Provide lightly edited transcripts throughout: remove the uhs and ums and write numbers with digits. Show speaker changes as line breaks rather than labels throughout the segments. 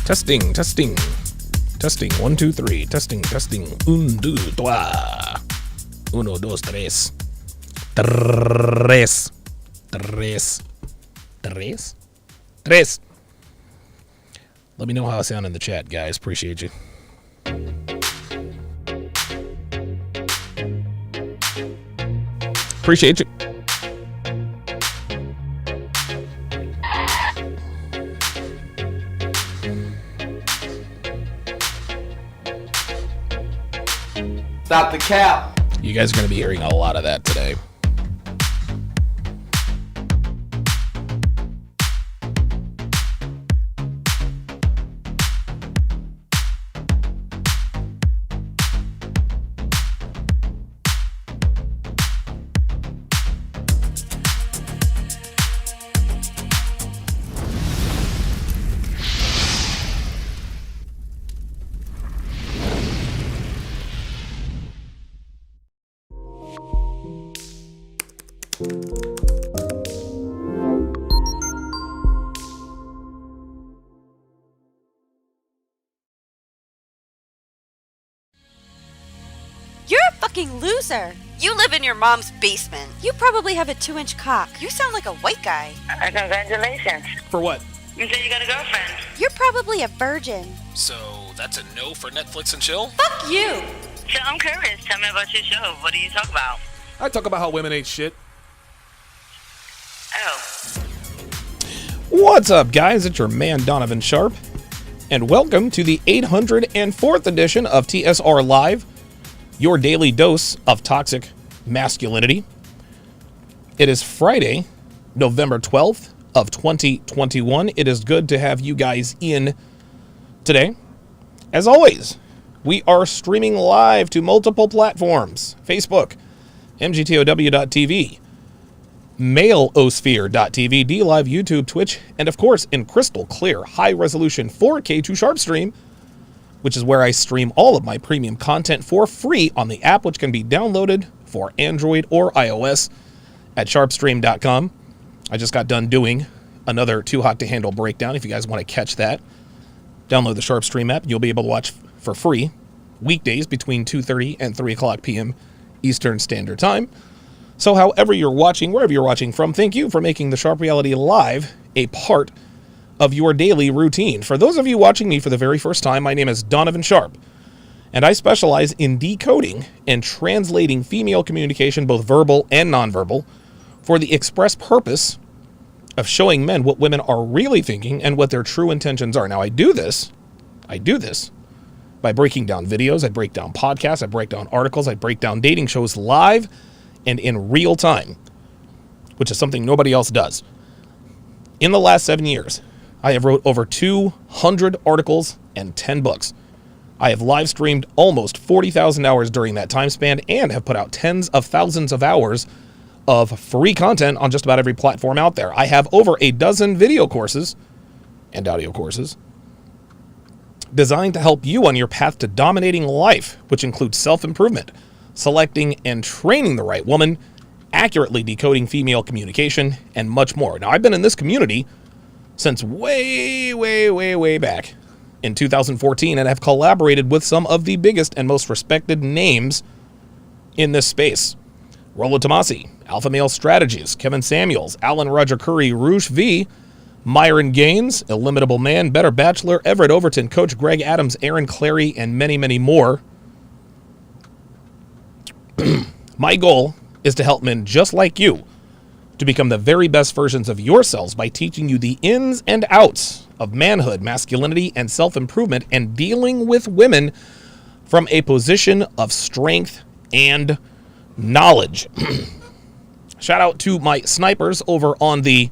Testing, testing, testing, 1, 2, 3, testing, testing, 1, 2, 3, 1, 2, 3, 3. Let me know how I sound in the chat, guys. Appreciate you. Appreciate you.
Stop the cap.
You guys are going to be hearing a lot of that today.
You're a fucking loser. You live in your mom's basement. You probably have a 2-inch cock. You sound like a white guy.
Congratulations.
For what?
You said you got a girlfriend.
You're probably a virgin.
So that's a no for Netflix and chill?
Fuck you.
So I'm curious. Tell me about your show. What do you talk about?
I talk about how women ain't shit.
Oh.
What's up, guys? It's your man, Donovan Sharp. And welcome to the 804th edition of TSR Live, your daily dose of toxic masculinity. It is Friday, November 12th of 2021. It is good to have you guys in today. As always, we are streaming live to multiple platforms: Facebook, mgtow.tv, maileosphere.tv, DLive, YouTube, Twitch, and of course in crystal clear high-resolution 4K to SharpStream, which is where I stream all of my premium content for free on the app, which can be downloaded for Android or iOS at sharpstream.com. I just got done doing another Too Hot to Handle breakdown. If you guys want to catch that, download the SharpStream app. You'll be able to watch for free weekdays between 2:30 and 3 o'clock p.m. Eastern Standard Time. So however you're watching, wherever you're watching from, thank you for making the Sharp Reality Live a part of your daily routine. For those of you watching me for the very first time, my name is Donovan Sharp, and I specialize in decoding and translating female communication, both verbal and nonverbal, for the express purpose of showing men what women are really thinking and what their true intentions are. Now, I do this by breaking down videos, I break down podcasts, I break down articles, I break down dating shows live and in real time, which is something nobody else does. In the last 7 years, I have wrote over 200 articles and 10 books. I have live streamed almost 40,000 hours during that time span and have put out tens of thousands of hours of free content on just about every platform out there. I have over a dozen video courses and audio courses designed to help you on your path to dominating life, which includes self-improvement, selecting and training the right woman, accurately decoding female communication, and much more. Now, I've been in this community since way, way, way, way back in 2014 and have collaborated with some of the biggest and most respected names in this space. Rollo Tomasi, Alpha Male Strategies, Kevin Samuels, Alan Roger Curry, Rouge V, Myron Gaines, Illimitable Man, Better Bachelor, Everett Overton, Coach Greg Adams, Aaron Clary, and many, many more. My goal is to help men just like you to become the very best versions of yourselves by teaching you the ins and outs of manhood, masculinity, and self-improvement, and dealing with women from a position of strength and knowledge. Shout out to my snipers over on the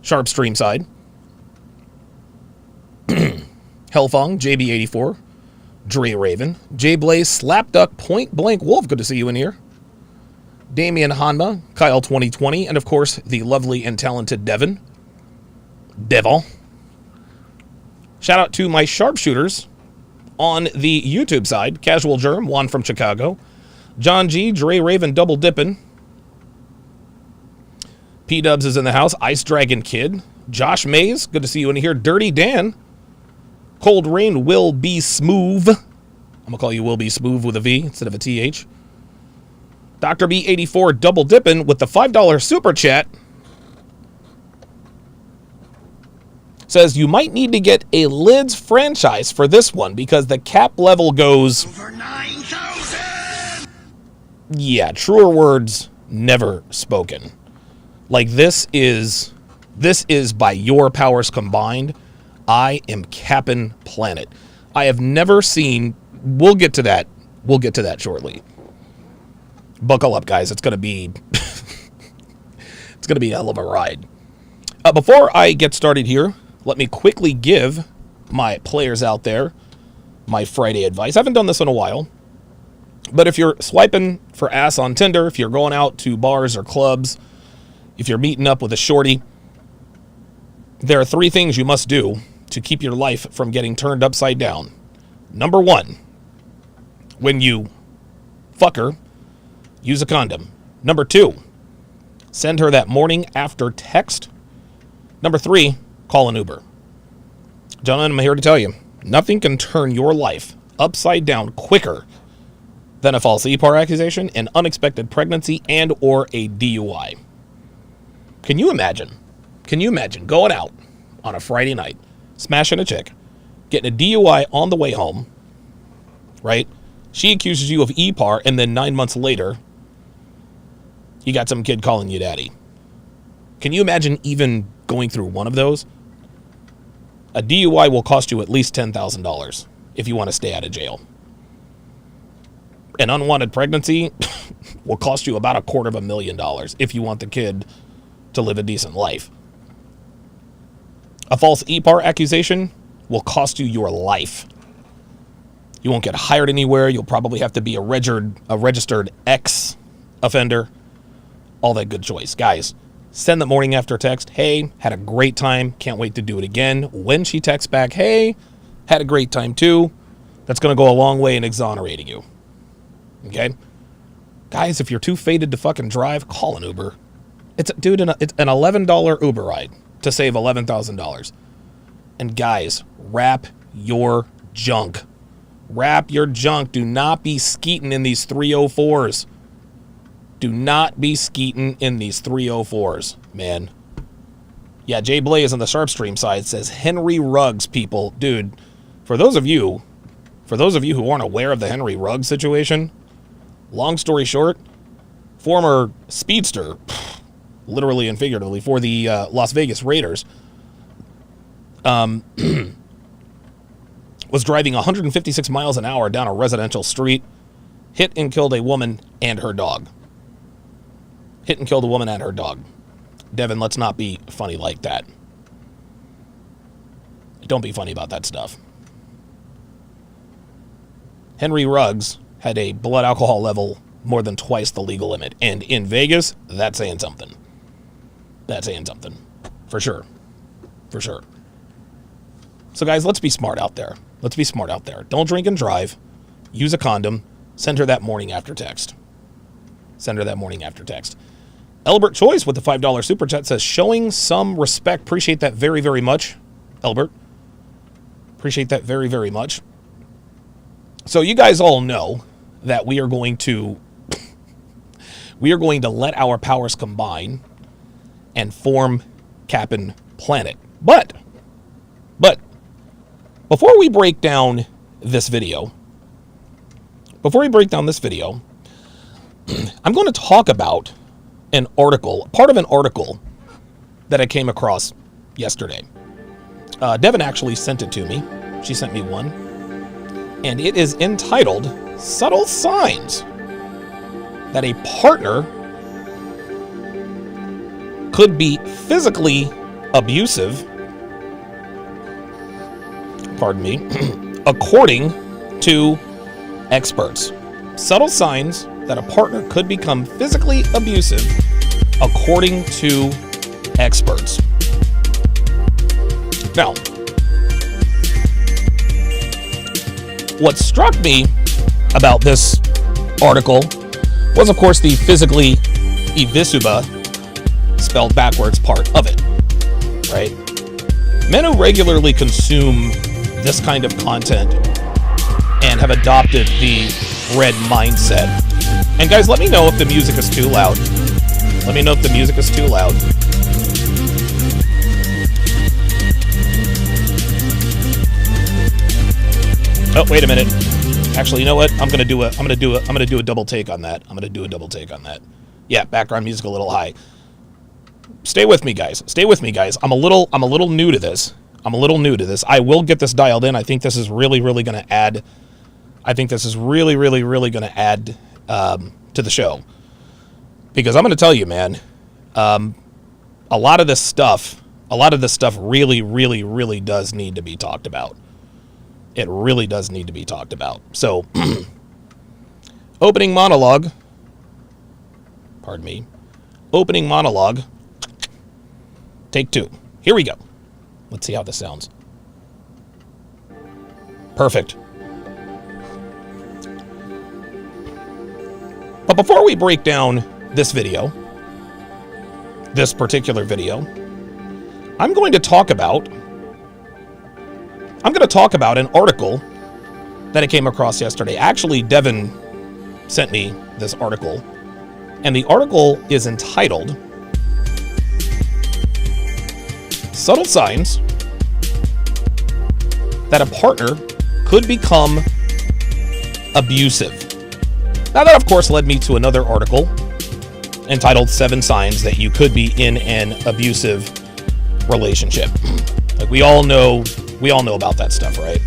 Sharp Stream side. Hellfong, JB84, Dre Raven, J Blaze, Slapduck, Point Blank Wolf, good to see you in here. Damian Hanma, Kyle 2020, and of course the lovely and talented Devon. Devil. Shout out to my sharpshooters on the YouTube side. Casual Germ, Juan from Chicago. John G, Dre Raven, Double Dippin'. P-Dubs is in the house. Ice Dragon Kid. Josh Mays, good to see you in here. Dirty Dan. Cold Rain Will Be Smooth. I'm going to call you Will Be Smooth with a V instead of a TH. Dr. B84 Double Dippin' with the $5 super chat. Says you might need to get a Lids franchise for this one because the cap level goes over 9,000. Yeah, truer words never spoken. Like this is by your powers combined. I am capping planet. I have never seen. We'll get to that. We'll get to that shortly. Buckle up, guys. It's gonna be it's gonna be a hell of a ride. Before I get started here, let me quickly give my players out there my Friday advice. I haven't done this in a while, but if you're swiping for ass on Tinder, if you're going out to bars or clubs, if you're meeting up with a shorty, there are 3 things you must do to keep your life from getting turned upside down. Number 1, when you fuck her, use a condom. Number 2, send her that morning after text. Number 3, call an Uber. Gentlemen, I'm here to tell you, nothing can turn your life upside down quicker than a false EPAR accusation, an unexpected pregnancy, and or a DUI. Can you imagine going out on a Friday night, smashing a chick, getting a DUI on the way home, right? She accuses you of EPAR, and then 9 months later, you got some kid calling you daddy. Can you imagine even going through one of those? A DUI will cost you at least $10,000 if you want to stay out of jail. An unwanted pregnancy will cost you about $250,000 if you want the kid to live a decent life. A false EPAR accusation will cost you your life. You won't get hired anywhere. You'll probably have to be a registered ex-offender. All that good choice. Guys, send the morning after text, hey, had a great time, can't wait to do it again. When she texts back, hey, had a great time too, that's going to go a long way in exonerating you. Okay? Guys, if you're too faded to fucking drive, call an Uber. It's an $11 Uber ride to save $11,000. And guys, wrap your junk. Wrap your junk. Do not be skeeting in these 304s. Do not be skeeting in these 304s, man. Yeah, Jay Blaze on the Sharp Stream side says Henry Ruggs, people. Dude, for those of you who aren't aware of the Henry Ruggs situation, long story short, former speedster, literally and figuratively, for the Las Vegas Raiders, was driving 156 miles an hour down a residential street, hit and killed a woman and her dog. Hit and killed a woman and her dog. Devin, let's not be funny like that. Don't be funny about that stuff. Henry Ruggs had a blood alcohol level more than twice the legal limit. And in Vegas, that's saying something. That's saying something. For sure. For sure. So guys, let's be smart out there. Let's be smart out there. Don't drink and drive. Use a condom. Send her that morning after text. Send her that morning after text. Elbert Choice with the $5 super chat says, showing some respect. Appreciate that very, very much, Elbert. Appreciate that very, very much. So you guys all know that we are going to let our powers combine and form Cap'n Planet. But before we break down this video, I'm going to talk about an article, part of an article that I came across yesterday. Devin actually sent it to me. She sent me one. And it is entitled, Subtle Signs That a Partner Could Be Physically Abusive, according to experts. Subtle signs that a partner could become physically abusive, according to experts. Now, what struck me about this article was, of course, the physically evisuba, spelled backwards, part of it, right? Men who regularly consume this kind of content and have adopted the red mindset. And guys, let me know if the music is too loud. Let me know if the music is too loud. Oh, wait a minute. Actually, you know what? I'm gonna do a double take on that. Yeah, background music a little high. Stay with me, guys. I'm a little new to this. I will get this dialed in. I think this is really going to add. Really going to add to the show, because I'm going to tell you, man. A lot of this stuff really does need to be talked about. It really does need to be talked about. So, opening monologue. Take 2. Here we go. Let's see how this sounds. Perfect. But before we break down this particular video, I'm going to talk about an article that I came across yesterday. Actually, Devin sent me this article, and the article is entitled Subtle Signs That a Partner Could Become Abusive. Now that, of course, led me to another article entitled 7 Signs That You Could Be in an Abusive Relationship. Like, we all know about that stuff, right?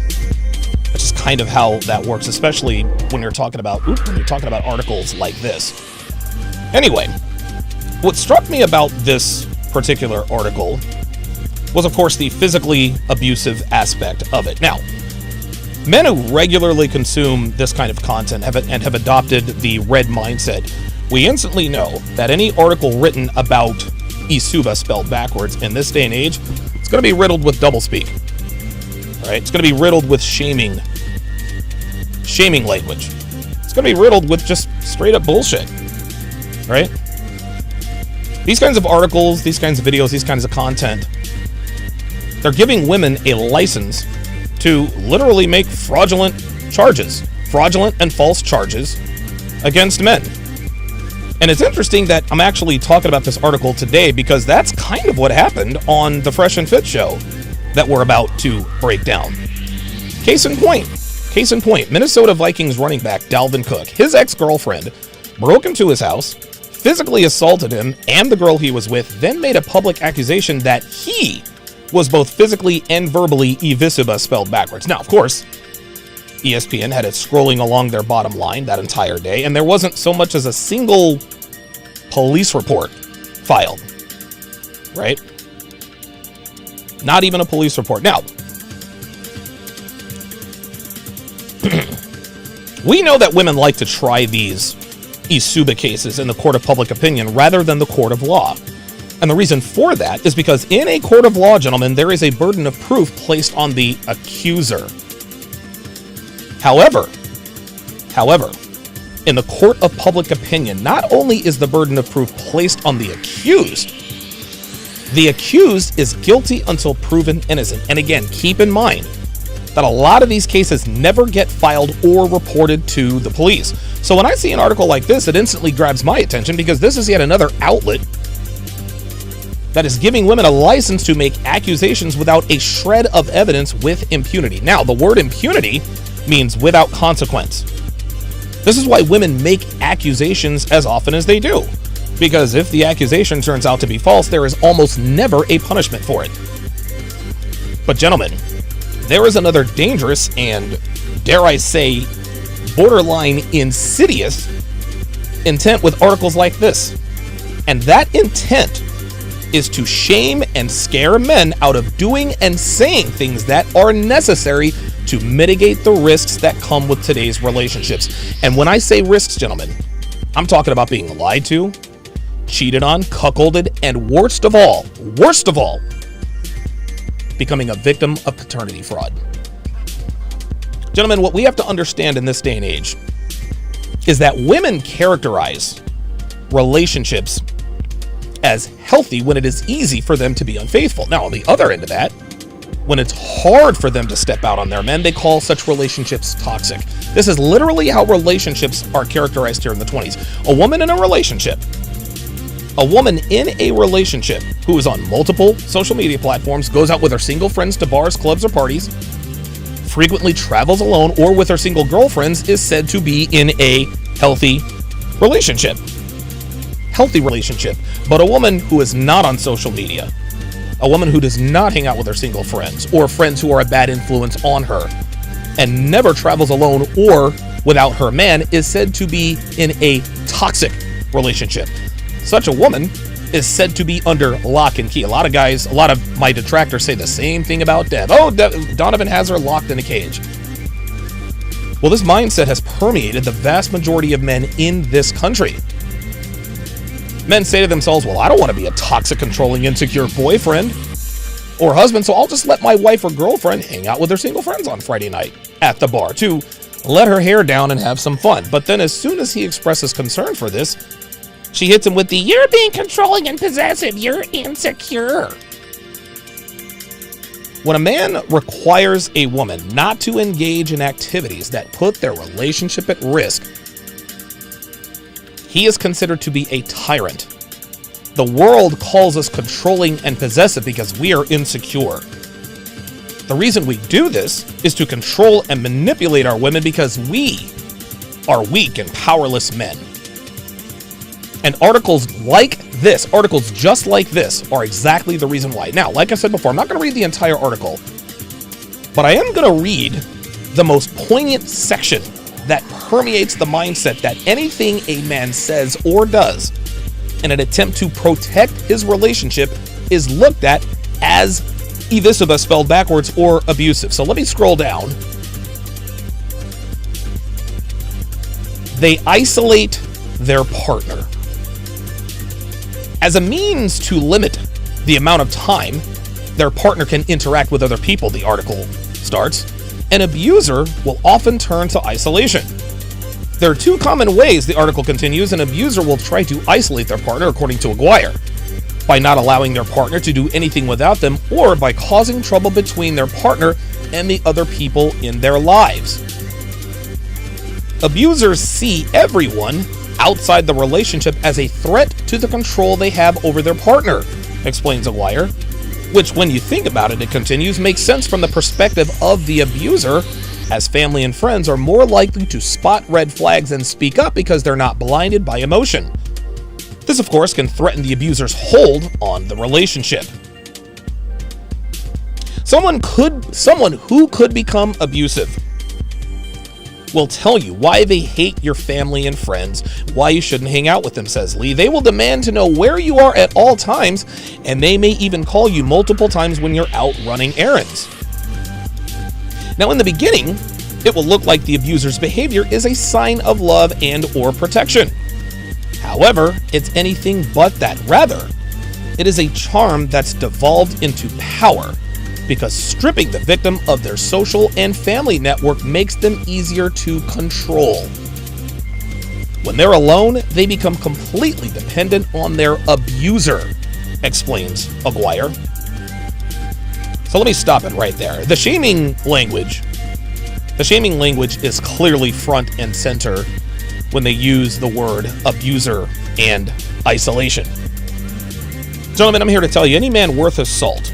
That's just kind of how that works, especially when you're talking about articles like this. Anyway, what struck me about this particular article was, of course, the physically abusive aspect of it. Now, men who regularly consume this kind of content have adopted the red mindset. We instantly know that any article written about Isuba spelled backwards in this day and age, it's going to be riddled with doublespeak. All right? It's going to be riddled with shaming language. It's going to be riddled with just straight up bullshit. Right? These kinds of articles, these kinds of videos, these kinds of content, they're giving women a license to literally make fraudulent and false charges against men. And it's interesting that I'm actually talking about this article today, because that's kind of what happened on the Fresh and Fit show that we're about to break down. Case in point, Minnesota Vikings running back Dalvin Cook, his ex-girlfriend, broke into his house, physically assaulted him and the girl he was with, then made a public accusation that he was both physically and verbally evisuba spelled backwards. Now, of course, ESPN had it scrolling along their bottom line that entire day, and there wasn't so much as a single police report filed, right? Not even a police report. Now, we know that women like to try these Isuba cases in the court of public opinion rather than the court of law. And the reason for that is because in a court of law, gentlemen, there is a burden of proof placed on the accuser. However, in the court of public opinion, not only is the burden of proof placed on the accused is guilty until proven innocent. And again, keep in mind that a lot of these cases never get filed or reported to the police. So when I see an article like this, it instantly grabs my attention because this is yet another outlet that is giving women a license to make accusations without a shred of evidence with impunity. Now, the word impunity means without consequence. This is why women make accusations as often as they do, because if the accusation turns out to be false, there is almost never a punishment for it. But gentlemen, there is another dangerous and, dare I say, borderline insidious intent with articles like this. And that intent is to shame and scare men out of doing and saying things that are necessary to mitigate the risks that come with today's relationships. And when I say risks, gentlemen, I'm talking about being lied to, cheated on, cuckolded, and worst of all, becoming a victim of paternity fraud. Gentlemen, what we have to understand in this day and age is that women characterize relationships as healthy when it is easy for them to be unfaithful. Now, on the other end of that, when it's hard for them to step out on their men, they call such relationships toxic. This is literally how relationships are characterized here in the 20s. A woman in a relationship who is on multiple social media platforms, goes out with her single friends to bars, clubs, or parties, frequently travels alone or with her single girlfriends, is said to be in a healthy relationship. But a woman who is not on social media, a woman who does not hang out with her single friends or friends who are a bad influence on her, and never travels alone or without her man, is said to be in a toxic relationship. Such a woman is said to be under lock and key. A lot of my detractors say the same thing about Deb. Oh, Donovan has her locked in a cage. Well, this mindset has permeated the vast majority of men in this country. Men say to themselves, well, I don't want to be a toxic, controlling, insecure boyfriend or husband, so I'll just let my wife or girlfriend hang out with her single friends on Friday night at the bar to let her hair down and have some fun. But then as soon as he expresses concern for this, she hits him with the, you're being controlling and possessive, you're insecure. When a man requires a woman not to engage in activities that put their relationship at risk, he is considered to be a tyrant. The world calls us controlling and possessive because we are insecure. The reason we do this is to control and manipulate our women because we are weak and powerless men. And articles just like this, are exactly the reason why. Now, like I said before, I'm not going to read the entire article, but I am going to read the most poignant section that permeates the mindset that anything a man says or does in an attempt to protect his relationship is looked at as evasive, spelled backwards, or abusive. So let me scroll down. They isolate their partner. As a means to limit the amount of time their partner can interact with other people, the article starts, an abuser will often turn to isolation. There are two common ways, the article continues, an abuser will try to isolate their partner, according to Aguirre, by not allowing their partner to do anything without them, or by causing trouble between their partner and the other people in their lives. Abusers see everyone outside the relationship as a threat to the control they have over their partner, explains Aguirre, which, when you think about it, it continues, makes sense from the perspective of the abuser, as family and friends are more likely to spot red flags and speak up because they're not blinded by emotion. This, of course, can threaten the abuser's hold on the relationship. Someone who could become abusive will tell you why they hate your family and friends, why you shouldn't hang out with them, says Lee. They will demand to know where you are at all times, and they may even call you multiple times when you're out running errands. Now, in the beginning, it will look like the abuser's behavior is a sign of love and or protection. However, it's anything but that. Rather, it is a charm that's devolved into power, because stripping the victim of their social and family network makes them easier to control. When they're alone, they become completely dependent on their abuser, explains Aguirre. So let me stop it right there. The shaming language is clearly front and center when they use the word abuser and isolation. Gentlemen, I'm here to tell you, any man worth his salt,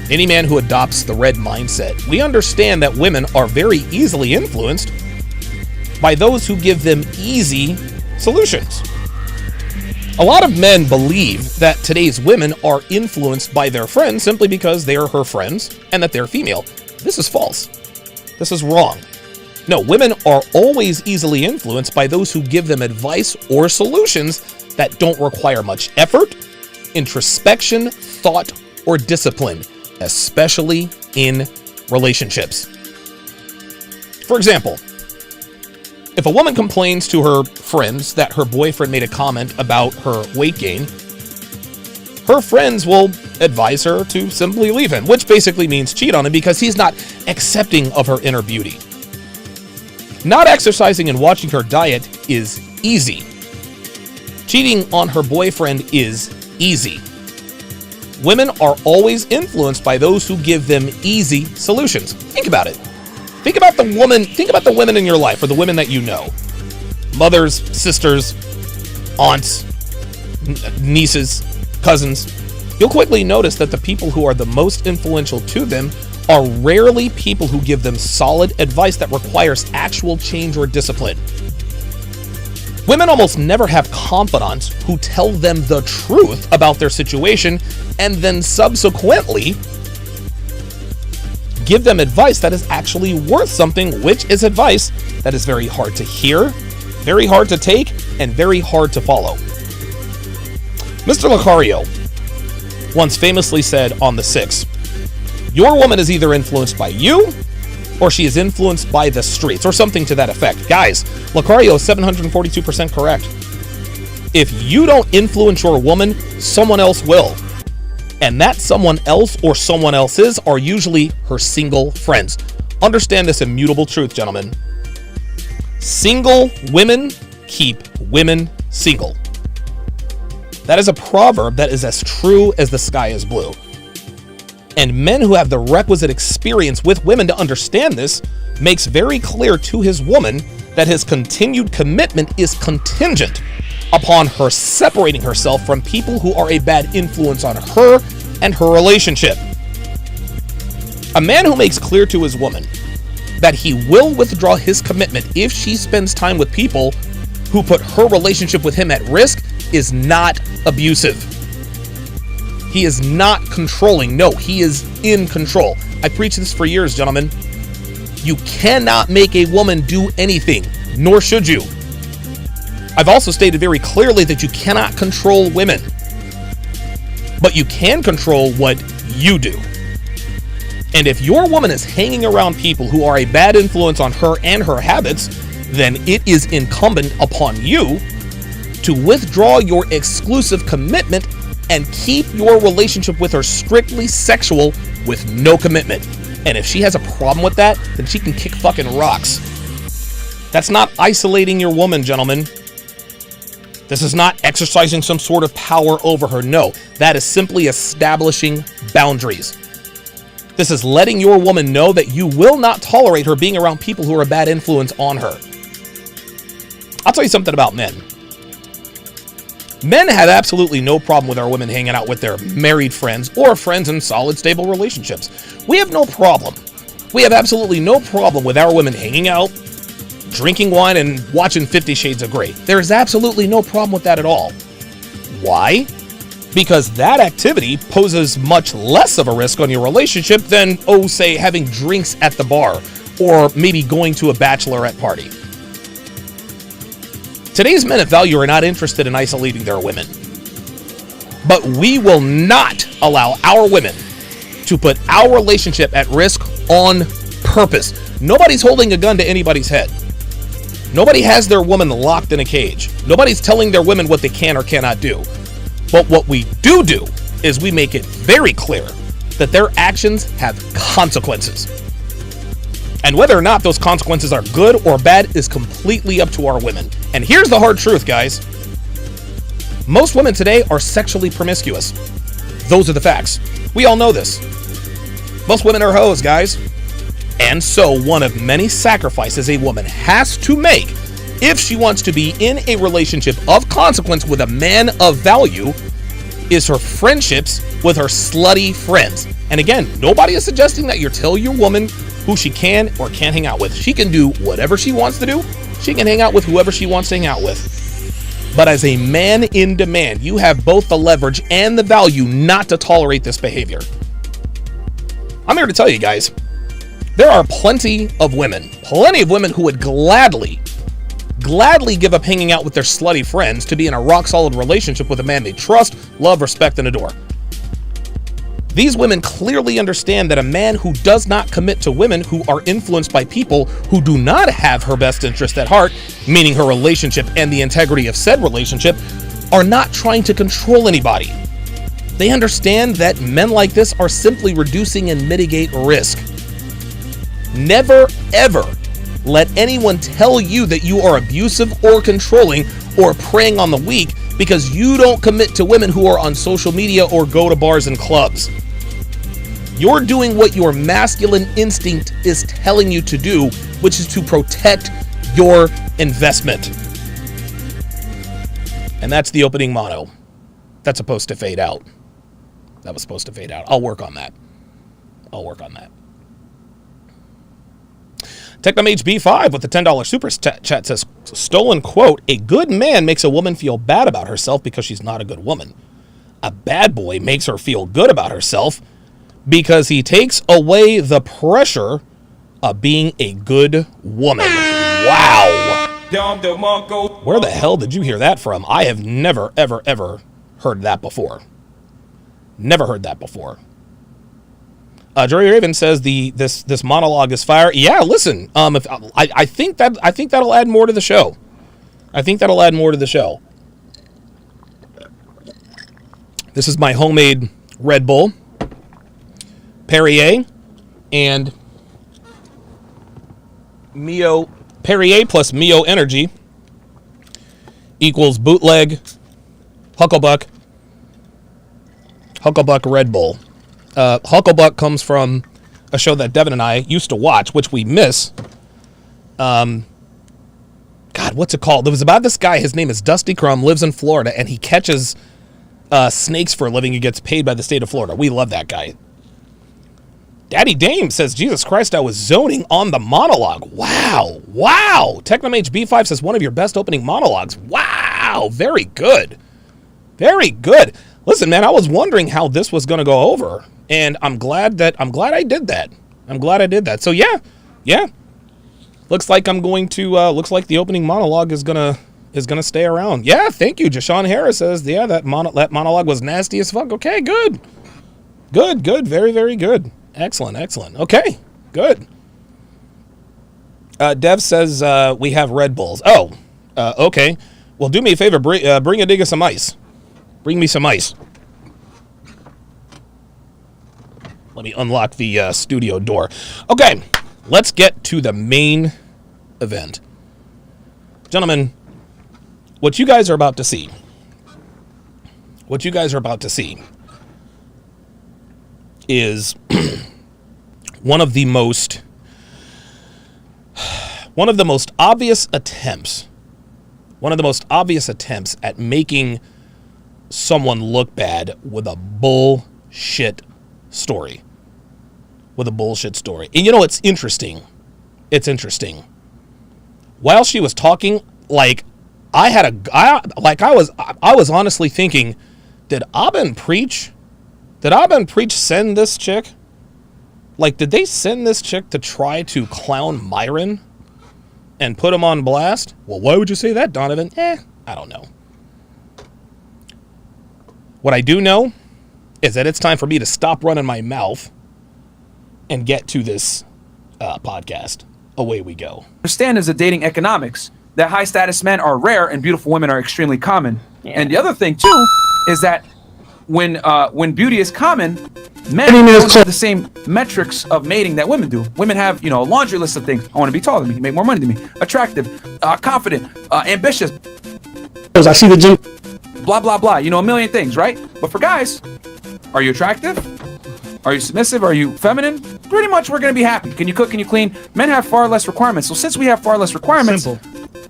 any man who adopts the red mindset, we understand that women are very easily influenced by those who give them easy solutions. A lot of men believe that today's women are influenced by their friends simply because they are her friends and that they're female. This is false. This is wrong. No, women are always easily influenced by those who give them advice or solutions that don't require much effort, introspection, thought, or discipline, especially in relationships. For example, if a woman complains to her friends that her boyfriend made a comment about her weight gain, her friends will advise her to simply leave him, which basically means cheat on him because he's not accepting of her inner beauty. Not exercising and watching her diet is easy. Cheating on her boyfriend is easy. Women are always influenced by those who give them easy solutions. Think about it. Think about the women in your life, or the women that you know. Mothers, sisters, aunts, nieces, cousins. You'll quickly notice that the people who are the most influential to them are rarely people who give them solid advice that requires actual change or discipline. Women almost never have confidants who tell them the truth about their situation and then subsequently give them advice that is actually worth something, which is advice that is very hard to hear, very hard to take, and very hard to follow. Mr. Lucario once famously said on The Six, "Your woman is either influenced by you or she is influenced by the streets," or something to that effect. Guys, Lucario is 742% correct. If you don't influence your woman, someone else will. And that someone else or someone else's are usually her single friends. Understand this immutable truth, gentlemen. Single women keep women single. That is a proverb that is as true as the sky is blue. And men who have the requisite experience with women to understand this makes very clear to his woman that his continued commitment is contingent upon her separating herself from people who are a bad influence on her and her relationship. A man who makes clear to his woman that he will withdraw his commitment if she spends time with people who put her relationship with him at risk is not abusive. He is not controlling. No, he is in control. I preach this for years, gentlemen. You cannot make a woman do anything, nor should you. I've also stated very clearly that you cannot control women, but you can control what you do. And if your woman is hanging around people who are a bad influence on her and her habits, then it is incumbent upon you to withdraw your exclusive commitment and keep your relationship with her strictly sexual with no commitment. And if she has a problem with that, then she can kick fucking rocks. That's not isolating your woman, gentlemen. This is not exercising some sort of power over her. No, that is simply establishing boundaries. This is letting your woman know that you will not tolerate her being around people who are a bad influence on her. I'll tell you something about men. Men have absolutely no problem with our women hanging out with their married friends or friends in solid, stable relationships. We have no problem. We have absolutely no problem with our women hanging out, drinking wine, and watching 50 Shades of Grey. There is absolutely no problem with that at all. Why? Because that activity poses much less of a risk on your relationship than, say, having drinks at the bar or maybe going to a bachelorette party. Today's men of value are not interested in isolating their women. But we will not allow our women to put our relationship at risk on purpose. Nobody's holding a gun to anybody's head. Nobody has their woman locked in a cage. Nobody's telling their women what they can or cannot do. But what we do is we make it very clear that their actions have consequences. And whether or not those consequences are good or bad is completely up to our women. And here's the hard truth, guys. Most women today are sexually promiscuous. Those are the facts. We all know this. Most women are hoes, guys. And so one of many sacrifices a woman has to make if she wants to be in a relationship of consequence with a man of value is her friendships with her slutty friends. And again, nobody is suggesting that you tell your woman who she can or can't hang out with. She can do whatever she wants to do. She can hang out with whoever she wants to hang out with. But as a man in demand, you have both the leverage and the value not to tolerate this behavior. I'm here to tell you guys, there are plenty of women who would gladly give up hanging out with their slutty friends to be in a rock-solid relationship with a man they trust, love, respect, and adore. These women clearly understand that a man who does not commit to women who are influenced by people who do not have her best interest at heart, meaning her relationship and the integrity of said relationship, are not trying to control anybody. They understand that men like this are simply reducing and mitigate risk. Never, ever let anyone tell you that you are abusive or controlling or preying on the weak because you don't commit to women who are on social media or go to bars and clubs. You're doing what your masculine instinct is telling you to do, which is to protect your investment. And that's the opening motto. That's supposed to fade out. That was supposed to fade out. I'll work on that. TechnomHB5 with the $10 super chat says, stolen quote, a good man makes a woman feel bad about herself because she's not a good woman. A bad boy makes her feel good about herself because he takes away the pressure of being a good woman. Wow. Where the hell did you hear that from? I have never, ever, ever heard that before. Never heard that before. Jerry Raven says this monologue is fire. Yeah, listen. I think that'll add more to the show. This is my homemade Red Bull, Perrier, and Mio. Perrier plus Mio Energy equals bootleg Hucklebuck Red Bull. Hucklebuck comes from a show that Devin and I used to watch, which we miss. God, what's it called? It was about this guy. His name is Dusty Crumb, lives in Florida, and he catches snakes for a living. He gets paid by the state of Florida. We love that guy. Daddy Dame says, Jesus Christ, I was zoning on the monologue. Wow. TechnomHB5 says, one of your best opening monologues. Wow. Very good. Listen, man, I was wondering how this was going to go over, and I'm glad I did that. So yeah. Looks like the opening monologue is gonna stay around. Yeah, thank you. Jashawn Harris says, yeah, that monologue was nasty as fuck. Okay, good. Very, very good. Excellent. Okay, good. Dev says we have Red Bulls. Oh, okay. Well, do me a favor. Bring a dig of some ice. Bring me some ice. Let me unlock the studio door. Okay, let's get to the main event. Gentlemen, what you guys are about to see is one of the most obvious attempts at making someone look bad with a bullshit story. And you know, it's interesting. While she was talking, like, I was honestly thinking, did Abba Preach send this chick? Like, did they send this chick to try to clown Myron and put him on blast? Well, why would you say that, Donovan? I don't know. What I do know is that it's time for me to stop running my mouth and get to this podcast. Away we go.
Understand is the dating economics that high status men are rare and beautiful women are extremely common. Yeah. And the other thing too is that when beauty is common, Men don't have the same metrics of mating that women do. Women have, a laundry list of things. I want to be taller than me, make more money than me, attractive, confident, ambitious.
I see the gym.
Blah, blah, blah. A million things, right? But for guys, are you attractive? Are you submissive? Are you feminine? Pretty much we're going to be happy. Can you cook? Can you clean? Men have far less requirements. So since we have far less requirements,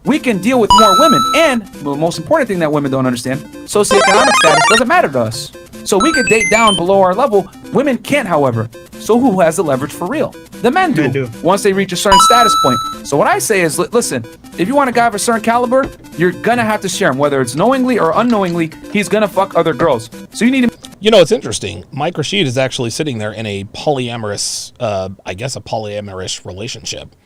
we can deal with more women. And the most important thing that women don't understand, socioeconomic status doesn't matter to us. So we could date down below our level. Women can't, however. So who has the leverage for real? The men do. Once they reach a certain status point. So what I say is, listen, if you want a guy of a certain caliber, you're going to have to share him. Whether it's knowingly or unknowingly, he's going to fuck other girls. So you need to...
It's interesting. Mike Rashid is actually sitting there in a polyamorous, a polyamorous relationship.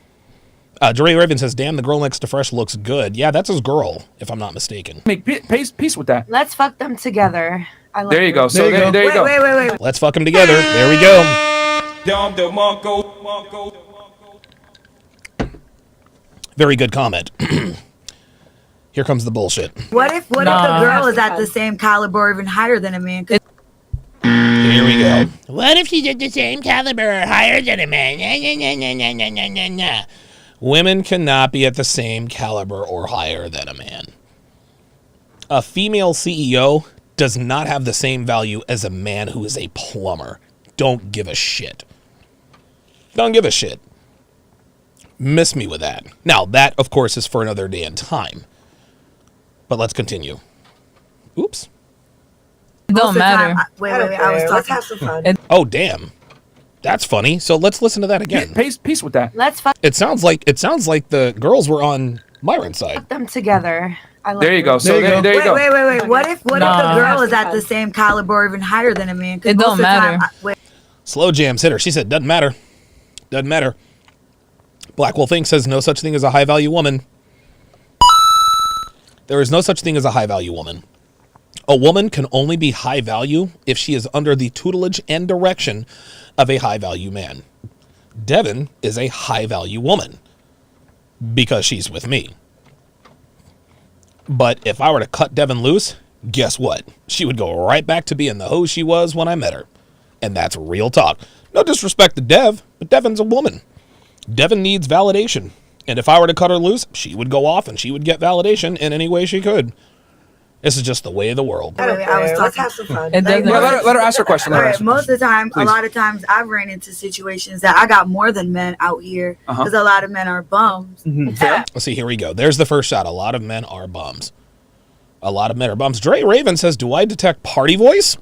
Dre Raven says, damn, the girl next to Fresh looks good. Yeah, that's his girl, if I'm not mistaken.
Make peace with that.
Let's fuck them together.
There you go. So there you go.
Wait.
Let's fuck them together. There we go. Very good comment. Here comes the bullshit.
What if the girl is at the same caliber or even higher than a man?
Here we go.
What if she's at the same caliber or higher than a man? Nah.
Women cannot be at the same caliber or higher than a man. A female CEO does not have the same value as a man who is a plumber. Don't give a shit. Don't give a shit. Miss me with that. Now, that, of course, is for another day and time. But let's continue. Oops.
It don't matter. Wait. I was talking. Let's have some fun.
Oh, damn. That's funny. So let's listen to that again.
Peace with that.
Let's fuck
It sounds like the girls were on Myron's side.
them together.
There you go. So there you go.
Wait. What if the girl is at the same caliber or even higher than a man?
It don't matter.
Slow Jams hit her. She said, doesn't matter. Doesn't matter. Black Wolf Inc. says, no such thing as a high-value woman. There is no such thing as a high-value woman. A woman can only be high value if she is under the tutelage and direction of a high-value man. Devin is a high-value woman because she's with me. But if I were to cut Devin loose, guess what? She would go right back to being the hoe she was when I met her. And that's real talk. No disrespect to Dev, but Devin's a woman. Devin needs validation. And if I were to cut her loose, she would go off and she would get validation in any way she could. This is just the way of the world.
Let's have some fun.
Let her ask her question.
Most of the time, a lot of times, I've ran into situations that I got more than men out here because a lot of men are bums.
Let's see, here we go. There's the first shot. A lot of men are bums. A lot of men are bums. Dre Raven says, do I detect party voice?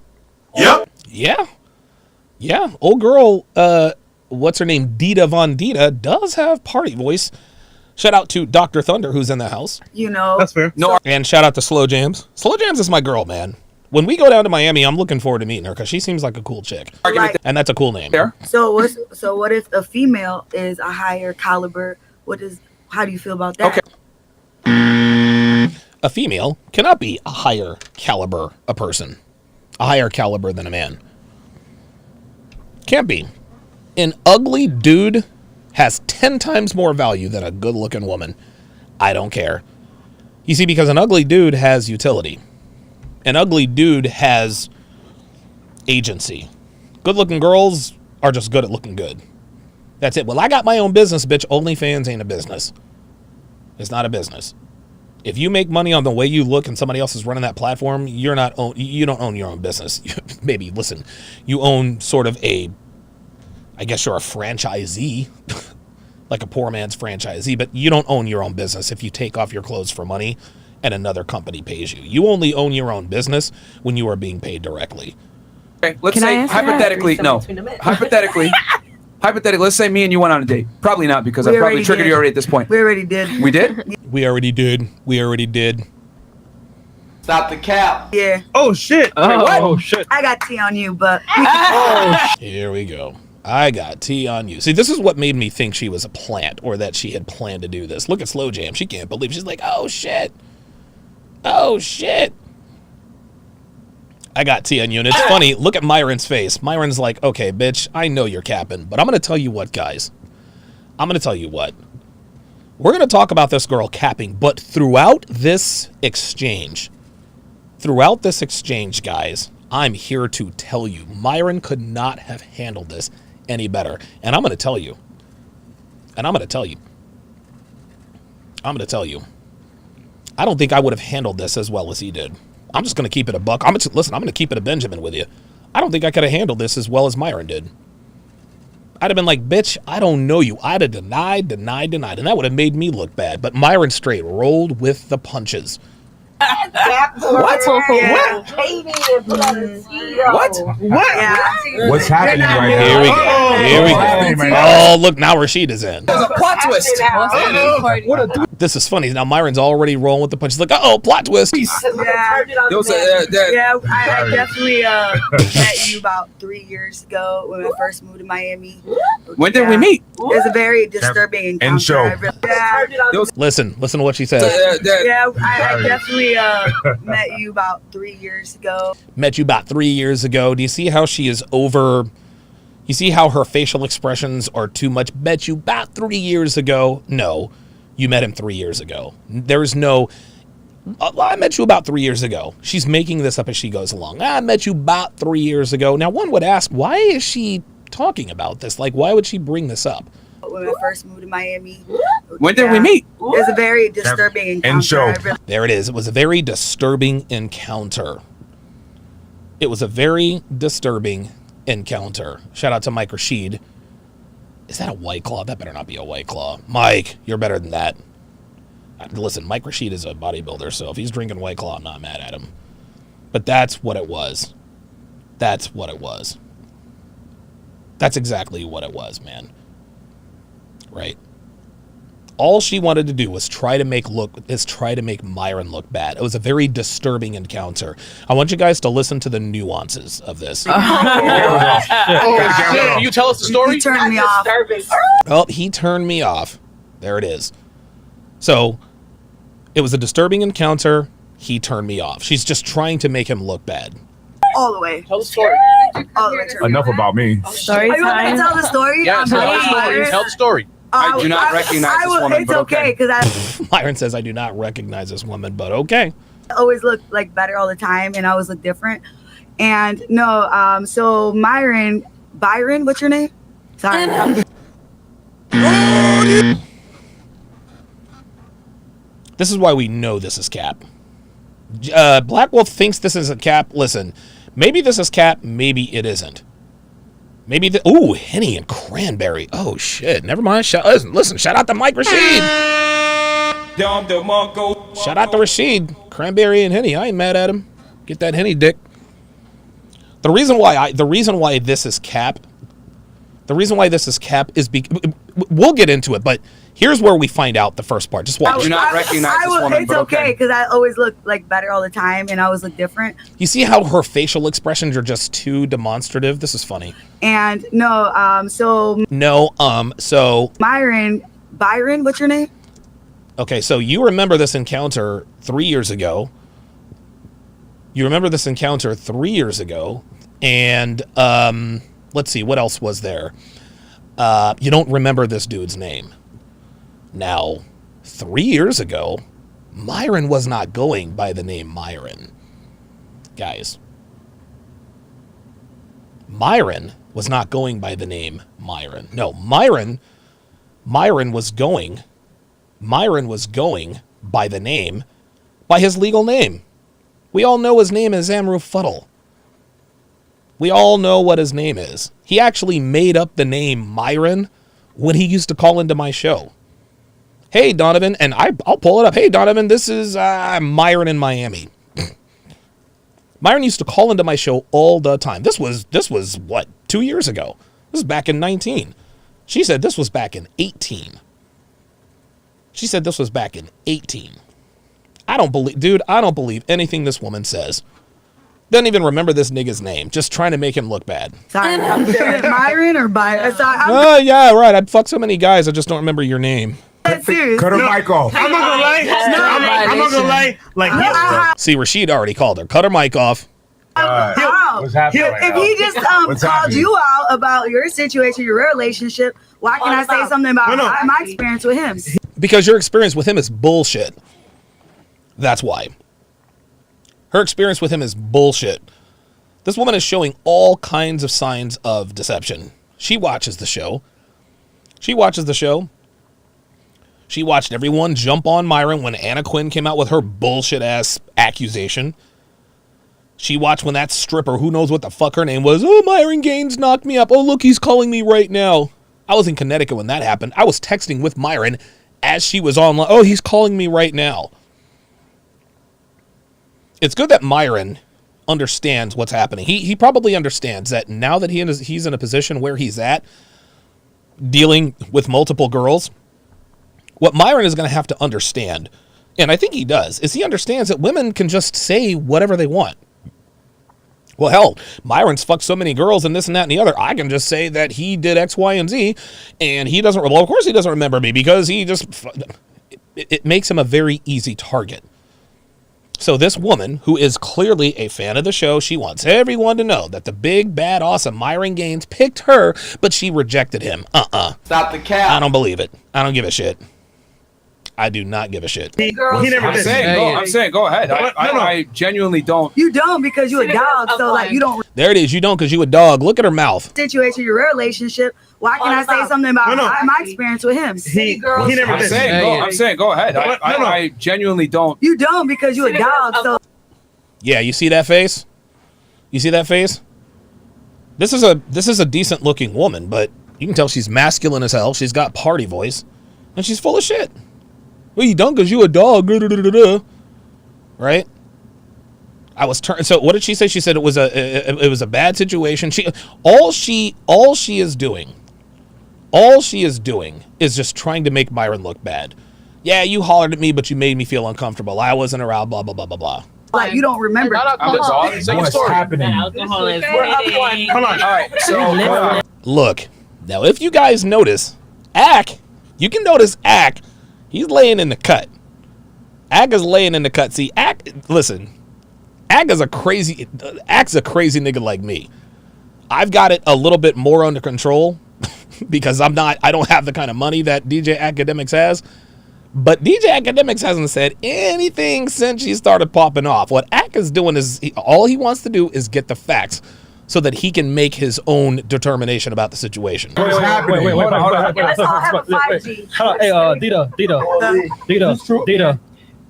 Yep.
Yeah. Old girl, what's her name? Dita Von Dita does have party voice. Shout out to Dr. Thunder, who's in the house.
That's fair.
And shout out to Slow Jams. Slow Jams is my girl, man. When we go down to Miami, I'm looking forward to meeting her because she seems like a cool chick. And that's a cool name.
So what if a female is a higher caliber? How do you feel about that?
Okay. A female cannot be a higher caliber a higher caliber than a man. Can't be. An ugly dude has 10 times more value than a good-looking woman. I don't care. You see, because an ugly dude has utility. An ugly dude has agency. Good-looking girls are just good at looking good. That's it. Well, I got my own business, bitch. OnlyFans ain't a business. It's not a business. If you make money on the way you look and somebody else is running that platform, you don't own your own business. Maybe, listen, you own sort of I guess you're a franchisee, like a poor man's franchisee, but you don't own your own business if you take off your clothes for money and another company pays you. You only own your own business when you are being paid directly.
Okay, let's say hypothetically, let's say me and you went on a date. Probably not, because I probably triggered you already at this point.
We already did.
We did?
We already did.
Stop the cap.
Yeah.
Oh, shit.
Oh,
shit.
I got tea on you, but
Here we go. I got tea on you. See, this is what made me think she was a plant or that she had planned to do this. Look at Slow Jam. She can't believe. She's like, oh, shit. Oh, shit. I got tea on you. And it's funny. Look at Myron's face. Myron's like, okay, bitch, I know you're capping, but I'm going to tell you what, guys. I'm going to tell you what. We're going to talk about this girl capping, but throughout this exchange, guys, I'm here to tell you, Myron could not have handled this any better. And I'm going to tell you. I don't think I would have handled this as well as he did. I'm just going to keep it a buck. I'm going to keep it a Benjamin with you. I don't think I could have handled this as well as Myron did. I'd have been like, bitch, I don't know you. I'd have denied. And that would have made me look bad. But Myron straight rolled with the punches.
What?
What's happening right now?
Here we go. Oh, look, now Rashid is in.
There's a plot twist.
This is funny. Now Myron's already rolling with the punches. Like, uh-oh, plot twist.
I definitely met you about 3 years ago when I first moved to Miami.
When did we meet?
It was a very disturbing encounter.
Listen to what she said.
I definitely met you about 3 years ago.
Met you about 3 years ago. Do you see how she is over? You see how her facial expressions are too much? Met you about 3 years ago. No, you met him 3 years ago. There's no, I met you about 3 years ago. She's making this up as she goes along. I met you about 3 years ago. Now, one would ask, why is she talking about this? Like, why would she bring this up?
When I first moved to Miami.
When did we meet?
It was a very disturbing encounter.
There it is. It was a very disturbing encounter. It was a very disturbing encounter. Shout out to Mike Rashid. Is that a White Claw? That better not be a White Claw. Mike, you're better than that. Listen, Mike Rashid is a bodybuilder, so if he's drinking White Claw, I'm not mad at him. But that's what it was. That's what it was. That's exactly what it was, man. Right? All she wanted to do was try to make Myron look bad. It was a very disturbing encounter. I want you guys to listen to the nuances of this.
Shit. You tell us the story?
He turned me off.
Well, he turned me off. There it is. So, it was a disturbing encounter. He turned me off. She's just trying to make him look bad.
All the way.
Tell the story.
All the way.
Enough about me.
Story time. You want me to tell the story?
Yeah, tell the story. Tell the story.
I do not recognize this woman, but okay.
Because
Myron says, I do not recognize this woman, but okay.
I always look like better all the time, and I always look different. And no, so Byron, what's your name? Sorry.
This is why we know this is cap. Black Wolf thinks this is a cap. Listen, maybe this is cap, maybe it isn't. Maybe the ooh, Henny and Cranberry. Oh shit. Never mind. Listen, shout out to Mike Rashid. Shout out to Rashid. Cranberry and Henny. I ain't mad at him. Get that Henny dick. The reason why this is cap is we'll get into it, but here's where we find out the first part. Just watch.
I do not recognize this woman,
it's
but
okay, because I always look like better all the time, and I always look different.
You see how her facial expressions are just too demonstrative? This is funny.
And so Byron, what's your name?
Okay, so you remember this encounter 3 years ago. And let's see, what else was there? You don't remember this dude's name. Now, 3 years ago, Myron was not going by the name Myron. Guys. Myron was not going by the name Myron. No, Myron was going by his legal name. We all know his name is Amru Fuddle. We all know what his name is. He actually made up the name Myron when he used to call into my show. Hey, Donovan, and I'll pull it up. Hey, Donovan, this is Myron in Miami. Myron used to call into my show all the time. This was what, 2 years ago? This was back in 19. She said this was back in 18. I don't believe anything this woman says. Doesn't even remember this nigga's name. Just trying to make him look bad.
Sorry, Myron or Byron?
Yeah, right. I'd fuck so many guys. I just don't remember your name.
That's serious.
Cut her mic off.
I'm not gonna lie. I'm not gonna lie. Like,
See, Rashid already called her. Cut her mic off.
What's happening right
if
now?
he just called you out about your situation, your relationship, why can I say something about my experience with him?
Because your experience with him is bullshit. That's why. Her experience with him is bullshit. This woman is showing all kinds of signs of deception. She watches the show. She watches the show. She watched everyone jump on Myron when Anna Quinn came out with her bullshit-ass accusation. She watched when that stripper, who knows what the fuck her name was, oh, Myron Gaines knocked me up. Oh, look, he's calling me right now. I was in Connecticut when that happened. I was texting with Myron as she was online. Oh, he's calling me right now. It's good that Myron understands what's happening. He probably understands that now that he's in a position where he's at, dealing with multiple girls, what Myron is going to have to understand, and I think he does, is he understands that women can just say whatever they want. Well, hell, Myron's fucked so many girls and this and that and the other. I can just say that he did X, Y, and Z, and he doesn't, well, of course he doesn't remember me because he just, it makes him a very easy target. So this woman, who is clearly a fan of the show, she wants everyone to know that the big, bad, awesome Myron Gaines picked her, but she rejected him.
Stop the cap.
I don't believe it. I don't give a shit. I do not give a shit.
He never
I'm
did.
saying, go ahead. I genuinely don't.
You don't because you a dog, so like you don't
There it is. You don't because you a dog. Look at her mouth.
situation your relationship. Why can I say something about my experience with him?
He never did.
I'm saying, go ahead. I genuinely don't.
You don't because you a dog, so
Yeah, you see that face? You see that face? This is a decent looking woman, but you can tell she's masculine as hell. She's got party voice, and she's full of shit. Well, you don't because you a dog. Right? I was so what did she say? She said it was a bad situation. All she is doing is just trying to make Myron look bad. Yeah, you hollered at me, but you made me feel uncomfortable. I wasn't around, blah blah blah blah blah.
like you don't remember.
What's happening?
Hold on.
All right, so
Look, now if you guys notice, you can notice he's laying in the cut. Is laying in the cut. See, listen, is a crazy nigga like me. I've got it a little bit more under control because I don't have the kind of money that DJ Academics has. But DJ Academics hasn't said anything since she started popping off. What is doing is all he wants to do is get the facts so that he can make his own determination about the situation.
What's happening?
Let's all have a 5G.
Hey, Dita,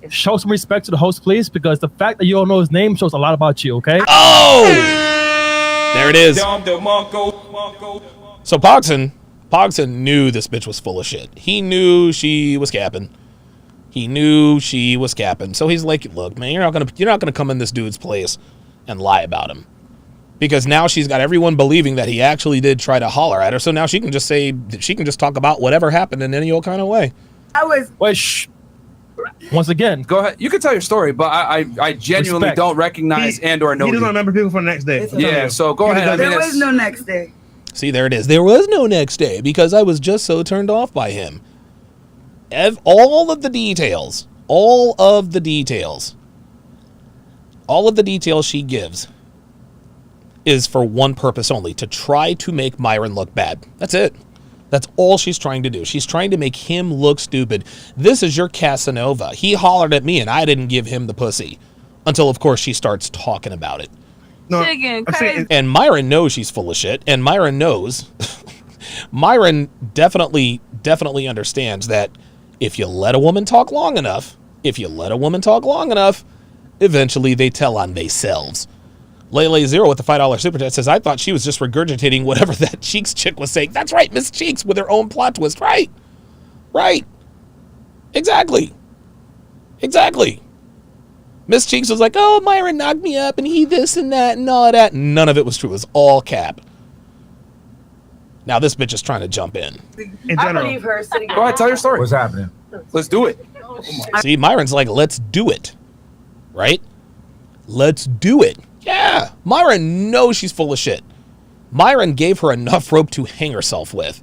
show some respect to the host, please, because the fact that you don't know his name shows a lot about you, okay?
Oh! There it is. So Pogson knew this bitch was full of shit. He knew she was capping. So he's like, look, man, you're not gonna come in this dude's place and lie about him. Because now she's got everyone believing that he actually did try to holler at her. So now she can just talk about whatever happened in any old kind of way.
Wait, shh. Once again,
go ahead. You can tell your story, but I genuinely don't recognize or know
He
you.
doesn't remember people for the next day.
Yeah, so go ahead.
There was no next day.
See, there it is. There was no next day because I was just so turned off by him. All of the details she gives is for one purpose only, to try to make Myron look bad. That's it. That's all she's trying to do. She's trying to make him look stupid. This is your Casanova. He hollered at me and I didn't give him the pussy. Until, of course, she starts talking about it.
No,
and Myron knows she's full of shit. And Myron knows. Myron definitely understands that if you let a woman talk long enough, eventually they tell on themselves. Lele Zero with the $5 super chat says, I thought she was just regurgitating whatever that Cheeks chick was saying. That's right, Miss Cheeks with her own plot twist. Right. Exactly. Miss Cheeks was like, oh, Myron knocked me up and he this and that and all of that. None of it was true. It was all cap. Now this bitch is trying to jump in.
I believe her sitting.
Go ahead, tell your story.
What's happening?
Let's do it.
See, Myron's like, let's do it. Right? Let's do it. Yeah. Myron knows she's full of shit. Myron gave her enough rope to hang herself with.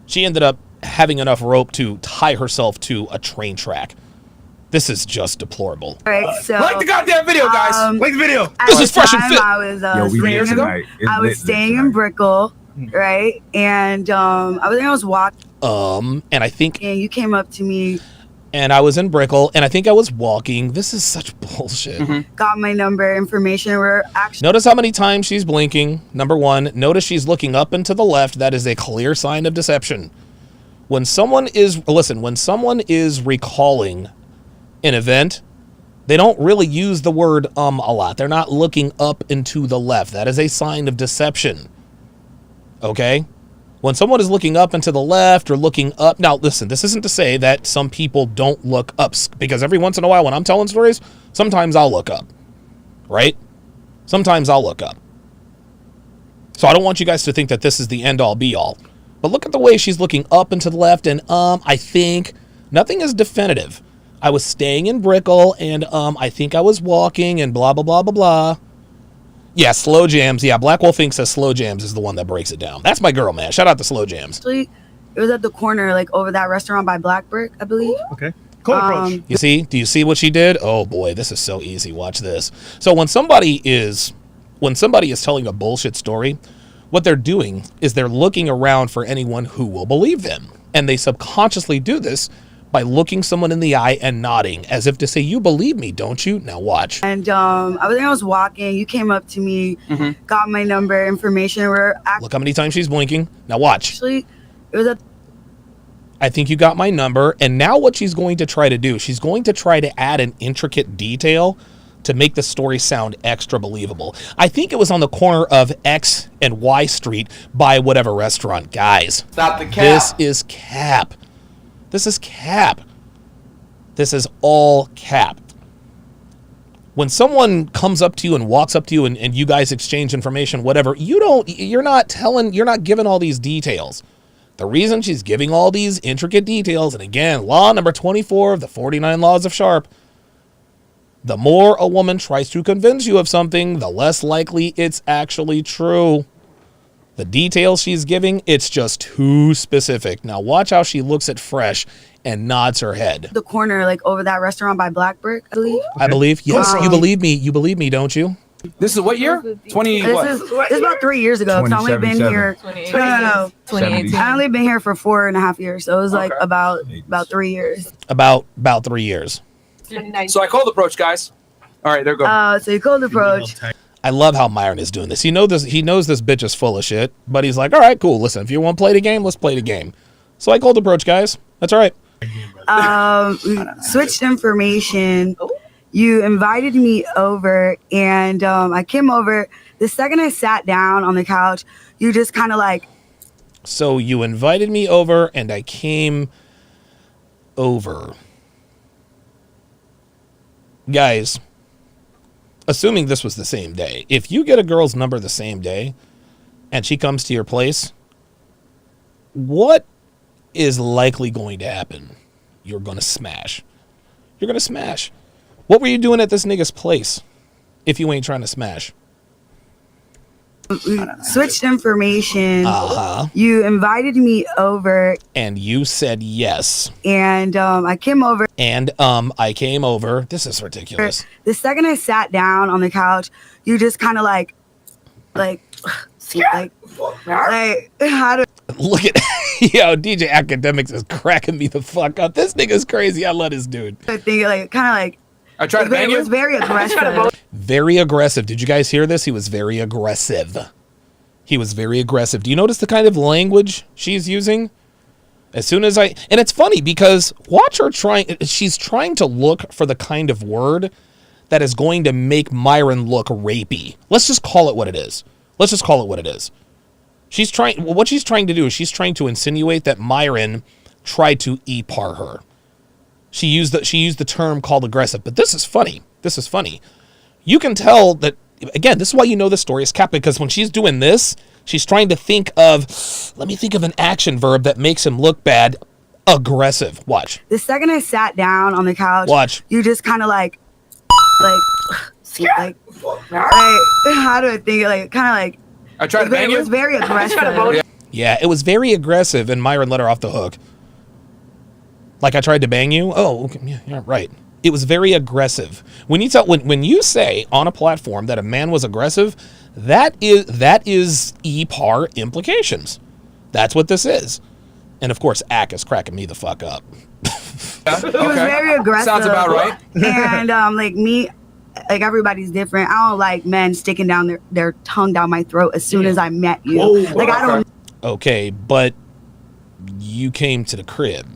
She ended up having enough rope to tie herself to a train track. This is just deplorable.
All right, so
like the goddamn video, guys. Like the video.
This is fresh and fit.
I was staying in Brickell, right? And I was walking.
And I think.
And you came up to me.
and I was in Brickell, and I think I was walking. This is such bullshit.
Got my number, information. We're actually
Notice how many times she's blinking. Number one, notice she's looking up and to the left. That is a clear sign of deception. When someone is recalling an event, they don't really use the word a lot. They're not looking up and to the left. That is a sign of deception. Okay? When someone is looking up and to the left or looking up, now listen, this isn't to say that some people don't look up, because every once in a while when I'm telling stories, sometimes I'll look up, right? Sometimes I'll look up. So I don't want you guys to think that this is the end all be all. But look at the way she's looking up and to the left, and I think nothing is definitive. I was staying in Brickell, and I think I was walking, and blah, blah, blah, blah, blah. Yeah, Slow Jams. Yeah, Black Wolf Inc. says Slow Jams is the one that breaks it down. That's my girl, man. Shout out to Slow Jams.
it was at the corner, like over that restaurant by Black Brick, I believe.
Okay. Cool approach.
You see? Do you see what she did? Oh boy, this is so easy. Watch this. So when somebody is telling a bullshit story, what they're doing is they're looking around for anyone who will believe them. And they subconsciously do this by looking someone in the eye and nodding as if to say, you believe me, don't you? Now watch.
And I was walking. You came up to me, got my number, information.
Look how many times she's blinking. Now watch.
Actually, it was at
I think you got my number. And now what she's going to try to do, she's going to try to add an intricate detail to make the story sound extra believable. I think it was on the corner of X and Y Street by whatever restaurant. Guys,
Stop the cap.
This is cap. This is cap. This is all cap. When someone comes up to you and walks up to you and you guys exchange information, whatever, you're not giving all these details. The reason she's giving all these intricate details, and again, law number 24 of the 49 laws of Sharp, the more a woman tries to convince you of something, the less likely it's actually true. The details she's giving, it's just too specific. Now watch how she looks at Fresh and nods her head.
the corner, like over that restaurant by Black Brick, I believe.
I believe. Yes, you believe me. You believe me, don't you?
This is what year? 20
This
what?
is about 3 years ago. 'Cause I only been here. No.
2018.
I only been here for 4.5 years, so it was like
Okay.
about 3 years.
About 3 years.
So I called approach, guys. All right, there we go.
So you cold approach.
I love how Myron is doing this. He knows this bitch is full of shit, but he's like, all right, cool. Listen, if you want to play the game, let's play the game. So I cold approach, guys. That's all right.
Switched information. You invited me over, and I came over. The second I sat down on the couch, you just kind of like.
So you invited me over, and I came over. Guys, assuming this was the same day, if you get a girl's number the same day, and she comes to your place, what is likely going to happen? You're going to smash. You're going to smash. What were you doing at this nigga's place if you ain't trying to smash?
Switched information.
Uh-huh.
You invited me over,
And you said yes.
and I came over.
And I came over. This is ridiculous.
The second I sat down on the couch, you just kind of like, how to.
Look at yo, DJ Academics is cracking me the fuck up. This nigga's crazy. I love this dude.
Think like kind of like.
I tried to bang
It
you.
was very aggressive.
Very aggressive. Did you guys hear this? He was very aggressive. He was very aggressive. Do you notice the kind of language she's using? As soon as and it's funny because watch her she's trying to look for the kind of word that is going to make Myron look rapey. Let's just call it what it is. What she's trying to do is she's trying to insinuate that Myron tried to e-par her. She used the term called aggressive, but this is funny. You can tell that, again, this is why you know the story is cap, because when she's doing this, she's trying to think of, let me think of an action verb that makes him look bad. Aggressive. Watch.
The second I sat down on the couch,
Watch.
you just kind of like, how do I think? Like, kind of like.
I tried to bang
It
you.
was very aggressive.
Yeah, it was very aggressive, and Myron let her off the hook. Like I tried to bang you? Oh, okay, yeah, right. It was very aggressive. When you say on a platform that a man was aggressive, that is e-par implications. That's what this is. And of course, Ack is cracking me the fuck up.
He was very aggressive.
Sounds about right.
And like me, like everybody's different. I don't like men sticking down their tongue down my throat as soon as I met you. Like I don't.
Okay, but you came to the crib,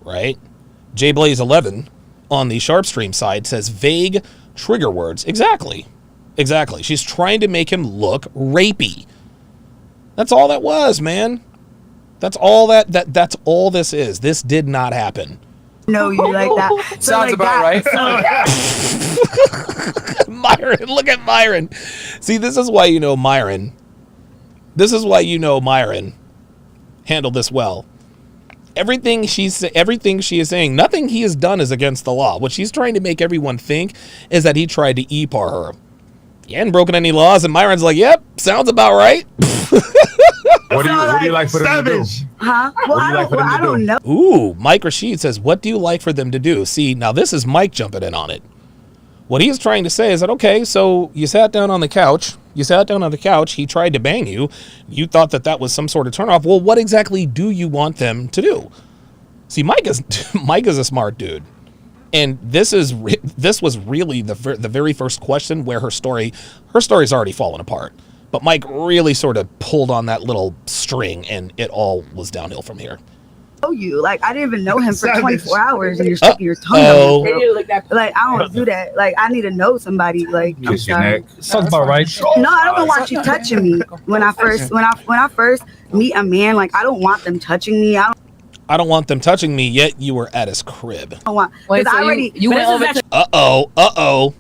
right? JBlaze11 on the Sharpstream side says vague trigger words. Exactly. She's trying to make him look rapey. That's all that was, man. That's all that's all this is. This did not happen.
Know you like that. So
Sounds
like
about
that,
right.
Myron, look at Myron. See, this is why you know Myron. This is why you know Myron handled this well. Everything she is saying, nothing he has done is against the law. What she's trying to make everyone think is that he tried to EPAR her. He hadn't broken any laws, and Myron's like, "Yep, sounds about right."
What do you like for them to do?
huh? Well, I don't know.
Ooh, Mike Rashid says, "What do you like for them to do?" See, now this is Mike jumping in on it. What he is trying to say is that, okay, so you sat down on the couch. He tried to bang you. You thought that was some sort of turnoff. Well, what exactly do you want them to do? See, Mike is a smart dude. And this was really the very first question where her story's already fallen apart. But Mike really sort of pulled on that little string, and it all was downhill from here.
You like I didn't even know him for 24 hours, and you're sticking your tongue out. Like I don't do that. Like I need to know somebody. Like I'm sorry.
Sounds about right.
No, I don't want you touching me. When I first meet a man, like I don't want them touching me.
I don't want them touching me, yet you were at his crib.
I don't want. Wait, so
you went over to...
Uh-oh.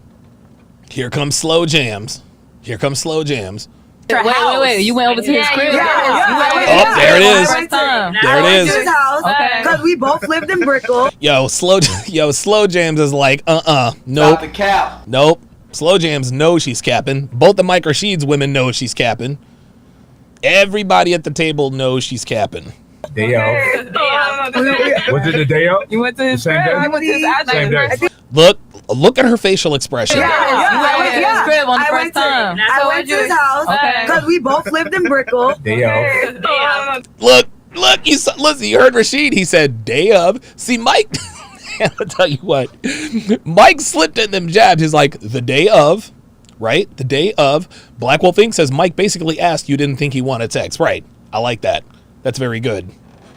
Here comes slow jams.
Wait. You went over to his crib?
Yeah.
There it is.
There it is. His house, because we both lived in Brickell.
Yo, slow jams is like, nope.
Stop the cap.
Nope. Slow jams know she's capping. Both the Mike Rashid's women know she's capping. Everybody at the table knows she's capping.
Day off. Was it the day off?
You went to his crib.
I went to his address.
Look at her facial expression.
You went to his crib on the first time.
I went to his house because we both lived in Brickell.
Day off.
Look, listen, you heard Rashid. He said day of. See, Mike, I'll tell you what. Mike slipped in them jabs. He's like, the day of, right? The day of. Black Wolf Inc. says Mike basically asked you didn't think he wanted sex. Right. I like that. That's very good.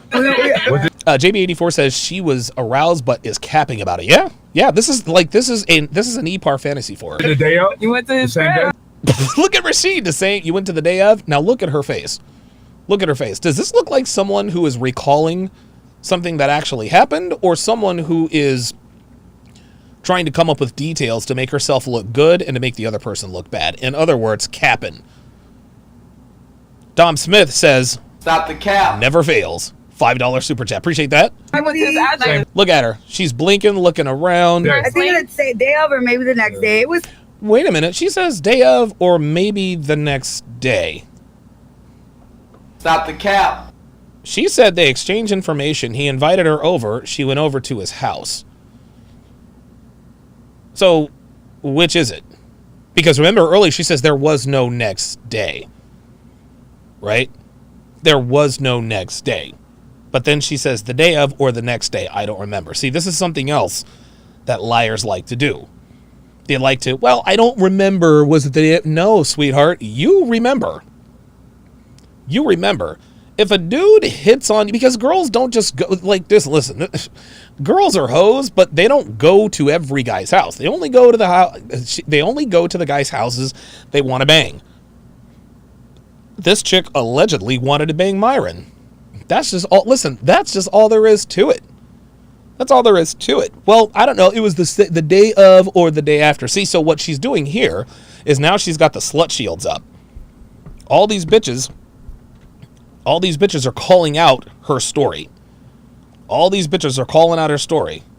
JB84 says she was aroused but is capping about it. Yeah. This is an EPAR fantasy for her.
The day of?
You went to his crib.
Look at Rashid to say you went to the day of. Now look at her face. Does this look like someone who is recalling something that actually happened, or someone who is trying to come up with details to make herself look good and to make the other person look bad? In other words, capping. Dom Smith says,
stop the cap.
Never fails. $5 super chat. Appreciate that. Look at her. She's blinking, looking around.
I think it'd say day of or maybe the next day. It was.
Wait a minute. She says day of or maybe the next day.
Stop the cap.
She said they exchanged information. He invited her over. She went over to his house. So, which is it? Because remember earlier she says there was no next day. Right? There was no next day. But then she says the day of or the next day. I don't remember. See, this is something else that liars like to do. They like to, well, I don't remember. Was it the day? No, sweetheart. You remember. If a dude hits on you, because girls don't just go like this. Listen, girls are hoes, but they don't go to every guy's house. They only go to the house. They only go to the guy's houses they want to bang. This chick allegedly wanted to bang Myron. That's just all. Listen, that's just all there is to it. That's all there is to it. Well, I don't know. It was the day of or the day after. See, so what she's doing here is now she's got the slut shields up. All these bitches are calling out her story.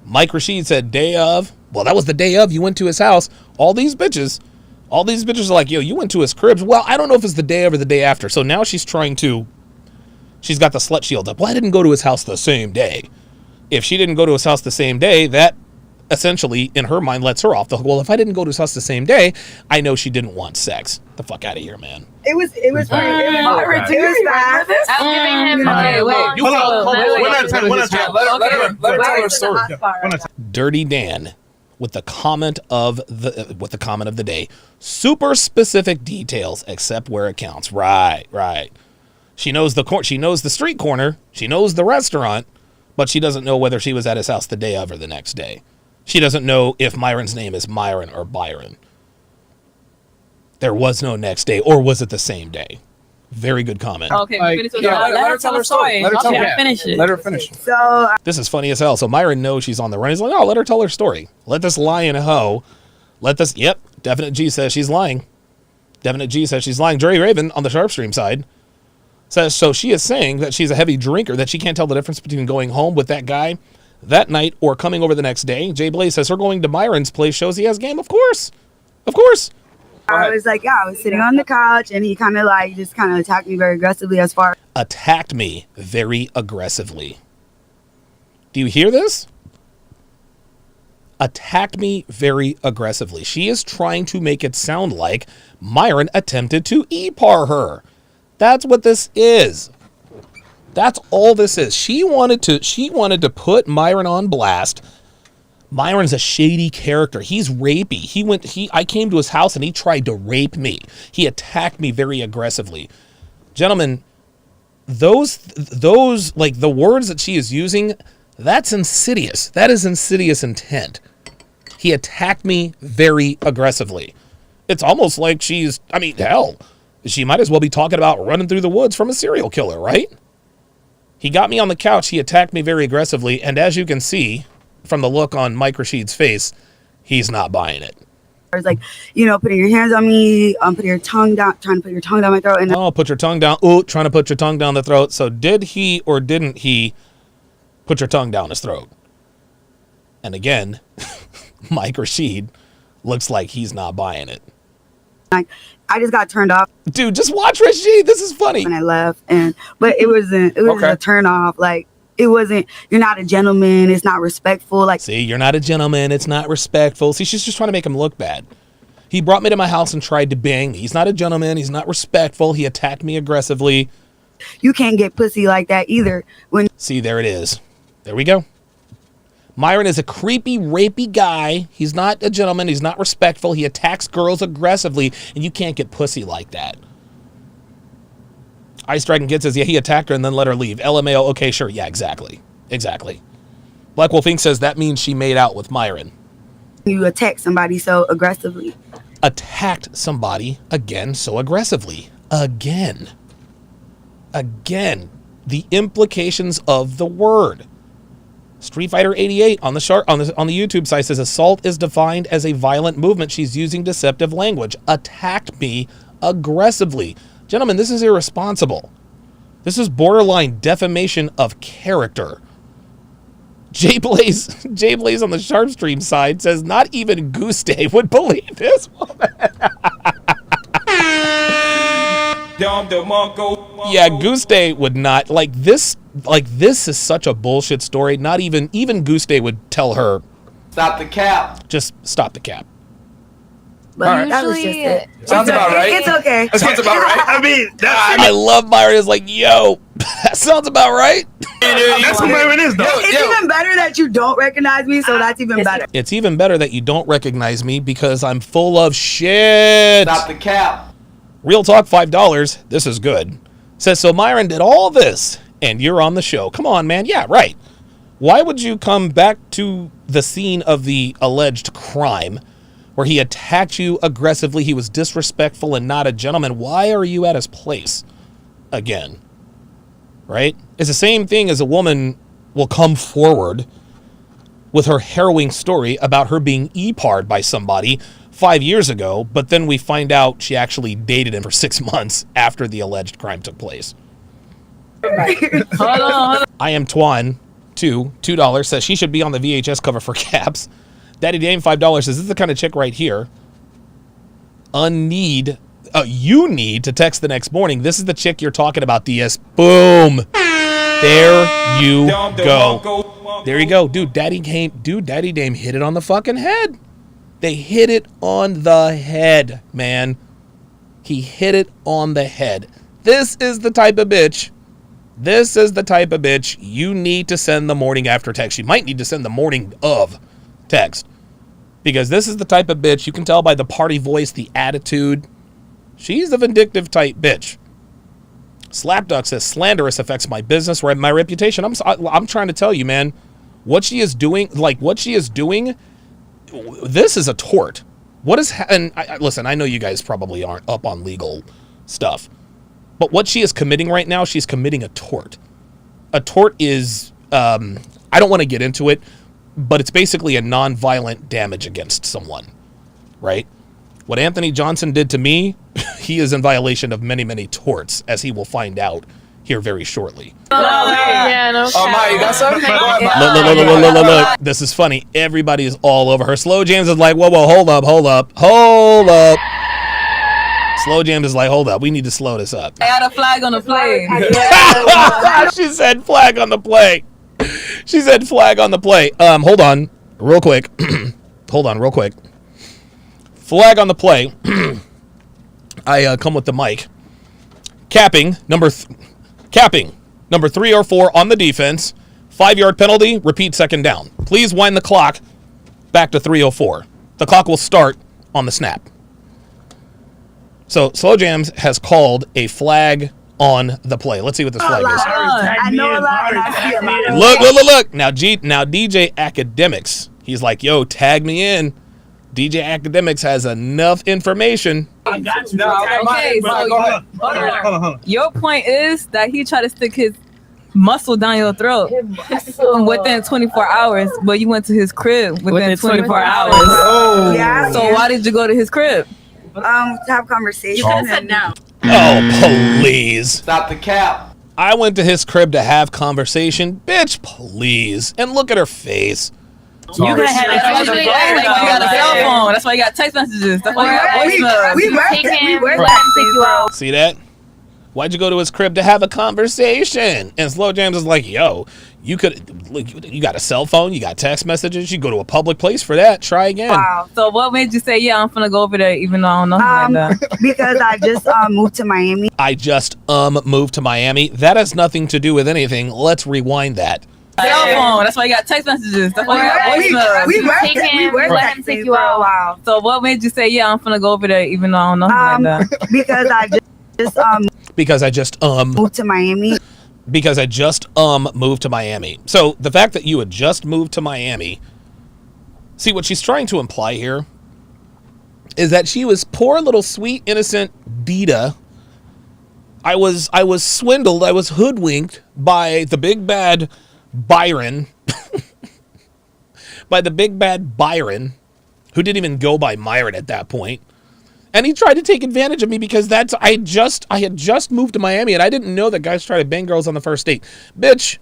Mike Rashid said day of. Well, that was the day of. You went to his house. All these bitches are like, yo, you went to his cribs. Well, I don't know if it's the day of or the day after. So now she's got the slut shield up. Well, I didn't go to his house the same day. If she didn't go to his house the same day, that essentially, in her mind, lets her off the hook. Well, if I didn't go to his house the same day, I know she didn't want sex. The fuck out of here, man.
It was fast.
I'm giving him
Hold on. When
Let her tell her story.
Dirty Dan with the comment of the day. Super specific details except where it counts. Right. She knows the street corner, she knows the restaurant, but she doesn't know whether she was at his house the day of or the next day. She doesn't know if Myron's name is Myron or Byron. There was no next day, or was it the same day? Very good comment.
Okay, finish it. Let her tell her story. Finish it.
Let her finish.
So
This is funny as hell. So Myron knows she's on the run. He's like, oh, let her tell her story. Let this lying hoe. Definite G says she's lying. Definite G says she's lying. Dre Raven on the Sharpstream side says, so she is saying that she's a heavy drinker, that she can't tell the difference between going home with that guy that night or coming over the next day. Jay Blaze says her going to Myron's place shows he has game. Of course.
I was like, I was sitting on the couch, and he kind of attacked me very aggressively
Attacked me very aggressively. Do you hear this? Attacked me very aggressively. She is trying to make it sound like Myron attempted to e-par her. That's what this is. That's all this is. She wanted to put Myron on blast. Myron's a shady character. He's rapey. I came to his house and he tried to rape me. He attacked me very aggressively. Gentlemen, those like the words that she is using, that's insidious. That is insidious intent. He attacked me very aggressively. It's almost like she might as well be talking about running through the woods from a serial killer, right? He got me on the couch. He attacked me very aggressively. And as you can see from the look on Mike Rashid's face, he's not buying it.
I was like, putting your hands on me, putting your tongue down, trying to put your tongue down my throat. And
put your tongue down. Ooh, trying to put your tongue down the throat. So did he or didn't he put your tongue down his throat? And again, Mike Rashid looks like he's not buying it.
I just got turned off.
Dude, just watch Rashid. This is funny.
When I left, but it was a turn off. Like, it wasn't, you're not a gentleman, it's not respectful. Like,
see, you're not a gentleman, it's not respectful. See, she's just trying to make him look bad. He brought me to my house and tried to bang me. He's not a gentleman, he's not respectful, he attacked me aggressively.
You can't get pussy like that either.
See, there it is. There we go. Myron is a creepy, rapey guy. He's not a gentleman, he's not respectful, he attacks girls aggressively, and you can't get pussy like that. Ice Dragon Kid says, yeah, he attacked her and then let her leave. LMAO, okay, sure, yeah, exactly. Black Wolf Inc. says that means she made out with Myron.
You attack somebody so aggressively.
Attacked somebody, again, so aggressively. Again. The implications of the word. Street Fighter 88 on the YouTube site says assault is defined as a violent movement. She's using deceptive language. Attacked me aggressively. Gentlemen, this is irresponsible. This is borderline defamation of character. Jay Blaze on the Sharpstream side says not even Goose Day would believe this woman. Yeah, Goose Day would not. Like this is such a bullshit story. Not even Goose Day would tell her.
Stop the cap.
Just stop the cap.
But that was just it.
Sounds about right.
It's okay.
That sounds about right.
I mean,
I love Myron. Is like, yo, that sounds about right.
That's what Myron is, though.
It's even better that you don't recognize me, so that's even better.
It's even better that you don't recognize me because I'm full of shit.
Stop the cap.
Real talk, $5. This is good. Says, so Myron did all this, and you're on the show. Come on, man. Yeah, right. Why would you come back to the scene of the alleged crime where he attacked you aggressively, he was disrespectful and not a gentleman? Why are you at his place again? Right? It's the same thing as a woman will come forward with her harrowing story about her being e-parred by somebody 5 years ago, but then we find out she actually dated him for 6 months after the alleged crime took place.
Hold on.
I am Twan, $2 says she should be on the VHS cover for Caps. Daddy Dame $5 says this is the kind of chick right here. You need to text the next morning. This is the chick you're talking about, DS. Boom. There you go. There you go. Dude, Daddy Dame hit it on the fucking head. They hit it on the head, man. He hit it on the head. This is the type of bitch This is the type of bitch you need to send the morning after text. You might need to send the morning of text. Because this is the type of bitch, you can tell by the party voice, the attitude. She's a vindictive type bitch. Slapduck says, slanderous affects my business, my reputation. I'm trying to tell you, man, what she is doing, this is a tort. What is, listen, I know you guys probably aren't up on legal stuff. But what she is committing right now, she's committing a tort. A tort is, I don't want to get into it, but it's basically a non-violent damage against someone, right? What Anthony Johnson did to me, he is in violation of many, many torts, as he will find out here very shortly.
Yeah, no.
Oh, my, you got something?
Look. This is funny. Everybody is all over her. Slow James is like, whoa, hold up. Slow James is like, hold up, we need to slow this up.
I had a flag on the play.
She said flag on the play. Hold on, real quick. Flag on the play. I come with the mic. Capping, number 3 or 4 on the defense. 5-yard penalty, repeat second down. Please wind the clock back to 3:04. The clock will start on the snap. So Slow Jams has called a flag on the play. Let's see what this flag is.
I know a lot, and I see a lot.
Look. Now DJ Academics, he's like, yo, tag me in. DJ Academics has enough information.
I got you.
Okay, so
hold on.
your point is that he tried to stick his muscle down your throat within 24 hours, but you went to his crib within 24 hours.
Oh, yeah.
So why did you go to his crib?
To have conversation.
You could have said no.
Oh, please.
Stop the cap.
I went to his crib to have conversation. Bitch, please. And look at her face.
You could have had it. You got a cell phone. That's why you got text messages. That's why you got voicemails.
We worked it.
See that? Why'd you go to his crib to have a conversation? And Slow James is like, yo, you got a cell phone, you got text messages, you go to a public place for that. Try again.
Wow.
So what made you say, yeah, I'm finna go over there even though I don't know him like that?
Because I just moved to Miami.
Moved to Miami. That has nothing to do with anything. Let's rewind that.
Cell phone. That's why you got text messages. That's why you got voicemails.
We let him take you out a while.
So what made you say, yeah, I'm finna go over there even though I don't know him like that?
Because I just moved to Miami.
Because I just moved to Miami. So the fact that you had just moved to Miami, see what she's trying to imply here is that she was poor little sweet innocent Dita. I was swindled, I was hoodwinked by the big bad Byron. By the big bad Byron, who didn't even go by Myron at that point. And he tried to take advantage of me because I had just moved to Miami and I didn't know that guys try to bang girls on the first date. Bitch,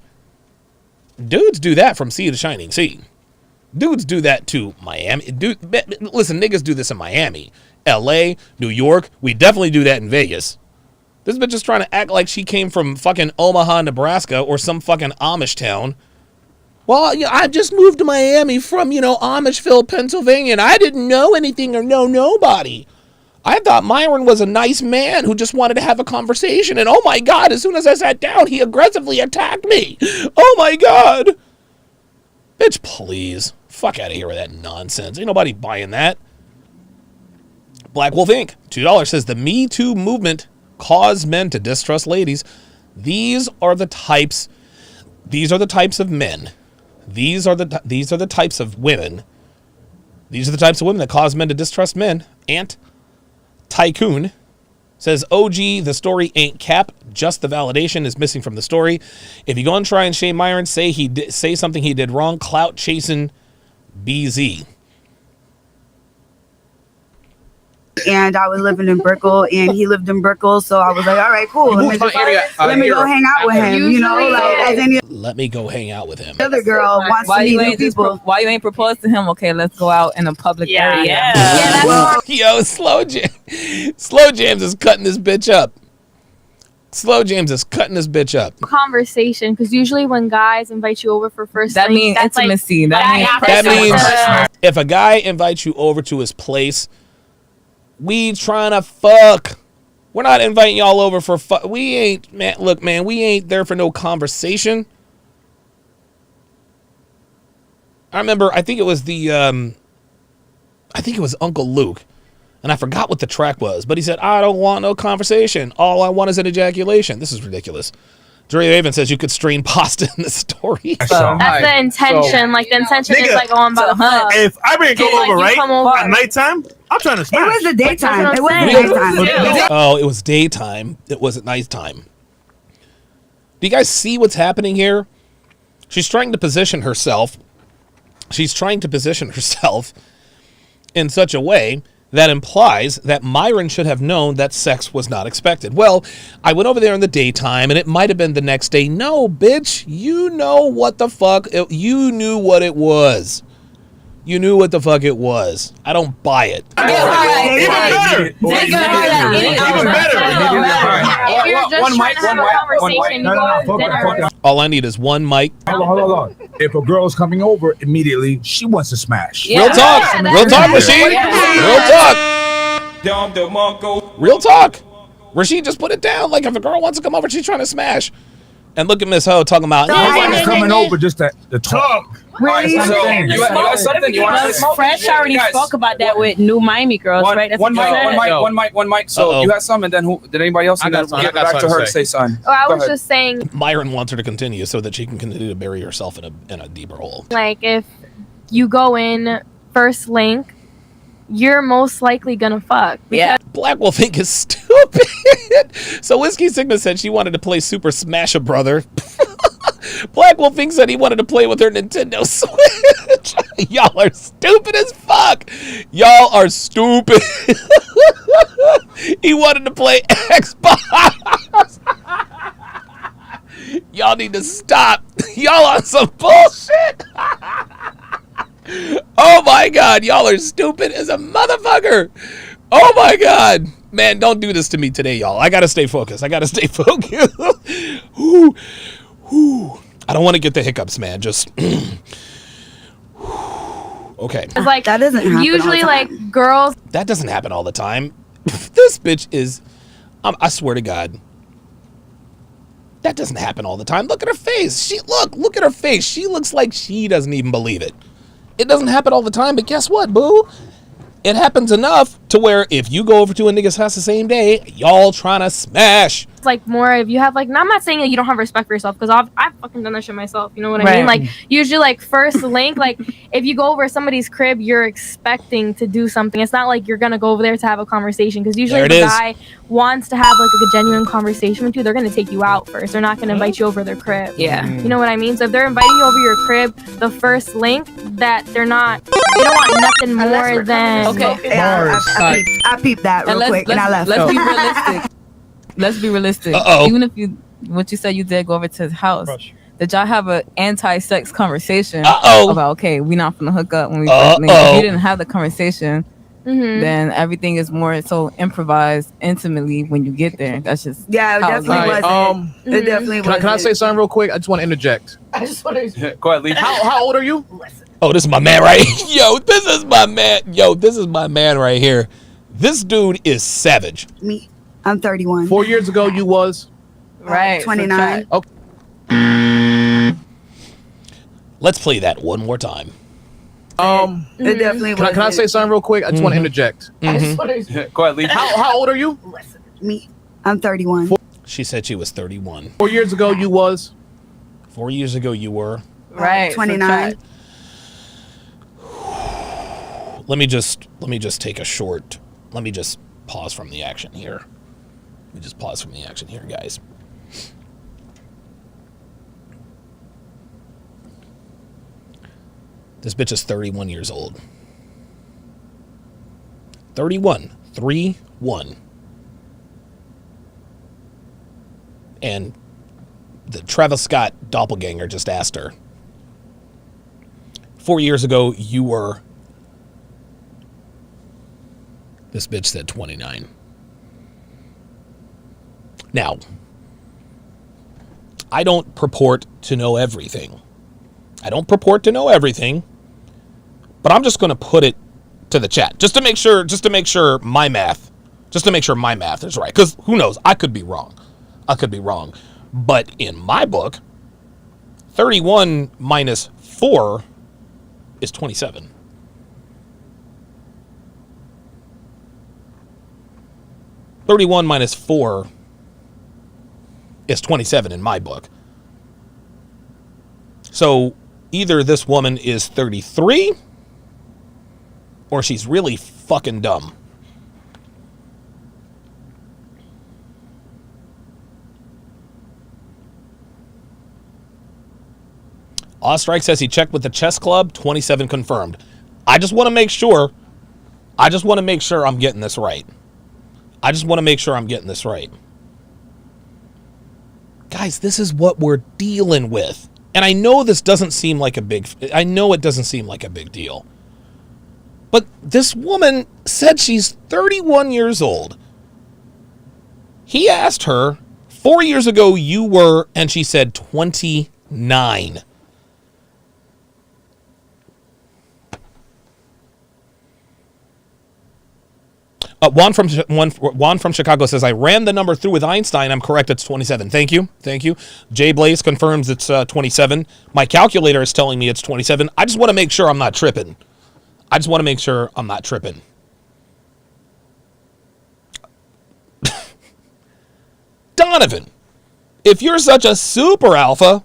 dudes do that from sea to shining sea. Dudes do that to Miami. Listen, niggas do this in Miami, LA, New York. We definitely do that in Vegas. This bitch is trying to act like she came from fucking Omaha, Nebraska or some fucking Amish town. Well, yeah, I just moved to Miami from, Amishville, Pennsylvania, and I didn't know anything or know nobody. I thought Myron was a nice man who just wanted to have a conversation. And oh my God, as soon as I sat down, he aggressively attacked me. Oh my God. Bitch, please. Fuck out of here with that nonsense. Ain't nobody buying that. Black Wolf Inc. $2 says the Me Too movement caused men to distrust ladies. These are the types of men. These are the types of women. These are the types of women that cause men to distrust men. Ant Tycoon says, OG, the story ain't cap, just the validation is missing from the story. If you go and try and shame Myron, say something he did wrong, clout chasing BZ.
And I was living in Brickell, and he lived in Brickell, so I was like, all right, cool. Let me go hang out with him,
Let me go hang out with him.
The other girl wants to meet new people.
Why you ain't proposed to him? Okay, let's go out in a public area.
Yo, Slow James is cutting this bitch up.
Conversation, because usually when guys invite you over for first
that means intimacy.
That means if a guy invites you over to his place, we trying to fuck. We're not inviting y'all over for fun. We ain't, man. Look, man, we ain't there for no conversation. I remember, I think it was Uncle Luke, and I forgot what the track was, but he said, I don't want no conversation. All I want is an ejaculation. This is ridiculous. Dre Raven says you could strain pasta in the story.
That's the intention. Like, the intention is like, oh, I'm about to fuck.
If I bring a girl over, right, at nighttime, I'm trying to smash.
It was the daytime. It wasn't nighttime.
Oh, it was daytime. It wasn't nighttime. Do you guys see what's happening here? She's trying to position herself. She's trying to position herself in such a way that implies that Myron should have known that sex was not expected. Well, I went over there in the daytime, and it might have been the next day. No, bitch, you know what the fuck. You knew what it was. You knew what the fuck it was. I don't buy it.
Even better.
If you're just trying to have a conversation, you go out to dinner.
All I need is one mic.
Hold on. If a girl's coming over, immediately she wants to smash.
Yeah. Real talk. Real talk, Rashid. Real talk. Real talk. Rashid, just put it down. Like, if a girl wants to come over, she's trying to smash. And look at Miss Ho talking about
nobody's coming over just to talk.
Right, so you got something you want to say?
Fresh already spoke about that with New Miami girls, right? That's
one mic. So you had some, and then who? Did anybody else?
I got
get back to her to say something.
Oh, I was just saying,
Myron wants her to continue so that she can continue to bury herself in a deeper hole.
like, if you go in first link, you're most likely gonna fuck.
Yeah.
Black Wolf Inc. is stupid. So Whiskey Sigma said she wanted to play Super Smash a Brother. Black Wolf Inc. said he wanted to play with her Nintendo Switch. Y'all are stupid as fuck. Y'all are stupid. He wanted to play Xbox. Y'all need to stop. Y'all on some bullshit. Oh my God, y'all are stupid as a motherfucker. Oh my God. Man, don't do this to me today, y'all. I gotta stay focused. I don't want to get the hiccups, man. Just okay.
It's like,
that doesn't happen
usually
all the time.
like girls.
That doesn't happen all the time. This bitch is, I swear to God, that doesn't happen all the time. Look at her face. Look at her face. She looks like she doesn't even believe it. It doesn't happen all the time, but guess what, boo? It happens enough to where if you go over to a nigga's house the same day, y'all trying to smash.
It's like more if you have like, now I'm not saying that you don't have respect for yourself, because I've fucking done that shit myself. You know what I mean? Like, usually like first link, like if you go over somebody's crib, you're expecting to do something. It's not like you're gonna go over there to have a conversation, because usually if a guy wants to have like a genuine conversation with you, they're gonna take you out first. They're not gonna invite you over their crib.
Yeah.
You know what I mean? So if they're inviting you over your crib, the first link, that they don't want nothing more than
I peeped that real quick and I left.
Let's be realistic. Let's be realistic. Even if what you said you did go over to his house, did y'all have an anti-sex conversation about, okay, we're not gonna hook up when we first meet? If you didn't have the conversation, then everything is more so improvised intimately when you get there. That's just
it definitely wasn't. It definitely wasn't.
Can I say something real quick? I just want to interject.
Go ahead, Lee.
How old are you?
Oh, this is my man right here. Yo, this is my man. Yo, this is my man right here. This dude is savage.
Me, I'm 31.
4 years ago, you was?
Right.
29.
Okay.
Let's play that one more time.
It definitely wasn't.
Can I say something real quick? I just want to interject.
Go ahead, Lee.
How old are you?
Me, I'm 31.
She said she was 31.
4 years ago, you was?
4 years ago, you were?
Right.
29.
Let me just take a short. Let me just pause from the action here. Let me just pause from the action here, guys. This bitch is 31 years old. 31. 3-1. And the Travis Scott doppelganger just asked her, 4 years ago, you were... This bitch said 29. Now, I don't purport to know everything. But I'm just going to put it to the chat just to make sure my math Just to make sure my math is right. Because who knows? I could be wrong. But in my book, 31 minus 4 is 27. (31 minus 4 is 27 in my book. So either this woman is 33 or she's really fucking dumb. Ostrike says he checked with the chess club, 27 confirmed. I just want to make sure I'm getting this right. Guys, this is what we're dealing with. And I know this doesn't seem like a big deal. But this woman said she's 31 years old. He asked her, 4 years ago you were, and she said 29. Juan from Chicago says, I ran the number through with Einstein. I'm correct. It's 27. Thank you. Jay Blaze confirms it's 27. My calculator is telling me it's 27. I just want to make sure I'm not tripping. Donovan, if you're such a super alpha,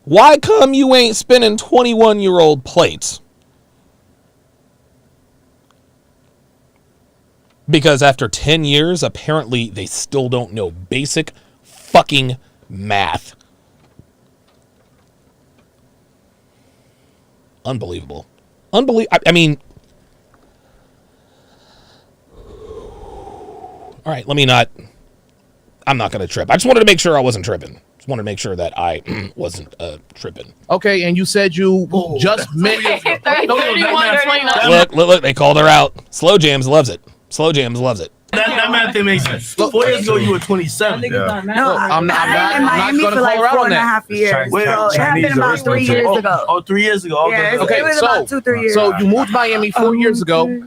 why come you ain't spinning 21-year-old plates? Because after 10 years, apparently they still don't know basic fucking math. Unbelievable. I mean, all right, I'm not going to trip. I just wanted to make sure I wasn't tripping. Just wanted to make sure that I wasn't tripping.
Okay, and you said you just met.
Look, they called her out. Slow Jams loves it.
That math thing makes sense. 4 years ago, you were 27.
No, I'm not in Miami for like 4.5 years.
Wait,
So it happened about 3 years ago.
Oh, 3 years ago.
Yeah,
Okay.
it was about 2-3 years.
So you moved to Miami 4 years ago.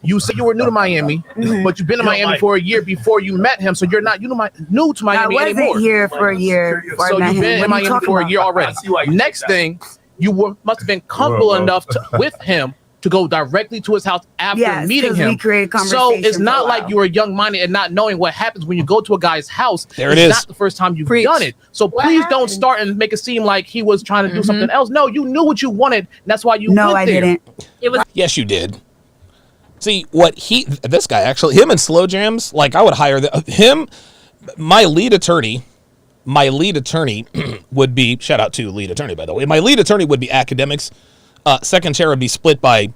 You said you were new to Miami, but you've been in Miami for a year before you met him. So you're not new to Miami anymore.
I wasn't here for a year.
So you've been in Miami for a year already. Next thing, you must have been comfortable enough with him to go directly to his house after meeting him. So it's not like you were young-minded and not knowing what happens when you go to a guy's house. It's not the first time you've done it. So please don't start and make it seem like he was trying to do something else. No, you knew what you wanted. And that's why you went there.
No, I didn't.
Yes, you did. See, this guy actually, him and Slow Jams, like I would hire him. My lead attorney would be, shout out to lead attorney, by the way. My lead attorney would be academics. Second chair would be split by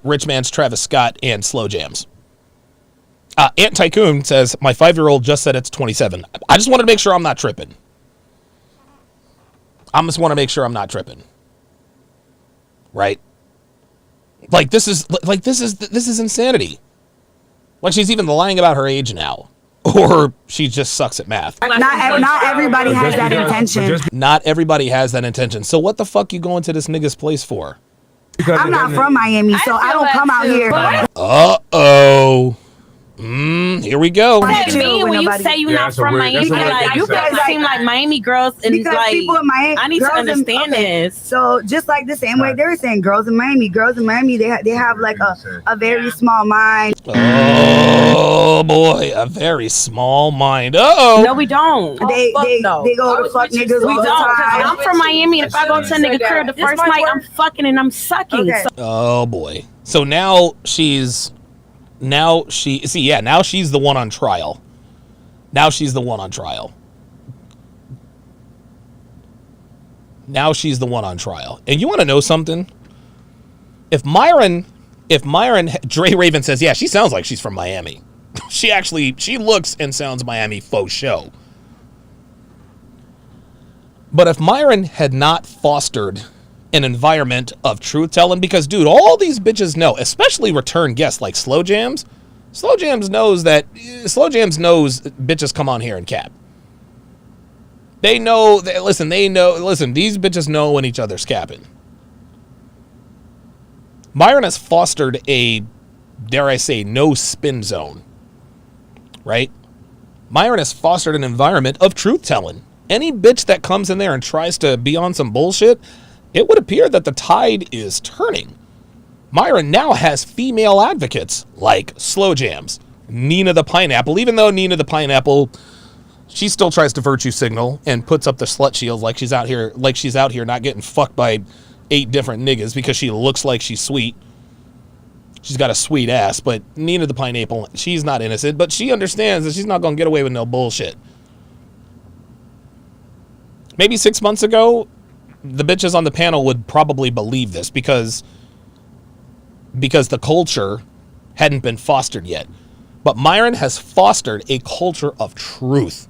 Rich Man's Travis Scott and Slow Jams. Ant Tycoon says, my 5-year-old just said it's 27. I just wanted to make sure I'm not tripping. Right? Like this is insanity. Like she's even lying about her age now. Or she just sucks at math.
Not everybody has that intention.
Not everybody has that intention. So what the fuck you going to this nigga's place for?
I'm not from Miami, so I don't come out here.
Uh-oh. Here we go.
What do you mean when you say you're not from Miami? Like, you guys seem like Miami girls, and
because
like
people in Miami,
I need to understand this.
So just like the same way they were saying, girls in Miami, they have like a very small mind.
Oh boy, a very small mind. Uh-oh.
No, we don't.
They go to fuck niggas.
We don't. I'm from Miami, and if I go to a nigga crib the first night, I'm fucking and I'm sucking.
Okay.
Oh boy. So now she's the one on trial. Now she's the one on trial. And you want to know something? If Myron, Dre Raven says, yeah, she sounds like she's from Miami. She looks and sounds Miami faux show. But if Myron had not fostered an environment of truth telling, because dude, all these bitches know, especially return guests like Slow Jams knows bitches come on here and cap. These bitches know when each other's capping. Myron has fostered a dare I say, no spin zone, right? Myron has fostered an environment of truth-telling. Any bitch that comes in there and tries to be on some bullshit, it would appear that the tide is turning. Myron now has female advocates like Slow Jams, Nina the Pineapple, even though Nina the Pineapple, she still tries to virtue signal and puts up the slut shield like she's out here not getting fucked by 8 different niggas because she looks like she's sweet. She's got a sweet ass, but Nina the Pineapple, she's not innocent, but she understands that she's not going to get away with no bullshit. Maybe 6 months ago, the bitches on the panel would probably believe this because the culture hadn't been fostered yet. But Myron has fostered a culture of truth.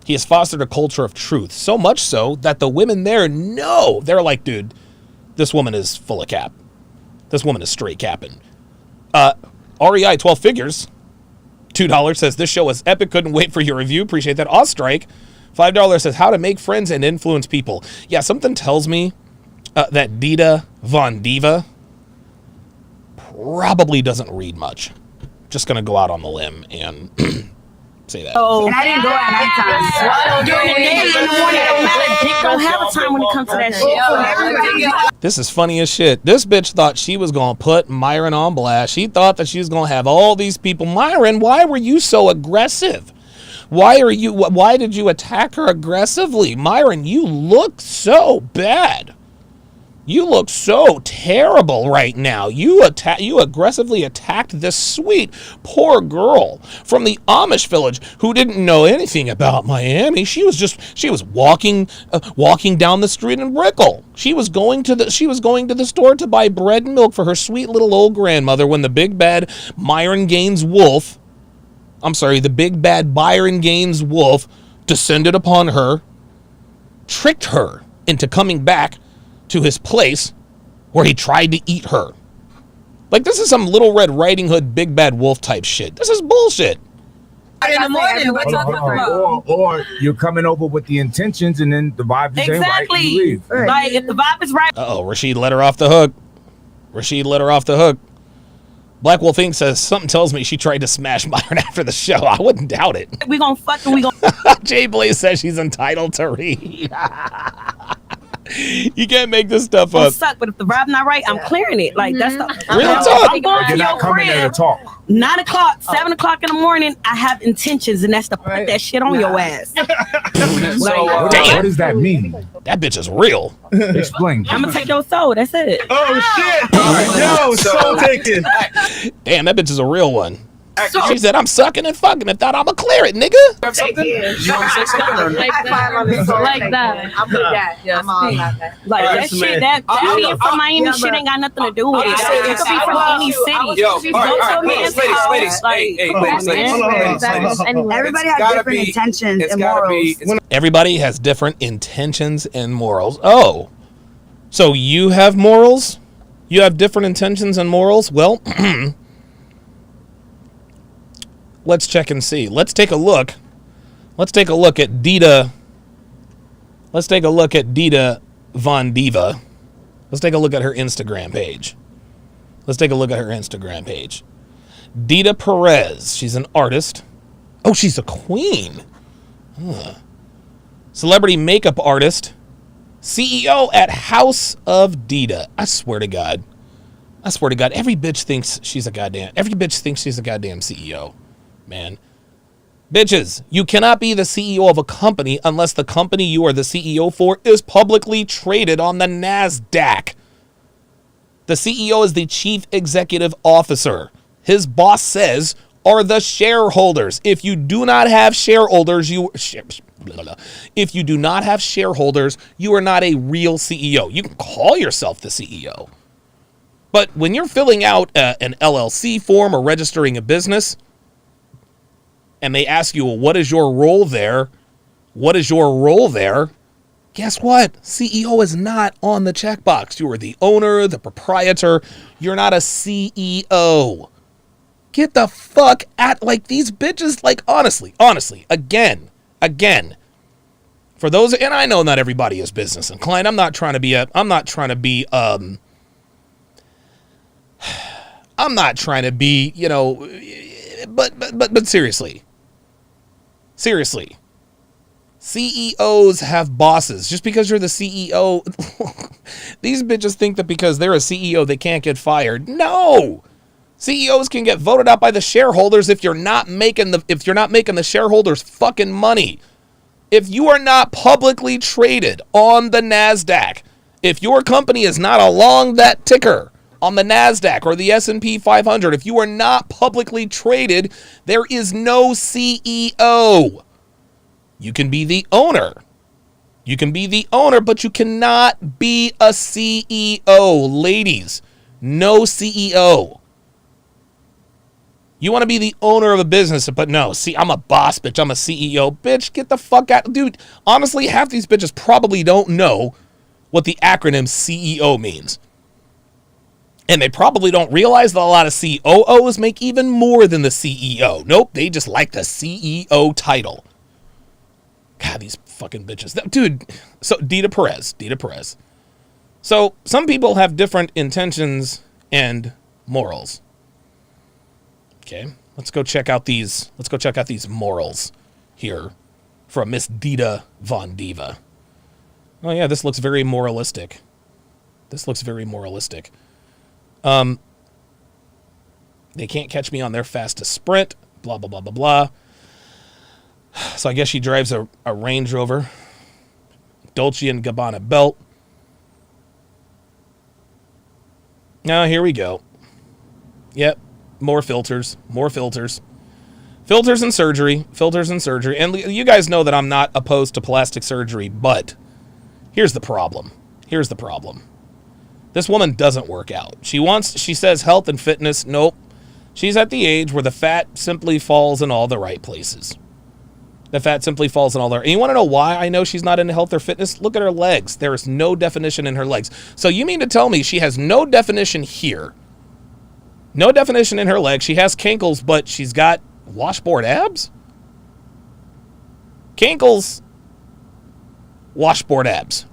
He has fostered a culture of truth, so much so that the women there know. They're like, dude, this woman is full of cap. This woman is straight capping. REI 12 figures, $2 says, this show is epic. Couldn't wait for your review. Appreciate that. Ostrike, $5 says, how to make friends and influence people. Yeah, something tells me that Dita Von Diva probably doesn't read much. Just going to go out on the limb and say that.
Oh, and I didn't go at nighttime.
During the day, in the morning, it don't matter. Dick don't have a time when it comes to that shit.
This is funny as shit. This bitch thought she was going to put Myron on blast. She thought that she was going to have all these people. Myron, why were you so aggressive? Why did you attack her aggressively? Myron, you look so bad. You look so terrible right now. You aggressively attacked this sweet, poor girl from the Amish village who didn't know anything about Miami. She was walking down the street in Brickell. She was going to the store to buy bread and milk for her sweet little old grandmother when the big bad Byron Gaines wolf descended upon her, tricked her into coming back to his place where he tried to eat her. Like, this is some Little Red Riding Hood big bad wolf type shit. This is bullshit.
In the morning, what y'all talking about?
Or you're coming over with the intentions and then the vibe is ain't right and you leave.
Like, if the vibe is right.
Rashid let her off the hook. Black Wolf Inc. says, something tells me she tried to smash Myron after the show. I wouldn't doubt it.
We gonna fuck and we gonna...
Jay Blaze says she's entitled to read. You can't make this stuff up.
Suck, but if the vibe not right, I'm clearing it. Like, that's the...
Real talk.
I'm going to your crib.
Talk.
9 o'clock, 7 o'clock in the morning, I have intentions, and that's to put that shit on your ass.
What does that mean?
That bitch is real.
Explain.
I'm gonna take your soul. That's it.
Oh shit! Yo, soul taken.
Damn, that bitch is a real one. She said, I'm sucking and fucking and thought I'ma clear it, nigga.
Like that.
I'm with that. Yeah, I'm all about that.
Like that shit, that being from Miami shit ain't got nothing to do with it. It could be from any city.
Everybody has different intentions and morals.
Everybody has different intentions and morals. Oh, so you have morals? You have different intentions and morals? Well, let's check and see. Let's take a look. Let's take a look at Dita. Let's take a look at Dita Von Diva. Let's take a look at her Instagram page. Dita Perez. She's an artist. Oh, she's a queen. Celebrity makeup artist. CEO at House of Dita. I swear to God. Every bitch thinks she's a goddamn CEO. Man. Bitches, you cannot be the CEO of a company unless the company you are the CEO for is publicly traded on the NASDAQ. The CEO is the chief executive officer. His boss says are the shareholders. If you do not have shareholders, you are not a real CEO. You can call yourself the CEO. But when you're filling out an LLC form or registering a business, and they ask you, well, what is your role there? Guess what? CEO is not on the checkbox. You are the owner, the proprietor. You're not a CEO. Get the fuck at, like, these bitches, like, honestly, again. For those, and I know not everybody is business inclined. I'm not trying to be I'm not trying to be, you know, but seriously. Seriously. CEOs have bosses. Just because you're the CEO, these bitches think that because they're a CEO, they can't get fired. No. CEOs can get voted out by the shareholders if you're not making the shareholders fucking money. If you are not publicly traded on the NASDAQ, if your company is not along that ticker on the NASDAQ or the S&P 500, if you are not publicly traded, there is no CEO. You can be the owner. You can be the owner, but you cannot be a CEO. Ladies, no CEO. You want to be the owner of a business, but no, see, I'm a boss, bitch. I'm a CEO. Bitch, get the fuck out. Dude, honestly, half these bitches probably don't know what the acronym CEO means. And they probably don't realize that a lot of COOs make even more than the CEO. Nope, they just like the CEO title. God, these fucking bitches. Dude, so Dita Perez. So some people have different intentions and morals. Okay, let's go check out these morals here from Miss Dita Von Diva. Oh yeah, this looks very moralistic. They can't catch me on their fastest sprint, blah, blah, blah, blah, blah. So I guess she drives a Range Rover, Dolce & Gabbana belt. Now, here we go. Yep, more filters. Filters and surgery. And you guys know that I'm not opposed to plastic surgery, but here's the problem. This woman doesn't work out. She says health and fitness. Nope. She's at the age where the fat simply falls in all the right places. And you want to know why I know she's not into health or fitness? Look at her legs. There is no definition in her legs. So you mean to tell me she has no definition here? No definition in her legs. She has cankles, but she's got washboard abs? Cankles, washboard abs.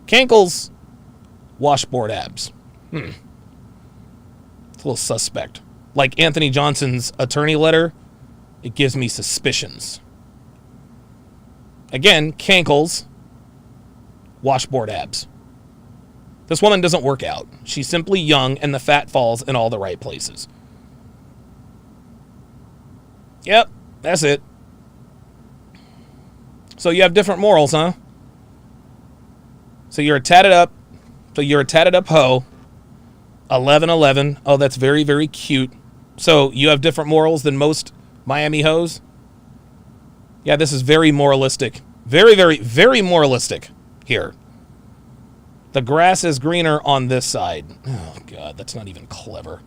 Cankles, washboard abs. It's a little suspect. Like Anthony Johnson's attorney letter, it gives me suspicions. Again, cankles, washboard abs. This woman doesn't work out. She's simply young, and the fat falls in all the right places. Yep, that's it. So you have different morals, huh? So you're a tatted up hoe. 1111. Oh, that's very, very cute. So you have different morals than most Miami hoes? Yeah, this is very moralistic. Very, very, very moralistic here. The grass is greener on this side. Oh, God, that's not even clever.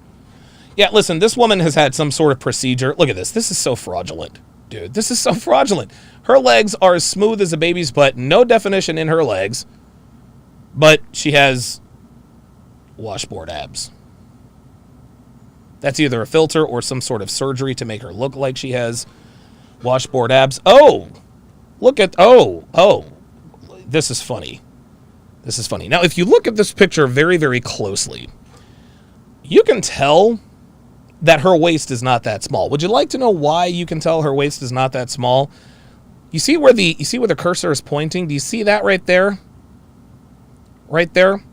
Yeah, listen, this woman has had some sort of procedure. Look at this. This is so fraudulent, dude. This is so fraudulent. Her legs are as smooth as a baby's butt. No definition in her legs. But she has washboard abs. That's either a filter or some sort of surgery to make her look like she has washboard abs. Oh, look at, oh, this is funny. Now, if you look at this picture very, very closely, you can tell that her waist is not that small. Would you like to know why you can tell her waist is not that small? You see where the cursor is pointing? Do you see that right there? Right there?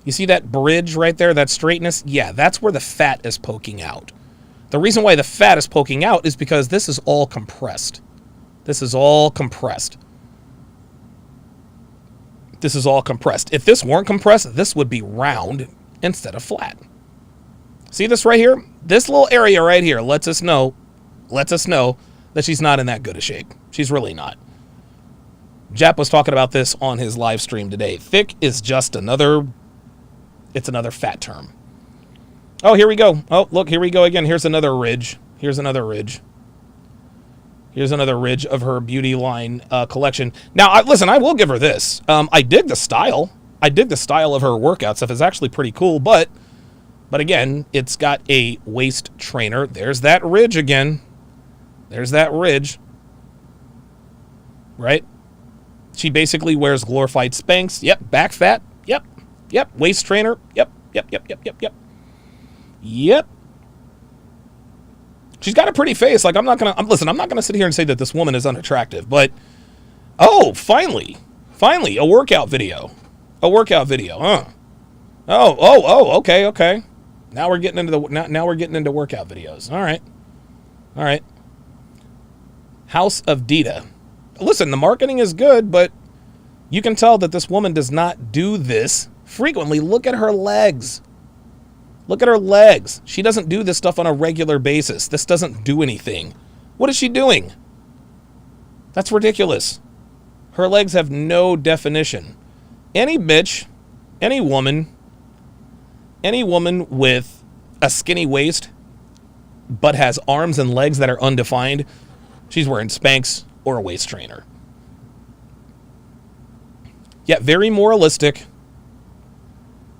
You see that bridge right there, that straightness? Yeah, that's where the fat is poking out. The reason why the fat is poking out is because this is all compressed. If this weren't compressed, this would be round instead of flat. See this right here? This little area right here lets us know that she's not in that good a shape. She's really not. Jap was talking about this on his live stream today. Thick is just another fat term. Oh, here we go. Oh, look, here we go again. Here's another ridge. Here's another ridge of her beauty line collection. Now, listen, I will give her this. I dig the style. Of her workout stuff. It's actually pretty cool, but again, it's got a waist trainer. There's that ridge again. Right? She basically wears glorified Spanx. Yep, back fat. Yep. Yep. Waist trainer. Yep. Yep. She's got a pretty face. Like, I'm not gonna sit here and say that this woman is unattractive, but oh, finally, a workout video. Huh? Okay. Now we're getting into workout videos. All right. House of Dita. Listen, the marketing is good, but you can tell that this woman does not do this frequently. Look at her legs. She doesn't do this stuff on a regular basis. This doesn't do anything. What is she doing? That's ridiculous. Her legs have no definition. Any bitch, any woman with a skinny waist but has arms and legs that are undefined, she's wearing Spanx or a waist trainer. Yeah, very moralistic,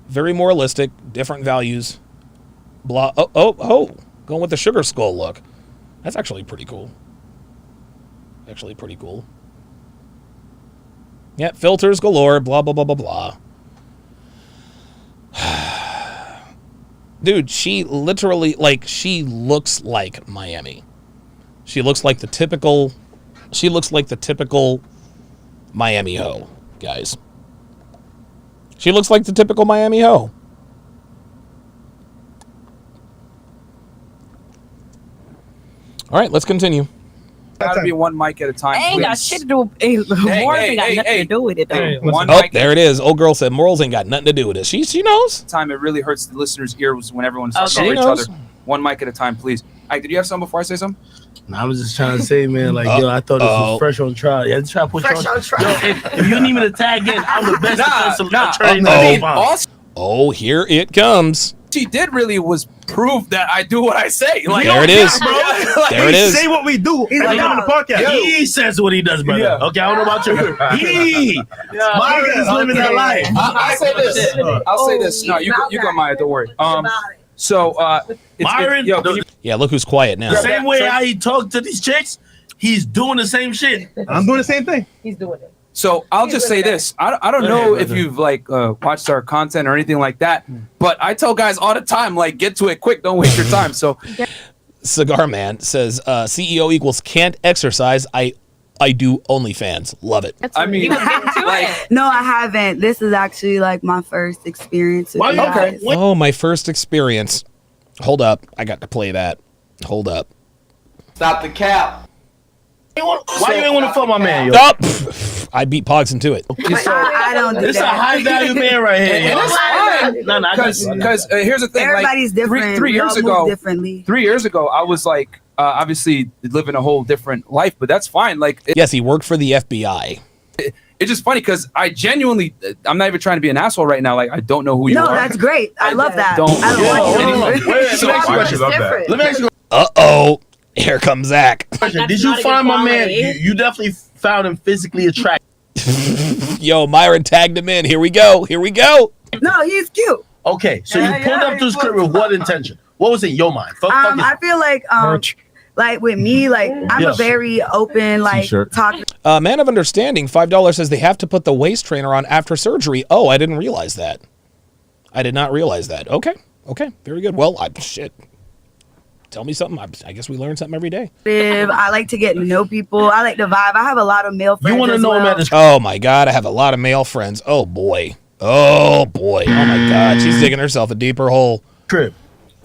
different values. Blah. Oh, going with the sugar skull look. That's actually pretty cool. Yeah, filters galore, blah, blah, blah, blah, blah. Dude, she literally, she looks like Miami. She looks like the typical Miami hoe, guys. She looks like the typical Miami hoe. All right, let's continue.
Gotta be one mic at a time.
Ain't got shit to do. Morals ain't got nothing to do with it, though.
There it is. Old girl said morals ain't got nothing to do with it. She knows.
Time it really hurts the listeners' ears when everyone's talking over each other. One mic at a time, please. Hey, did you have something before I say something?
I was just trying to say, man, like, yo, I thought this was fresh on trial. Yeah, try to put fresh on trial. Yo, if you need me to tag in, I'm the best attorney.
Oh, here it comes.
She did really was prove that I do what I say. Like,
there it is.
Bro.
There it is.
Say what we do. He's like, on the podcast. He says what he does, brother. Yeah. Okay, I don't know about you. Myron is living that life.
I'll say this. No, you go, Maya. Don't worry. So,
Myron.
Yeah, look who's quiet now.
The same way how he talked to these chicks, he's doing the same shit. I'm doing the same thing.
He's doing it.
So I'll just say this. I don't know if you've watched our content or anything like that, but I tell guys all the time, like, get to it quick. Don't waste your time. So
Cigar Man says CEO equals can't exercise. I do OnlyFans. Love it.
No, I haven't. This is actually like my first experience.
Okay. Oh, my first experience. Hold up. I got to play that. Hold up.
Stop the cap.
Why you ain't want to fuck my man, yo?
Stop. I beat Pogs into it.
I don't do that.
This is a high value man right here.
Because here's the thing.
Everybody's different.
3 years ago,
differently.
3 years ago, I was like, obviously living a whole different life, but that's fine. Like,
yes, he worked for the FBI.
It's just funny because I genuinely, I'm not even trying to be an asshole right now. Like, I don't know who you are.
No, that's great. I love that.
Let me ask you.
Uh-oh. Here comes Zach.
Did you find my man? You definitely found him physically attractive.
Yo, Myron tagged him in. Here we go.
No, he's cute.
Okay, so you pulled up to his crib with what intention? What was in your mind?
I feel like like with me, like I'm a very open, like talk.
Man of Understanding, $5 says they have to put the waist trainer on after surgery. Oh, I didn't realize that. I did not realize that. Okay, very good. Well, shit. Tell me something. I guess we learn something every day.
I like to get to know people. I like to vibe. I have a lot of male friends.
You want to know him at his...
Oh my God, I have a lot of male friends. Oh boy. Oh my God, she's digging herself a deeper hole.
Crib.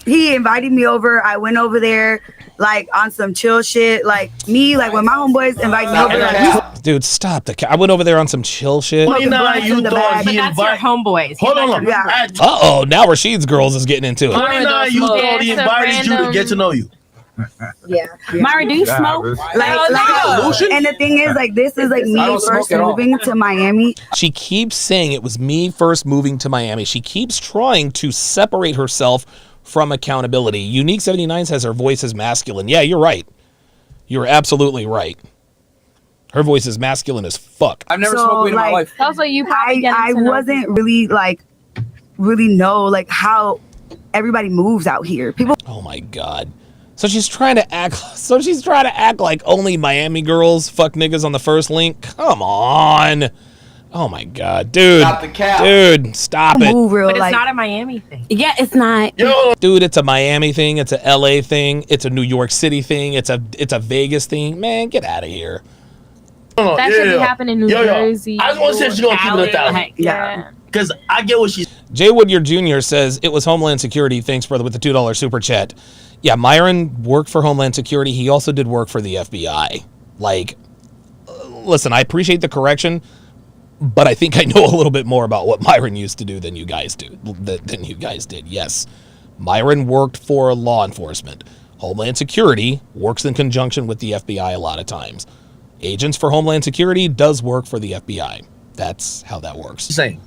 He invited me over. I went over there like on some chill shit. Like me, like when my homeboys invite me over. Like,
dude, stop the. I went over there on some chill shit.
You thought he
invited your homeboys.
Hold on.
Yeah.
Uh-oh, now Rashid's girls is getting into it.
You thought he invited you to get to know you.
Yeah.
Myron, do you smoke?
And the thing is, like, this is like me first moving to Miami.
She keeps saying it was me first moving to Miami. She keeps trying to separate herself from accountability. Unique 79 says her voice is masculine. Yeah, you're right. You're absolutely right. Her voice is masculine as fuck.
I've never smoked weed in my life.
Also,
I wasn't really know like how everybody moves out here. People.
Oh my God. So she's trying to act like only Miami girls fuck niggas on the first link. Come on. Oh my God, dude.
Stop the cap.
Dude, stop it.
But it's not a Miami thing. Yeah, it's not.
Dude, it's a Miami thing, it's a LA thing, it's a New York City thing, it's a Vegas thing. Man, get out of here.
That should be happening in New Jersey.
I just want to say she's gonna keep it 1,000.
Yeah.
Because I get what she's.
Jay Woodyard Jr. says it was Homeland Security. Thanks, brother, with the $2 super chat. Yeah, Myron worked for Homeland Security. He also did work for the FBI. Like, listen, I appreciate the correction, but I think I know a little bit more about what Myron used to do than you guys do. Than you guys did. Yes, Myron worked for law enforcement. Homeland Security works in conjunction with the FBI a lot of times. Agents for Homeland Security does work for the FBI. That's how that works.
Same.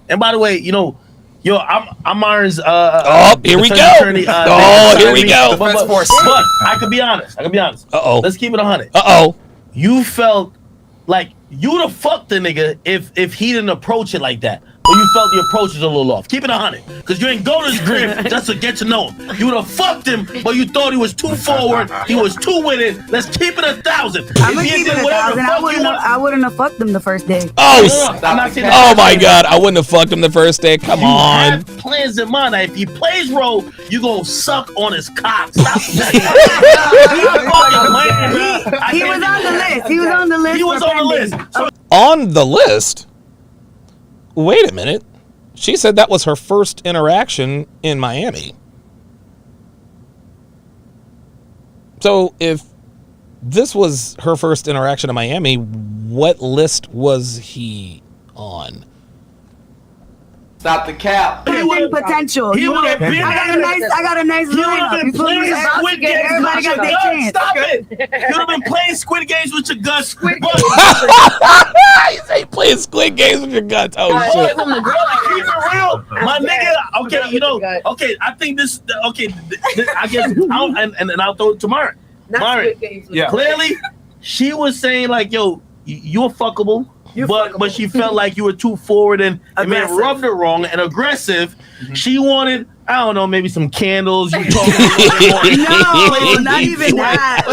And by the way, I'm Myron's.
Here we go.
Attorney,
here we go.
But I can be honest. Let's keep it 100. You felt like you'd have fucked the nigga if he didn't approach it like that. Or you felt the approach was a little off. Keep it 100. Because you ain't go to his crib just to get to know him. You would have fucked him, but you thought he was too forward. He was too with it. Let's keep it 1,000.
I'm gonna keep it 1,000. I wouldn't have fucked him the first day.
Oh my God, I wouldn't have fucked him the first day. Come on.
You have plans in mind. Now, if he plays role, you gonna suck on his cock. Stop saying
He was on the list. He was on the list.
He was on the list.
On the list? Wait a minute. She said that was her first interaction in Miami. So if this was her first interaction in Miami, what list was he on?
Stop the cap.
Potential.
He would have been.
I got a nice lineup.
You playing Squid Games. Everybody got their chance. Stop it. You would have been playing Squid Games with your guts.
You say playing Squid Games with your guts. Oh shit.
Keep it real, my nigga. Okay, okay. I think this. Okay, I guess. And I'll throw it to Myron. Myron.
Yeah.
Clearly, she was saying like, "Yo, you're fuckable." But she felt like you were too forward and it may have rubbed her wrong and aggressive. She wanted, I don't know, maybe some candles. You talking
No, not even that.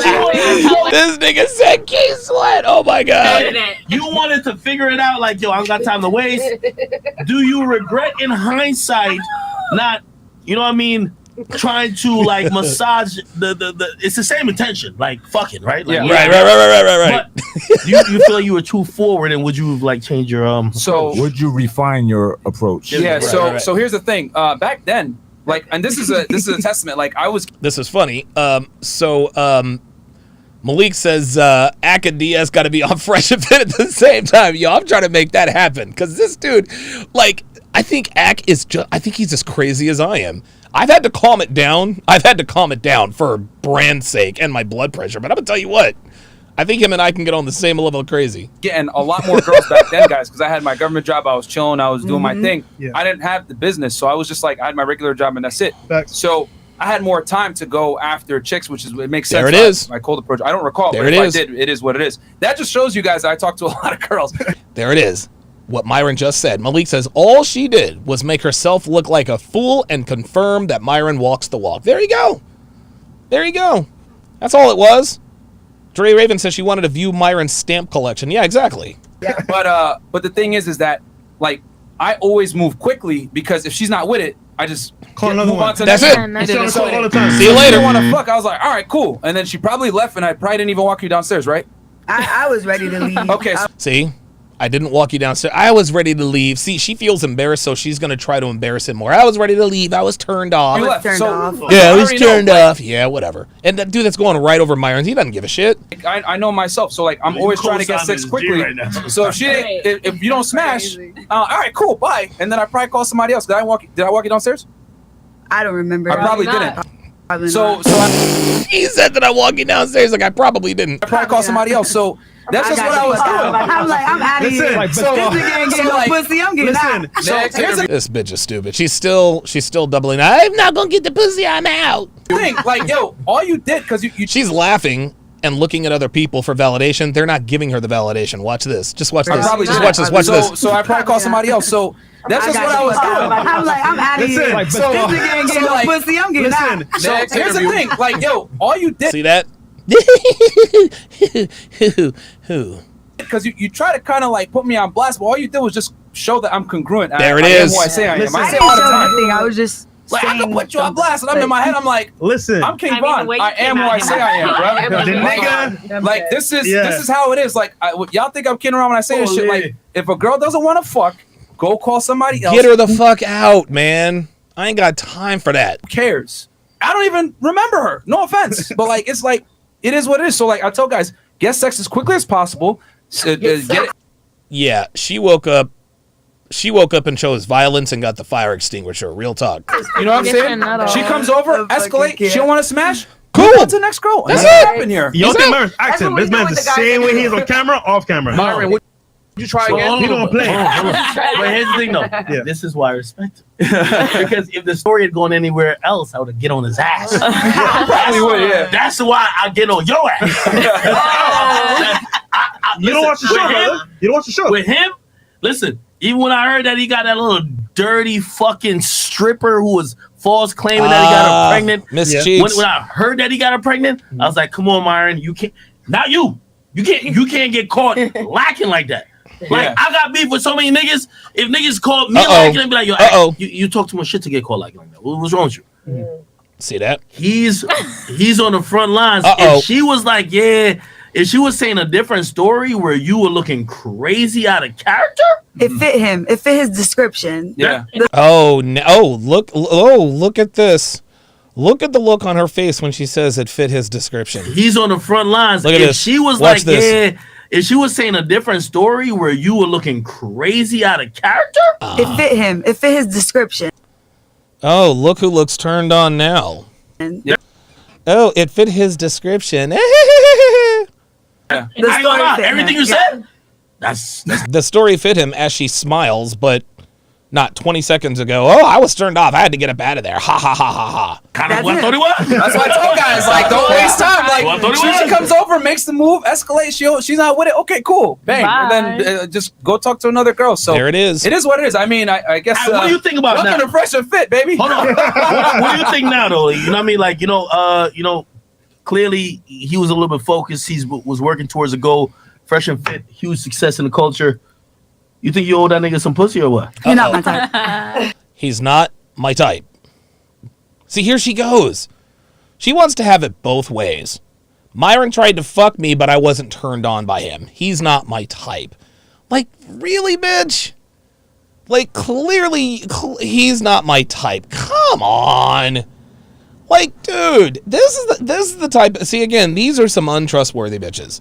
This nigga said Key Sweat. Oh my God.
You wanted to figure it out like, yo, I don't got time to waste. Do you regret in hindsight not, you know what I mean, trying to like massage the it's the same intention, like fucking, right? Like,
yeah. Right.
But you feel like you were too forward, and would you like change your
So would you refine your approach?
Yeah. So here's the thing. Back then, like, and this is a testament. Like I was.
This is funny. Malik says Ak and Diaz got to be on Fresh and Fit at the same time. Yo, I'm trying to make that happen because this dude, like, I think Ak is just. I think he's as crazy as I am. I've had to calm it down. I've had to calm it down for brand's sake and my blood pressure. But I'm gonna tell you what, I think him and I can get on the same level of crazy.
Getting a lot more girls back then, guys, because I had my government job. I was chilling. I was doing my thing. Yeah. I didn't have the business, so I was just like, I had my regular job and that's it. So I had more time to go after chicks, which is it makes sense.
There it is.
My cold approach. I don't recall.
There
but
it
if
is.
I did, it is what it is. That just shows you guys that I talk to a lot of girls.
There it is. What Myron just said. Malik says all she did was make herself look like a fool and confirm that Myron walks the walk. There you go. There you go. That's all it was. Dre Raven says she wanted to view Myron's stamp collection. Yeah, exactly.
Yeah. But the thing is that like I always move quickly because if she's not with it, I just move on to
that's
next
it.
one.
See you later.
I want to fuck. I was like, all right, cool. And then she probably left, and I probably didn't even walk you downstairs, right?
I was ready to leave.
Okay.
See. I didn't walk you downstairs. I was ready to leave. See, she feels embarrassed, so she's going to try to embarrass him more. I was ready to leave. I was turned off.
You left.
Yeah, I was turned off. Yeah, whatever. And that dude that's going right over Myron's, he doesn't give a shit.
I know myself, so like I'm always trying to get sex quickly. Right so if you don't smash, all right, cool, bye. And then I probably call somebody else. Did I walk you downstairs?
I don't remember.
I probably didn't.
He said that I walked you downstairs. Like I probably didn't.
I probably called somebody else. So that's just what I was doing.
I'm like, I'm out of here. This nigga ain't getting no pussy. I'm getting out.
This bitch is stupid. She's still doubling. I'm not gonna get the pussy. I'm out.
Like, yo, all you did because you.
She's laughing and looking at other people for validation. They're not giving her the validation. Watch this. Just watch this. Just watch this. Watch this.
So I probably called somebody else. So. That's just what I was doing.
I'm like, I'm out of here. This nigga ain't getting no pussy. I'm getting out.
So here's the thing. Like, yo, all you did.
See that? Who?
because you try to kind of like put me on blast, but all you did was just show that I'm congruent.
There it is.
I say I am.
Listen,
I say all the time.
nothing. I was just
like I can put you on blast, and I'm in my head. I'm like,
listen,
I'm King Von. I am who I say I am, bro.
The nigga,
like this is how it is. Like y'all think I'm kidding around when I say this shit. Like if a girl doesn't want to fuck, go call somebody else.
Get her the fuck out, man. I ain't got time for that.
Who cares? I don't even remember her. No offense, but like it's like it is what it is. So like I tell guys, get sex as quickly as possible. Get it.
Yeah, she woke up and chose violence and got the fire extinguisher. Real talk.
You know what I'm saying? She comes over, escalate. She don't want to smash.
Cool.
What's the next girl?
That's
what
it.
happened here.
You don't think Myron's acting? This man's the same way he is on camera, off camera.
Myron, would you try again?
He don't play.
But here's the thing, though.
Yeah.
This is why I respect him. Because if the story had gone anywhere else, I would have get on his ass.
Probably would, yeah.
That's why I get on your ass.
You don't watch the show, brother. You don't watch the show.
With him, listen. Even when I heard that he got that little dirty fucking stripper who was false claiming that he got her pregnant.
Miss Cheeks.
When I heard that he got her pregnant, I was like, "Come on, Myron, you can't. Not you. You can't get caught lacking like that." Like I got beef with so many niggas. If niggas call me lacking, I'd be like, "Yo, you talk too much shit to get caught lacking like that. What's wrong with you?"
See that?
He's on the front lines. If she was like, if she was saying a different story where you were looking crazy out of character,
it fit him. It fit his description.
Yeah.
Look at this. Look at the look on her face when she says it fit his description.
He's on the front lines.
Look at
if
this.
she was
Watch this.
if she was saying a different story where you were looking crazy out of character,
it fit him. It fit his description.
Oh, look who looks turned on now.
Yeah.
Oh, it fit his description.
Everything you said, that's
the story fit him as she smiles, but not 20 seconds ago. Oh, I was turned off. I had to get up out of there. Ha ha ha ha ha.
Kind of what I thought he was.
That's why I told guys, like, don't waste time. Like, she comes over, makes the move, escalate. She's not with it. Okay, cool, bang, and then just go talk to another girl. So
there it is.
It is what it is. I mean, I guess.
What do you think about
now? Welcome to Fresh and Fit, baby.
Hold on. what do you think now, though? You know what I mean? Like, clearly he was a little bit focused. He was working towards a goal. Fresh and Fit, huge success in the culture. You think you owe that nigga some pussy or what?
You're not my type.
He's not my type. See, here she goes. She wants to have it both ways. Myron tried to fuck me, but I wasn't turned on by him. He's not my type. Like, really, bitch? Like, clearly, he's not my type. Come on. Like, dude, this is the type. See, again, these are some untrustworthy bitches.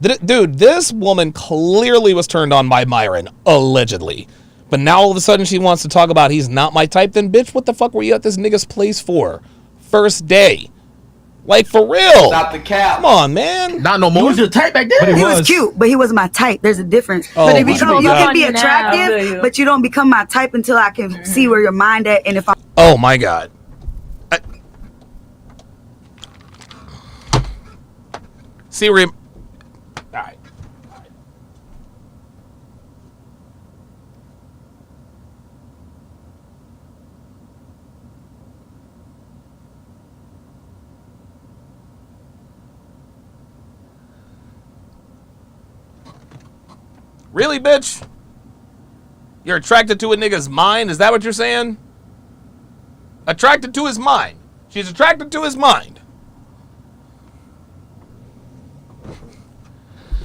Dude, this woman clearly was turned on by Myron, allegedly. But now all of a sudden she wants to talk about he's not my type. Then, bitch, what the fuck were you at this nigga's place for? First day. Like, for real.
Stop the cap.
Come on, man.
Not no more.
He was your type back then.
He was cute, but he wasn't my type. There's a difference.
Oh,
but if you
my God.
can be attractive, but you don't become my type until I can see where your mind at. And if I'm
Oh, my God. See where all right. Really, bitch? You're attracted to a nigga's mind? Is that what you're saying? Attracted to his mind. She's attracted to his mind.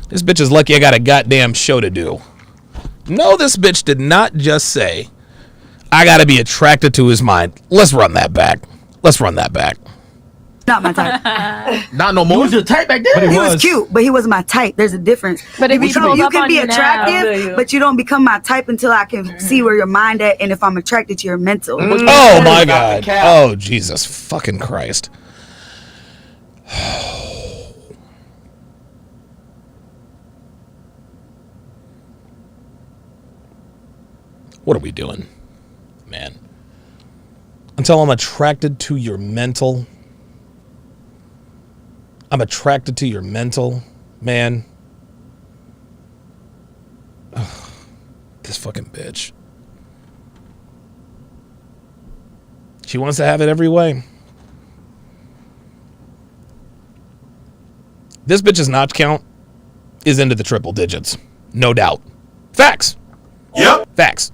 This bitch is lucky I got a goddamn show to do. No, this bitch did not just say, I gotta be attracted to his mind. Let's run that back.
not my type.
Not no more.
He was your type back then.
He was cute, but he wasn't my type. There's a difference.
But if
you can be attractive, but you don't become my type until I can see where your mind at and if I'm attracted to your mental.
Oh my God. Oh Jesus fucking Christ. What are we doing, man? Until I'm attracted to your mental. I'm attracted to your mental, man. Ugh, this fucking bitch. She wants to have it every way. This bitch's notch count is into the triple digits. No doubt. Facts.
Yep.
Facts.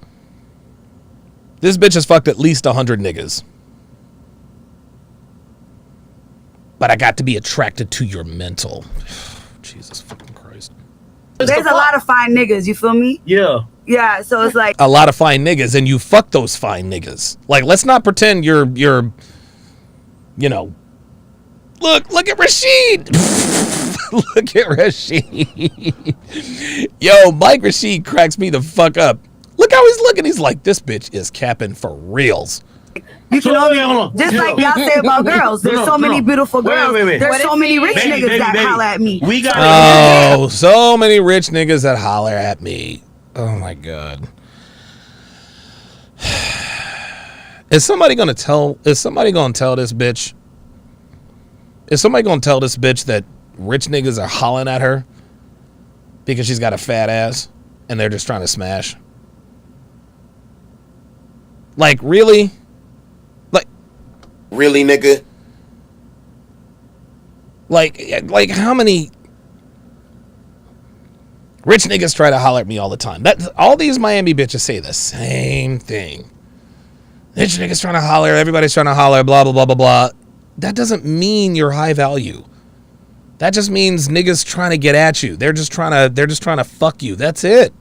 This bitch has fucked at least 100 niggas. But I got to be attracted to your mental. Jesus fucking Christ.
There's a lot of fine niggas, you feel me?
Yeah.
Yeah, so it's like
A lot of fine niggas, and you fuck those fine niggas. Like, let's not pretend you're you know, look at Rashid. Look at Rashid. Yo, Mike Rashid cracks me the fuck up. Look how he's looking. He's like, this bitch is capping for reals.
you can only, just like y'all say about girls. There's so many beautiful girls.
Wait.
There's so many rich niggas that holler at me.
We got
Oh, so many rich niggas that holler at me. Oh my God. Is somebody gonna tell this bitch? Is somebody gonna tell this bitch that rich niggas are hollering at her because she's got a fat ass and they're just trying to smash? Like, really?
Really, nigga?
Like how many rich niggas try to holler at me all the time? All these Miami bitches say the same thing. Rich niggas trying to holler, everybody's trying to holler, blah, blah, blah, blah, blah. That doesn't mean you're high value. That just means niggas trying to get at you. They're just trying to fuck you. That's it.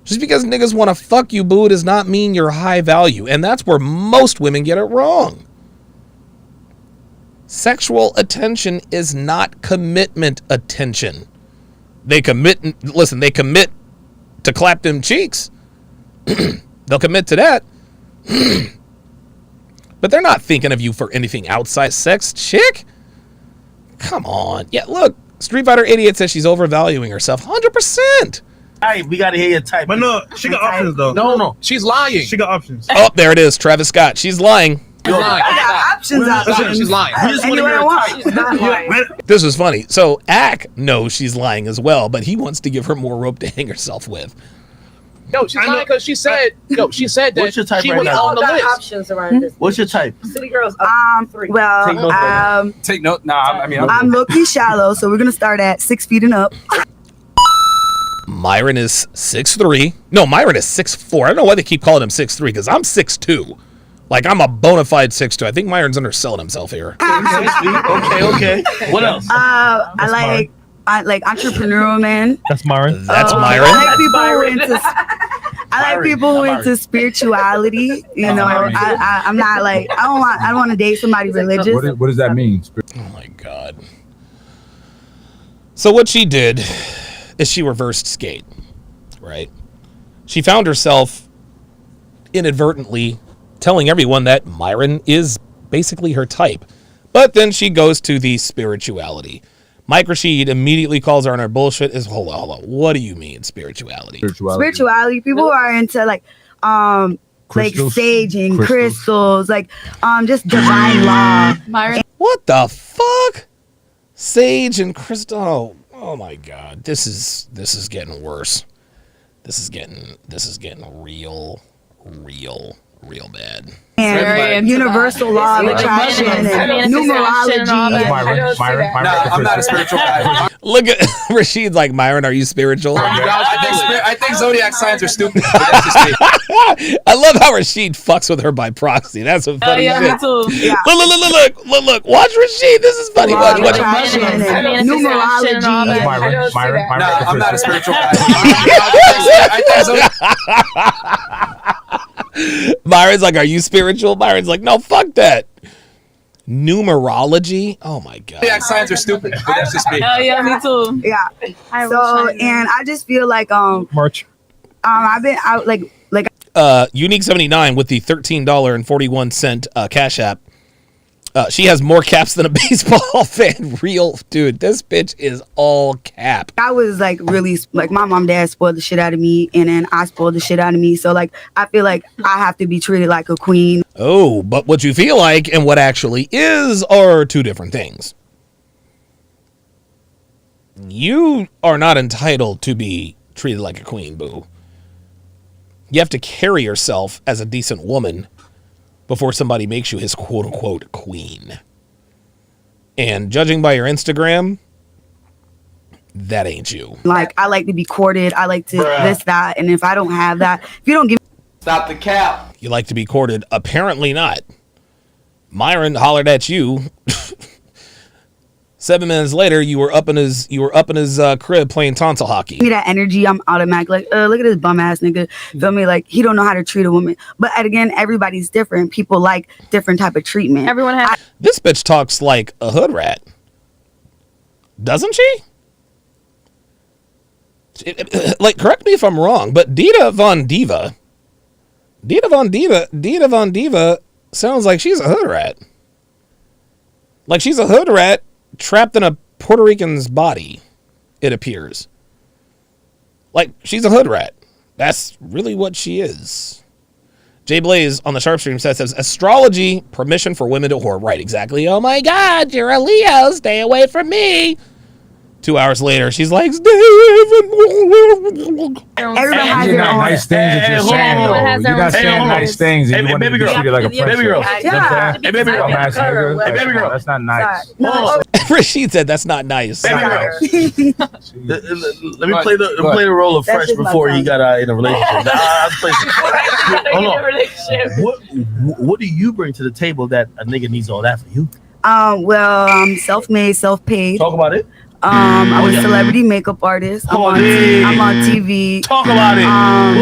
Just because niggas want to fuck you, boo, does not mean you're high value. And that's where most women get it wrong. Sexual attention is not commitment attention. They commit to clap them cheeks. They'll commit to that. But they're not thinking of you for anything outside sex, chick. Come on. Yeah, look, Street Fighter 88 says she's overvaluing herself 100%.
Hey, we gotta hear your type.
But no, she got options though.
No, she's lying.
She got options.
Oh, there it is. Travis Scott. She's lying.
She's lying.
I got options.
She's lying.
We just wanna hear your type.
This is funny. So Ack knows she's lying as well, but he wants to give her more rope to hang herself with.
Yo, she's lying because she said that
What's your type
she
right
was
now?
on the list.
Options around this.
What's your type?
City girls.
Well,
Take note. Nah,
I'm low-key shallow, so we're gonna start at 6 feet and up.
Myron is 6'3". No, Myron is 6'4". I don't know why they keep calling him 6'3", because I'm 6'2". Like, I'm a bona fide 6'2". I think Myron's underselling himself here.
Okay. What else?
I like entrepreneurial men.
That's Myron.
That's Myron.
I like people who into spirituality. You know, I'm not like I don't want to date somebody religious.
What does that mean?
Oh my God. So what she did is she reversed skate, right? She found herself inadvertently telling everyone that Myron is basically her type. But then she goes to the spirituality. Mike Rashid immediately calls her on her bullshit. Hold on. What do you mean spirituality?
Spirituality. People who are into like saging, crystals, like just divine law.
Myron.
What the fuck? Sage and crystal. Oh my God. This is getting worse. This is getting real bad.
And universal law of attraction and numerology.
Myron. I'm not a spiritual guy.
Look at Rashid's like, Myron, are you spiritual?
I think zodiac signs are stupid. But that's just me.
I love how Rashid fucks with her by proxy. That's some funny shit.
Me too.
Yeah.
Look. Watch Rashid. This is funny. Watch.
Attraction and numerology.
Myron.
I'm not a spiritual guy.
Myron's like, are you spiritual? Myron's like, no, fuck that. Numerology? Oh my God.
Zodiac signs are stupid, but that's just me.
Yeah, me too.
Yeah. So, and I just feel like
March.
I've been out like
Unique 79 with the $13.41 Cash App. She has more caps than a baseball fan. Real dude, this bitch is all cap.
I was like really like my mom and dad spoiled the shit out of me, and then I spoiled the shit out of me. So like I feel like I have to be treated like a queen.
Oh, but what you feel like and what actually is are two different things. You are not entitled to be treated like a queen, boo. You have to carry yourself as a decent woman before somebody makes you his quote-unquote queen. And judging by your Instagram, That ain't you.
Like, I like to be courted. I like to this, that. And if I don't have that, if you don't give me.
Stop the cap.
You like to be courted? Apparently not. Myron hollered at you. 7 minutes later, you were up in his crib playing tonsil hockey.
Me that energy, I'm automatic. Like, look at this bum ass nigga. Feel me? Like, he don't know how to treat a woman. But again, everybody's different. People like different type of treatment.
Everyone has.
This bitch talks like a hood rat, doesn't she? Like, correct me if I'm wrong, but Dita Von Diva sounds like she's a hood rat. Like, she's a hood rat trapped in a Puerto Rican's body, it appears. Like, she's a hood rat. That's really what she is. Jay Blaze on the Sharp Stream says, astrology, permission for women to whore. Right, exactly. Oh my God, you're a Leo. Stay away from me. 2 hours later, she's like,
Everybody has
You're
their
not
own.
nice things that you're saying, though. You're not saying nice things, and you want to be treated like a princess.
Baby girl.
Yeah.
Hey, baby girl.
Dumbass nigga.
Hey, baby girl.
That's not nice.
No,
Rashid said that's not nice.
Baby girl. Let me play the role of
That's
Fresh
just my
before he
son.
got in a relationship. Hold on. What do you bring to the table that a nigga needs all that for you?
well, I'm self-made, self-paid.
Talk about it.
I'm a celebrity makeup artist. I'm on TV.
Talk about it.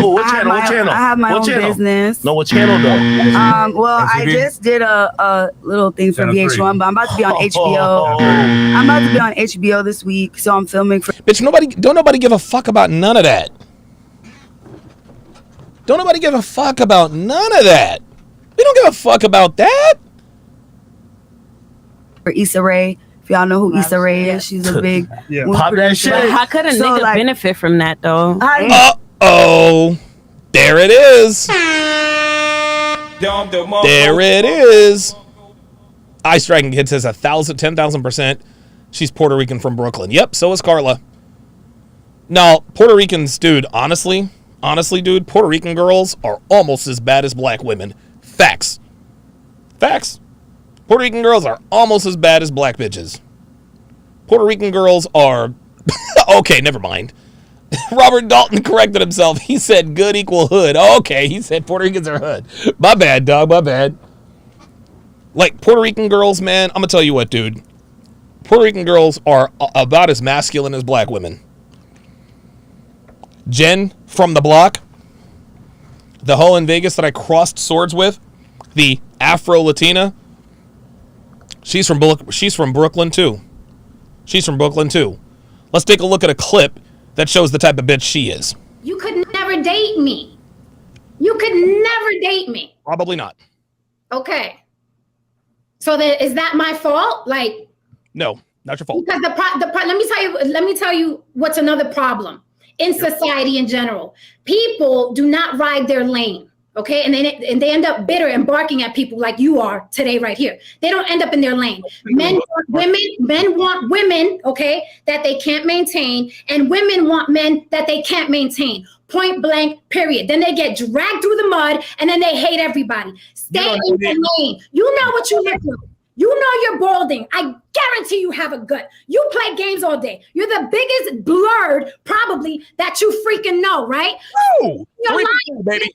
What channel?
I have my
What
own
channel?
business.
No, what channel though?
Well, I
MTV?
just did a little thing for
Channel
VH1, but I'm about to be on HBO. I'm about to be on HBO this week, so I'm filming for.
Bitch, don't nobody give a fuck about none of that. Don't nobody give a fuck about none of that. We don't give a fuck about that.
For Issa Rae. If y'all know who Issa Rae is, she's a big.
Pop that shit.
But how could a nigga benefit from that though?
Uh-oh. There it is. There it is. Ice Dragon Kid says 10,000%. She's Puerto Rican from Brooklyn. Yep, so is Carla. No, Puerto Ricans, dude, honestly, dude, Puerto Rican girls are almost as bad as black women. Facts. Puerto Rican girls are almost as bad as black bitches. Puerto Rican girls are... Okay, never mind. Robert Dalton corrected himself. He said good equal hood. Okay, he said Puerto Ricans are hood. My bad, dog, my bad. Like, Puerto Rican girls, man, I'm going to tell you what, dude. Puerto Rican girls are about as masculine as black women. Jen from the block, the hoe in Vegas that I crossed swords with, the Afro-Latina, she's from Brooklyn too. Let's take a look at a clip that shows the type of bitch she is.
You could never date me.
Probably not.
Okay. So then, is that my fault? Like,
No, not your fault.
because let me tell you what's another problem in society in general. People do not ride their lane. Okay, and they end up bitter and barking at people like you are today, right here. They don't end up in their lane. Men want women, okay, that they can't maintain, and women want men that they can't maintain. Point blank, period. Then they get dragged through the mud, and then they hate everybody. Stay in your lane. You know what you live through. You know you're balding. I guarantee you have a gut. You play games all day. You're the biggest blurred, probably, that you freaking know, right?
Oh, baby.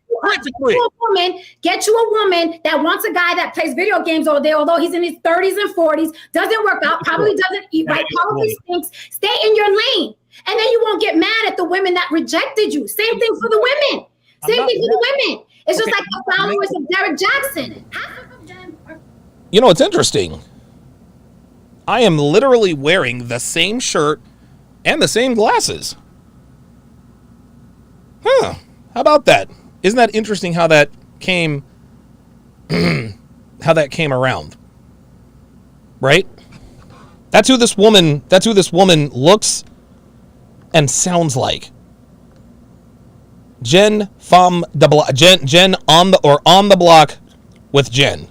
Get you a woman that wants a guy that plays video games all day, although he's in his 30s and 40s, doesn't work out, probably doesn't eat right, probably stinks. Stay in your lane. And then you won't get mad at the women that rejected you. Same thing for the women. It's just like the followers of Derek Jackson. Half of them are...
You know, it's interesting. I am literally wearing the same shirt and the same glasses. Huh. How about that? Isn't that interesting how that came around? Right? That's who this woman looks and sounds like. Jen from the block. Jen on the block with Jen.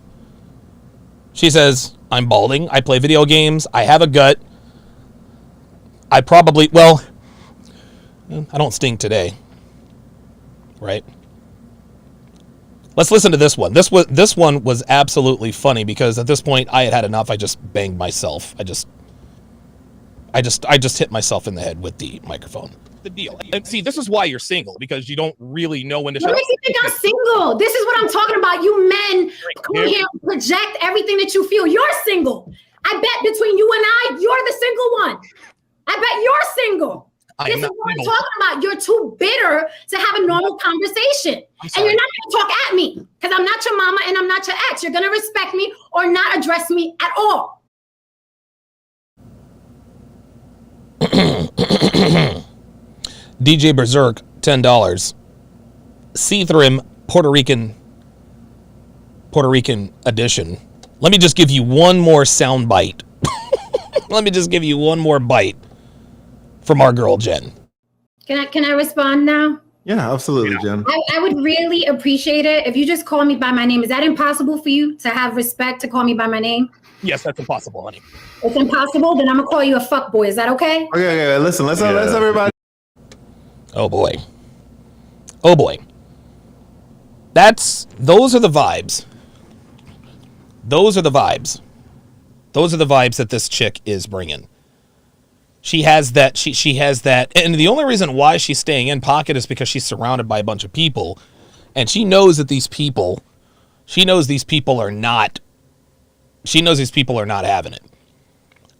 She says, I'm balding, I play video games, I have a gut. I don't stink today. Right? Let's listen to this one. This one was absolutely funny because at this point I had enough. I just banged myself. I just hit myself in the head with the microphone. The deal. And see, this is why you're single, because you don't really know when to.
What makes you think I'm single? This is what I'm talking about. You men come here and project everything that you feel. You're single. I bet between you and I, you're the single one. I bet you're single. This is what I'm talking about. You're too bitter to have a normal conversation. And you're not going to talk at me because I'm not your mama and I'm not your ex. You're going to respect me or not address me at all.
DJ Berserk, $10. Seathrim, Puerto Rican edition. Let me just give you one more sound bite. Let me just give you one more bite from our girl Jen.
Can I respond now?
Yeah, absolutely, Jen.
I would really appreciate it if you just call me by my name. Is that impossible for you to have respect to call me by my name?
Yes, that's impossible, honey.
It's impossible? Then I'm going to call you a fuckboy. Is that okay?
Okay, listen, let's everybody.
Oh boy. Oh boy. Those are the vibes. Those are the vibes. Those are the vibes that this chick is bringing. She has that, she has that, and the only reason why she's staying in pocket is because she's surrounded by a bunch of people, and she knows that these people are not having it.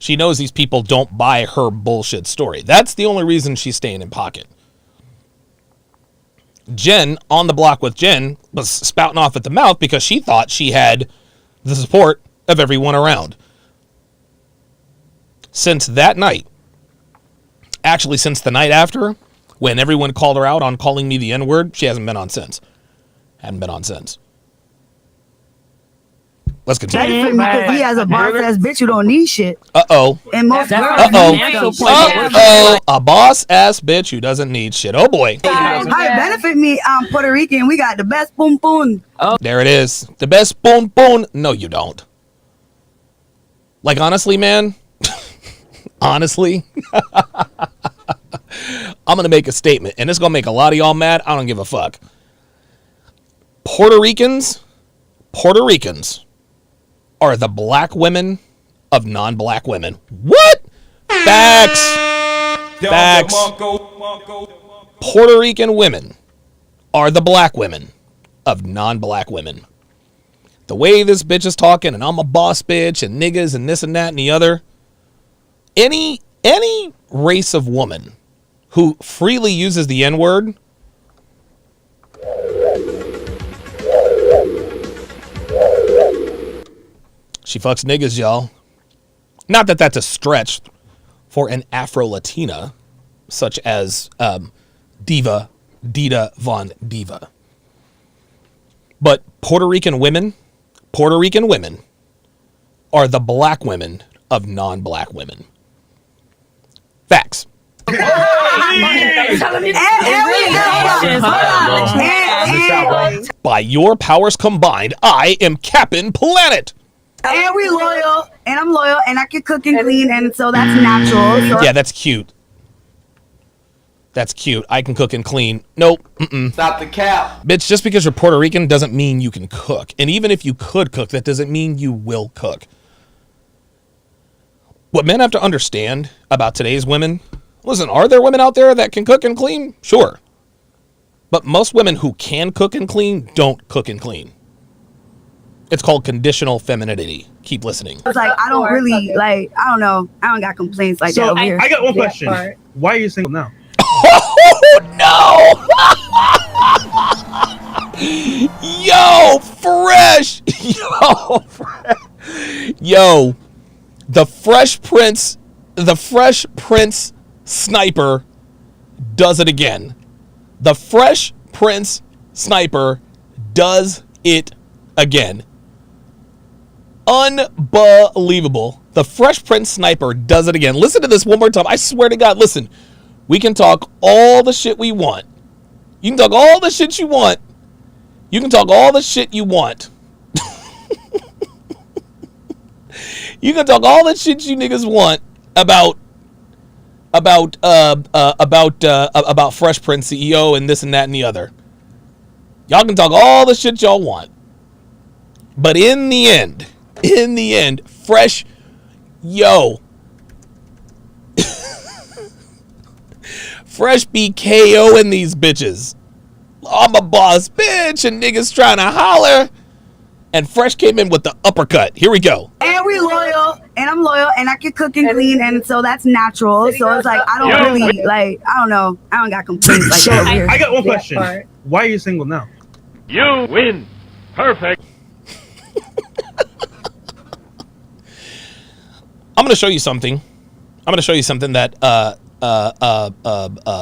She knows these people don't buy her bullshit story. That's the only reason she's staying in pocket. Jen, on the block with Jen, was spouting off at the mouth because she thought she had the support of everyone around. Since that night, actually since the night after, when everyone called her out on calling me the N-word, she hasn't been on since. Hadn't been on since. Let's continue.
Because he has a boss-ass bitch who don't need shit.
Uh-oh.
And most
a boss-ass bitch who doesn't need shit. Oh, boy.
Hi, benefit me. I'm Puerto Rican. We got the best boom boom.
Oh. There it is. The best boom boom. No, you don't. Like, honestly, man. Honestly. I'm going to make a statement, and it's going to make a lot of y'all mad. I don't give a fuck. Puerto Ricans are the black women of non-black women. What? Facts. Puerto Rican women are the black women of non-black women. The way this bitch is talking, and I'm a boss bitch, and niggas, and this and that and the other. Any race of woman who freely uses the N-word, she fucks niggas, y'all. Not that that's a stretch for an Afro-Latina such as Dita Von Diva. But Puerto Rican women are the black women of non-black women. Facts. By your powers combined, I am Cap'n Planet.
And we loyal, and I'm loyal, and I can cook and clean, and so that's natural. So.
Yeah, that's cute. That's cute. I can cook and clean. Nope.
Stop the cap.
Bitch, just because you're Puerto Rican doesn't mean you can cook. And even if you could cook, that doesn't mean you will cook. What men have to understand about today's women, listen, are there women out there that can cook and clean? Sure. But most women who can cook and clean don't cook and clean. It's called conditional femininity. Keep listening.
It's like, I don't really, like, I don't know. I don't got complaints like that over here.
I got one question. Why are you single now?
Oh, no! Yo, fresh! Yo, the Fresh Prince sniper does it again. The Fresh Prince sniper does it again. Unbelievable. The Fresh Prince sniper does it again. Listen to this one more time. I swear to God, listen. We can talk all the shit we want. You can talk all the shit you want. You can talk all the shit you want. You can talk all the shit you niggas want about Fresh Prince CEO and this and that and the other. Y'all can talk all the shit y'all want. But in the end, Fresh, yo, Fresh be KOing these bitches. I'm a boss bitch and niggas trying to holler. And Fresh came in with the uppercut. Here we go.
And we loyal, and I'm loyal, and I can cook and clean, and so that's natural. So it's like I don't really like. I don't know. I don't got complaints like that. Over here.
I got one question. Why are you single now?
You win. Perfect.
I'm gonna show you something. I'm gonna show you something that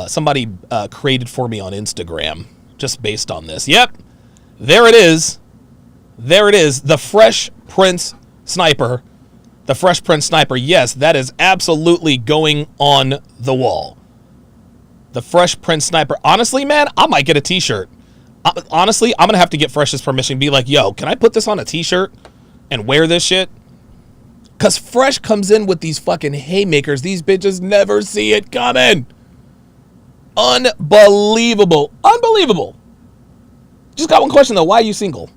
somebody created for me on Instagram, just based on this. Yep, there it is. There it is. The Fresh Prince Sniper. The Fresh Prince Sniper. Yes, that is absolutely going on the wall. The Fresh Prince Sniper. Honestly, man, I might get a t-shirt. Honestly, I'm going to have to get Fresh's permission. Be like, yo, can I put this on a t-shirt and wear this shit? Because Fresh comes in with these fucking haymakers. These bitches never see it coming. Unbelievable. Unbelievable. Just got one question, though. Why are you single?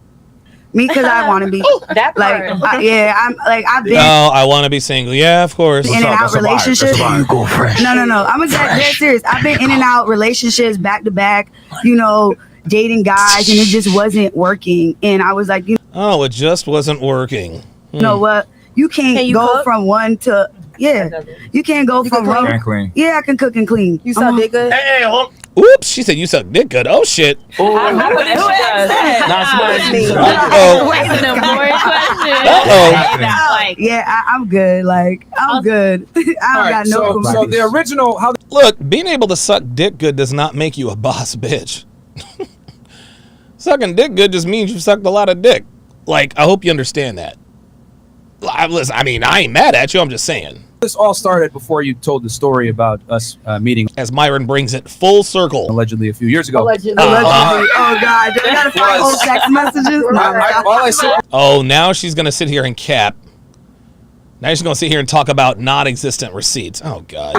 Me, because I want to be.
That
like,
part.
yeah, I'm like, I've been.
No, I want to be single. Yeah, of course.
In and out relationships. No. I'm gonna get dead serious. I've been in and out relationships back to back. You know, dating guys, and it just wasn't working. And I was like,
oh, it just wasn't working.
You know what? You can't go from one to You can't go from one.
Can clean.
Yeah, I can cook and clean.
You suck dick good?
Hey, hold.
Oops, she said you suck dick good. Oh shit.
Oh,
yeah, I'm good. Like, I'm good. I don't got no complaints.
So the original,
look, being able to suck dick good does not make you a boss bitch. Sucking dick good just means you sucked a lot of dick. Like, I hope you understand that. Listen, I mean, I ain't mad at you. I'm just saying.
This all started before you told the story about us meeting.
As Myron brings it full circle.
Allegedly a few years ago.
Allegedly. Oh, God. I got to find old text messages.
Oh, now she's going to sit here and cap. Now she's going to sit here and talk about non-existent receipts. Oh, God.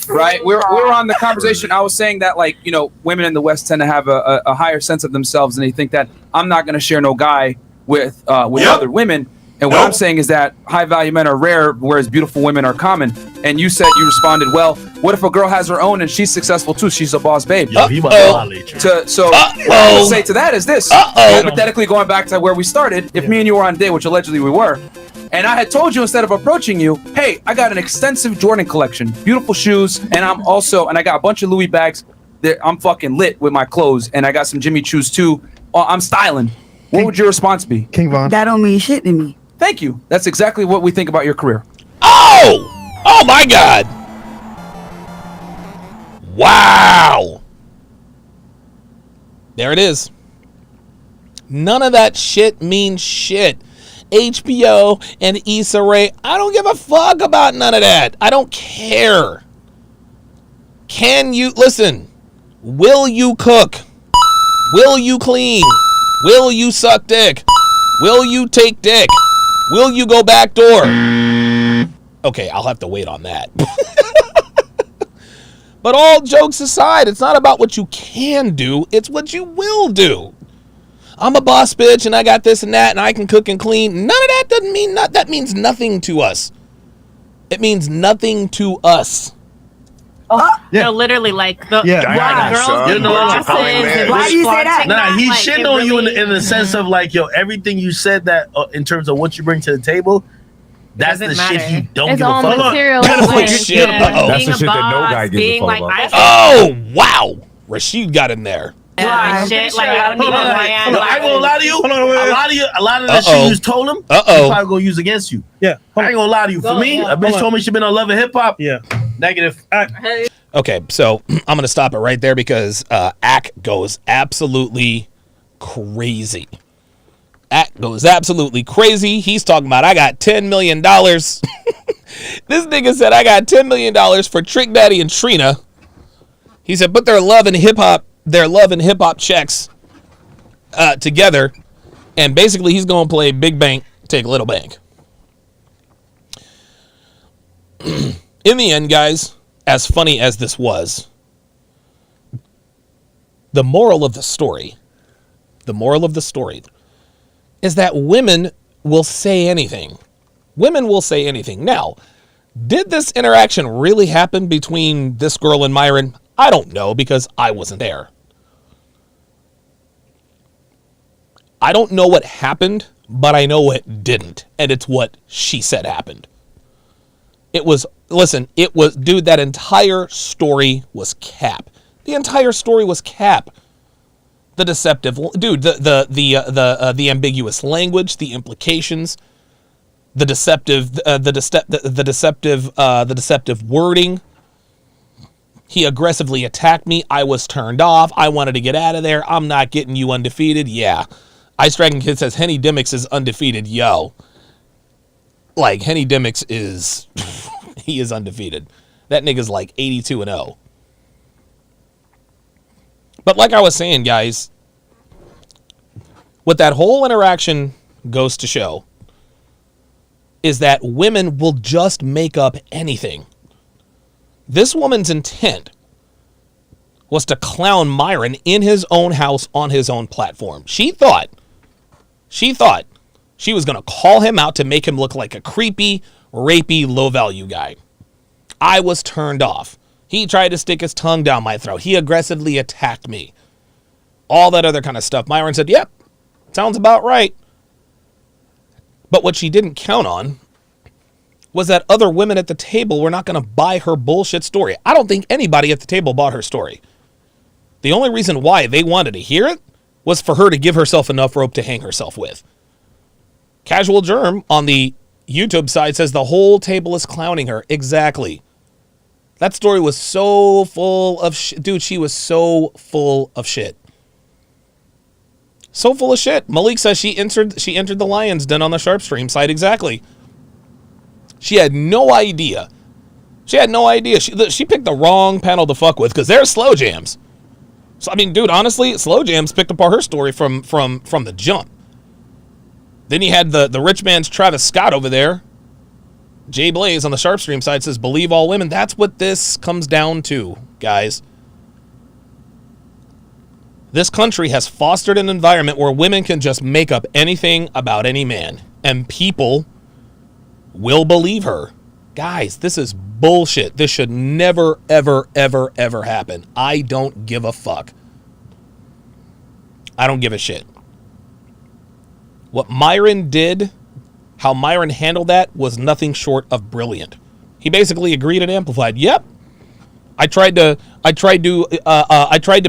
Right? We're on the conversation. I was saying that, like, you know, women in the West tend to have a higher sense of themselves, and they think that I'm not going to share no guy with other women. And what I'm saying is that high-value men are rare, whereas beautiful women are common. And you said, you responded, well, what if a girl has her own and she's successful too? She's a boss babe.
What
I would say to that is this. Hypothetically, going back to where we started, if me and you were on a date, which allegedly we were, and I had told you instead of approaching you, hey, I got an extensive Jordan collection, beautiful shoes, and I got a bunch of Louis bags. I'm fucking lit with my clothes, and I got some Jimmy Choos too. I'm styling. What would your response be?
King Von.
That don't mean shit to me.
Thank you. That's exactly what we think about your career.
Oh! Oh my God! Wow! There it is. None of that shit means shit. HBO and Issa Rae, I don't give a fuck about none of that. I don't care. Can you, listen, will you cook? Will you clean? Will you suck dick? Will you take dick? Will you go back door? Okay, I'll have to wait on that. But all jokes aside, it's not about what you can do, it's what you will do. I'm a boss bitch and I got this and that and I can cook and clean. None of that doesn't mean that means nothing to us. It means nothing to us.
No, literally, like the
girls,
you know,
why do you say that?
Nah, he's
like,
shitting on you in the sense of like, yo, everything you said that in terms of what you bring to the table, that's the shit he don't give a fuck about.
That's the shit that no guy gives a fuck about.
Oh, wow. Rashid got in there.
I ain't
gonna lie to you. A lot of the shit you told him, he's probably gonna use against you.
Yeah.
I ain't gonna lie to you. For me, a bitch told me she been on Love and Hip Hop.
Yeah.
Negative.
Okay, so I'm gonna stop it right there because Ack goes absolutely crazy. Ack goes absolutely crazy. He's talking about I got $10 million. This nigga said I got $10 million for Trick Daddy and Trina. He said put their love and hip hop checks together, and basically he's gonna play Big Bank, Take Little Bank. In the end, guys, as funny as this was, the moral of the story is that women will say anything. Women will say anything. Now, Did this interaction really happen between this girl and Myron? I don't know because I wasn't there. I don't know what happened, but I know what didn't. And it's what she said happened. It was, listen, it was, dude, that entire story was cap. The entire story was cap. The deceptive, dude, the ambiguous language, the implications, the deceptive wording. He aggressively attacked me. I was turned off. I wanted to get out of there. I'm not getting you undefeated. Yeah. Ice Dragon Kid says Henny Dimmicks is undefeated. Yo. Like, Henny Dimmicks is... he is undefeated. That nigga's like 82-0. But like I was saying, guys, what that whole interaction goes to show is that women will just make up anything. This woman's intent was to clown Myron in his own house on his own platform. She thought she was going to call him out to make him look like a creepy, rapey, low-value guy. I was turned off. He tried to stick his tongue down my throat. He aggressively attacked me. All that other kind of stuff. Myron said, yep, sounds about right. But what she didn't count on was that other women at the table were not going to buy her bullshit story. I don't think anybody at the table bought her story. The only reason why they wanted to hear it was for her to give herself enough rope to hang herself with. Casual Germ on the YouTube side says the whole table is clowning her. Exactly. That story was so full of shit. Dude, she was so full of shit. So full of shit. Malik says she entered the Lion's Den on the Sharp Stream site. Exactly. She had no idea. She picked the wrong panel to fuck with because they're slow jams. So, I mean, dude, honestly, slow jams picked apart her story from the jump. Then you had the rich man's Travis Scott over there. Jay Blaze on the Sharp Stream side says, believe all women. That's what this comes down to, guys. This country has fostered an environment where women can just make up anything about any man. And people will believe her. Guys, this is bullshit. This should never, ever, ever, ever happen. I don't give a fuck. I don't give a shit. What Myron did, how Myron handled that, was nothing short of brilliant. He basically agreed and amplified. Yep. I tried to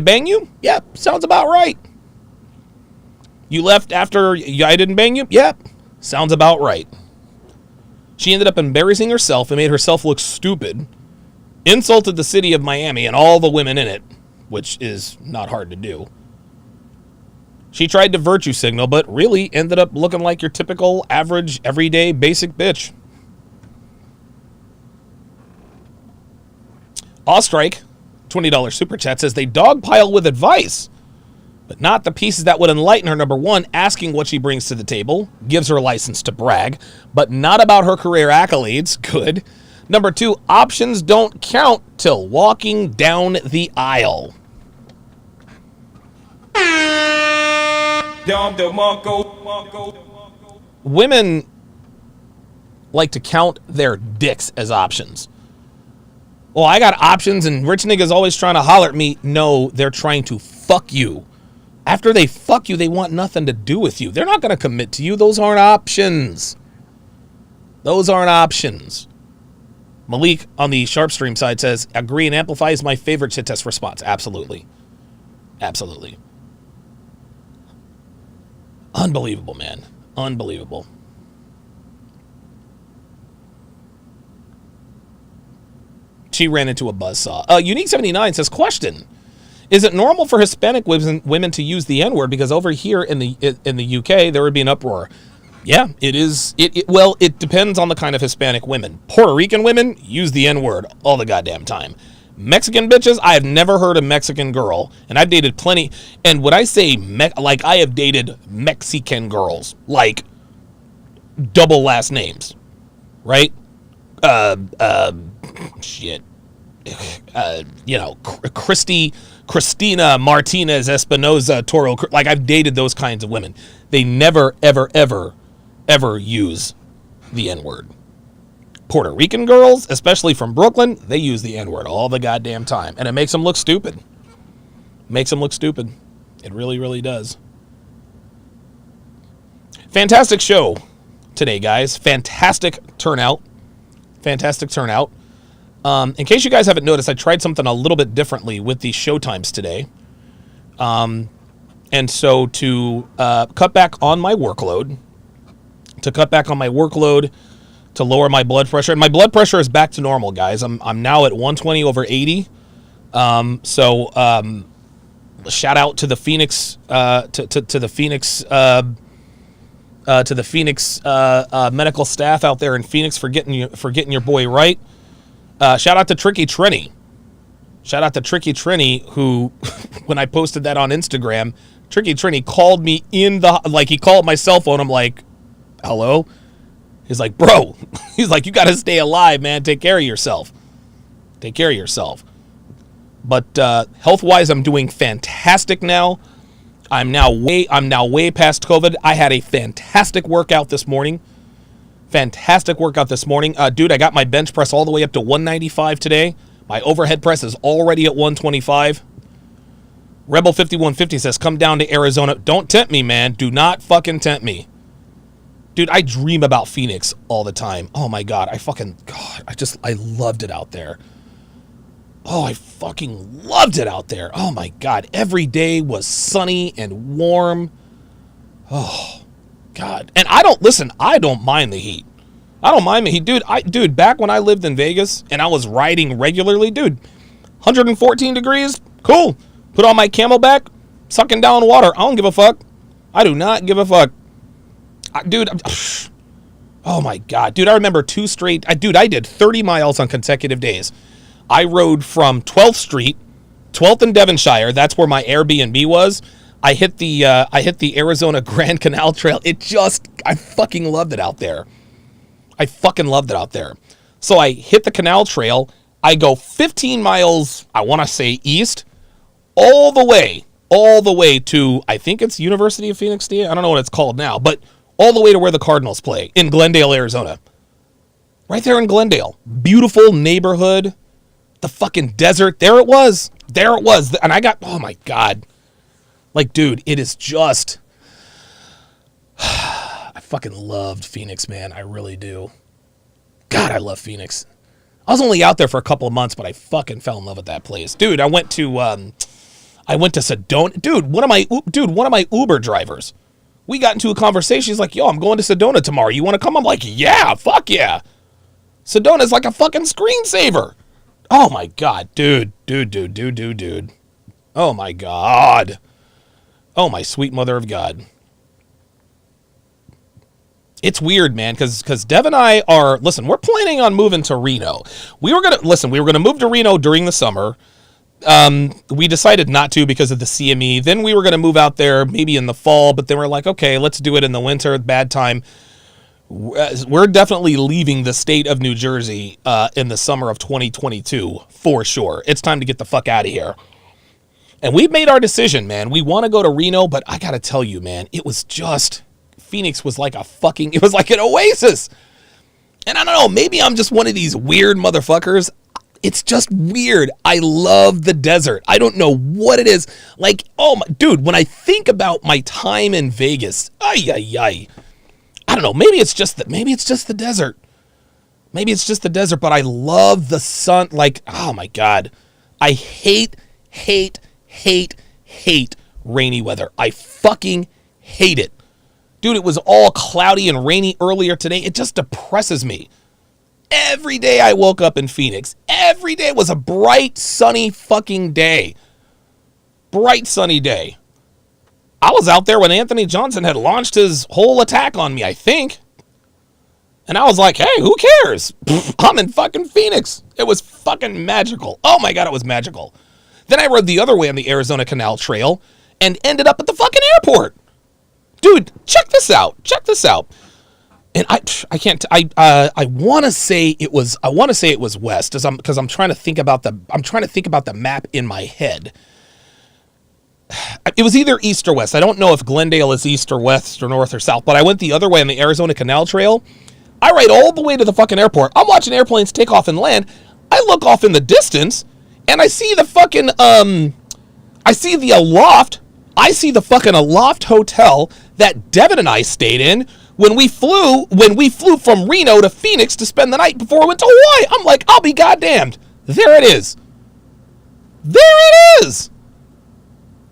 bang you? Yep. Sounds about right. You left after I didn't bang you? Yep. Sounds about right. She ended up embarrassing herself and made herself look stupid, insulted the city of Miami and all the women in it, which is not hard to do. She tried to virtue signal, but really ended up looking like your typical, average, everyday, basic bitch. Ostrike, $20 super chat, says they dogpile with advice, but not the pieces that would enlighten her. Number one, asking what she brings to the table, gives her license to brag, but not about her career accolades. Good. Number two, options don't count till walking down the aisle. Women like to count their dicks as options. Well, I got options and rich niggas always trying to holler at me. No, they're trying to fuck you. After they fuck you, they want nothing to do with you. They're not going to commit to you. Those aren't options. Those aren't options. Malik on the Sharp Stream side says, agree and amplify is my favorite shit test response. Absolutely. Absolutely. Unbelievable, man. Unbelievable. She ran into a buzzsaw. Unique79 says, question. Is it normal for Hispanic women to use the N-word? Because over here in the UK, there would be an uproar. Yeah, it is. Well, it depends on the kind of Hispanic women. Puerto Rican women use the N-word all the goddamn time. Mexican bitches, I have never heard a Mexican girl, and I've dated plenty. And when I say I have dated Mexican girls, like double last names, right? Shit. Cristina Martinez Espinoza Toro. Like, I've dated those kinds of women. They never, ever, ever, ever use the N-word. Puerto Rican girls, especially from Brooklyn, they use the N-word all the goddamn time. And it makes them look stupid. Makes them look stupid. It really, really does. Fantastic show today, guys. Fantastic turnout. Fantastic turnout. In case you guys haven't noticed, I tried something a little bit differently with these showtimes today. And so to cut back on my workload, to lower my blood pressure, and my blood pressure is back to normal, guys. I'm now at 120/80. Shout out to the Phoenix to the Phoenix medical staff out there in Phoenix for getting your boy right. Shout out to Tricky Trini. Shout out to Tricky Trini, who, when I posted that on Instagram, Tricky Trini called me he called my cell phone. I'm like, hello? He's like, bro. He's like, you got to stay alive, man. Take care of yourself. Take care of yourself. But health-wise, I'm doing fantastic now. I'm now way past COVID. I had a fantastic workout this morning. Dude, I got my bench press all the way up to 195 today. My overhead press is already at 125. Rebel 5150 says, come down to Arizona. Don't tempt me, man. Do not fucking tempt me. Dude, I dream about Phoenix all the time. Oh my God. I loved it out there. Oh, I fucking loved it out there. Oh my God. Every day was sunny and warm. Oh God. And I don't mind the heat. Dude, back when I lived in Vegas and I was riding regularly, dude, 114 degrees, cool. Put on my Camelback, sucking down water. I don't give a fuck. I do not give a fuck. Oh my God. Dude, I remember I did 30 miles on consecutive days. I rode from 12th Street, 12th and Devonshire. That's where my Airbnb was. I hit the Arizona Grand Canal Trail. I fucking loved it out there. So I hit the canal trail. I go 15 miles, I want to say east, all the way to, I think it's University of Phoenix. I don't know what it's called now, but all the way to where the Cardinals play in Glendale, Arizona. Right there in Glendale. Beautiful neighborhood. The fucking desert. There it was. And I got, oh my God. Like, dude, it is just, I fucking loved Phoenix, man. I really do. God, I love Phoenix. I was only out there for a couple of months, but I fucking fell in love with that place. Dude, I went to Sedona. Dude, one of my Uber drivers, we got into a conversation. He's like, yo, I'm going to Sedona tomorrow. You want to come? I'm like, yeah, fuck yeah. Sedona's like a fucking screensaver. Oh my God, dude. Oh my God. Oh my sweet mother of God. It's weird, man, because Dev and I are, we're planning on moving to Reno. We were going to move to Reno during the summer. We decided not to because of the CME. Then we were going to move out there maybe in the fall, but then we're like, okay, let's do it in the winter, bad time. We're definitely leaving the state of New Jersey in the summer of 2022, for sure. It's time to get the fuck out of here. And we've made our decision, man. We want to go to Reno, but I got to tell you, man, Phoenix was like it was like an oasis. And I don't know, maybe I'm just one of these weird motherfuckers. It's just weird. I love the desert. I don't know what it is. Like, oh my, dude, when I think about my time in Vegas, I don't know, maybe it's just the desert. Maybe it's just the desert, but I love the sun. Like, oh my God. I hate rainy weather. I fucking hate it. Dude, it was all cloudy and rainy earlier today. It just depresses me. Every day I woke up in Phoenix. Every day was a bright, sunny fucking day. Bright, sunny day. I was out there when Anthony Johnson had launched his whole attack on me, I think. And I was like, hey, who cares? I'm in fucking Phoenix. It was fucking magical. Oh my God, it was magical. Then I rode the other way on the Arizona Canal Trail and ended up at the fucking airport. Dude, check this out. And I want to say it was west because I'm trying to think about the map in my head. It was either east or west. I don't know if Glendale is east or west or north or south, but I went the other way on the Arizona Canal Trail. I ride all the way to the fucking airport. I'm watching airplanes take off and land. I look off in the distance, and I see the fucking, I see the Aloft. I see the fucking Aloft hotel that Devin and I stayed in when we flew from Reno to Phoenix to spend the night before we went to Hawaii. I'm like, I'll be goddamned. There it is. There it is.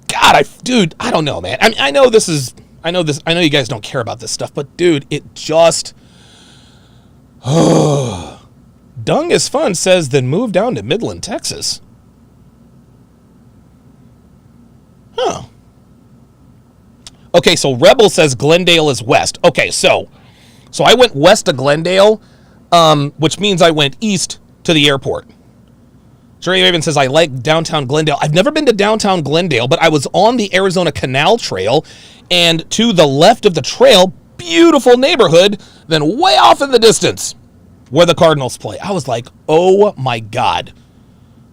God, dude, I don't know, man. I mean, I know you guys don't care about this stuff, but dude, it just, Dung is fun says, then move down to Midland, Texas. Huh. Okay, so Rebel says Glendale is west. Okay, so I went west to Glendale, which means I went east to the airport. Jerry Raven says, I like downtown Glendale. I've never been to downtown Glendale, but I was on the Arizona Canal Trail, and to the left of the trail, beautiful neighborhood, then way off in the distance, where the Cardinals play. I was like, oh my God.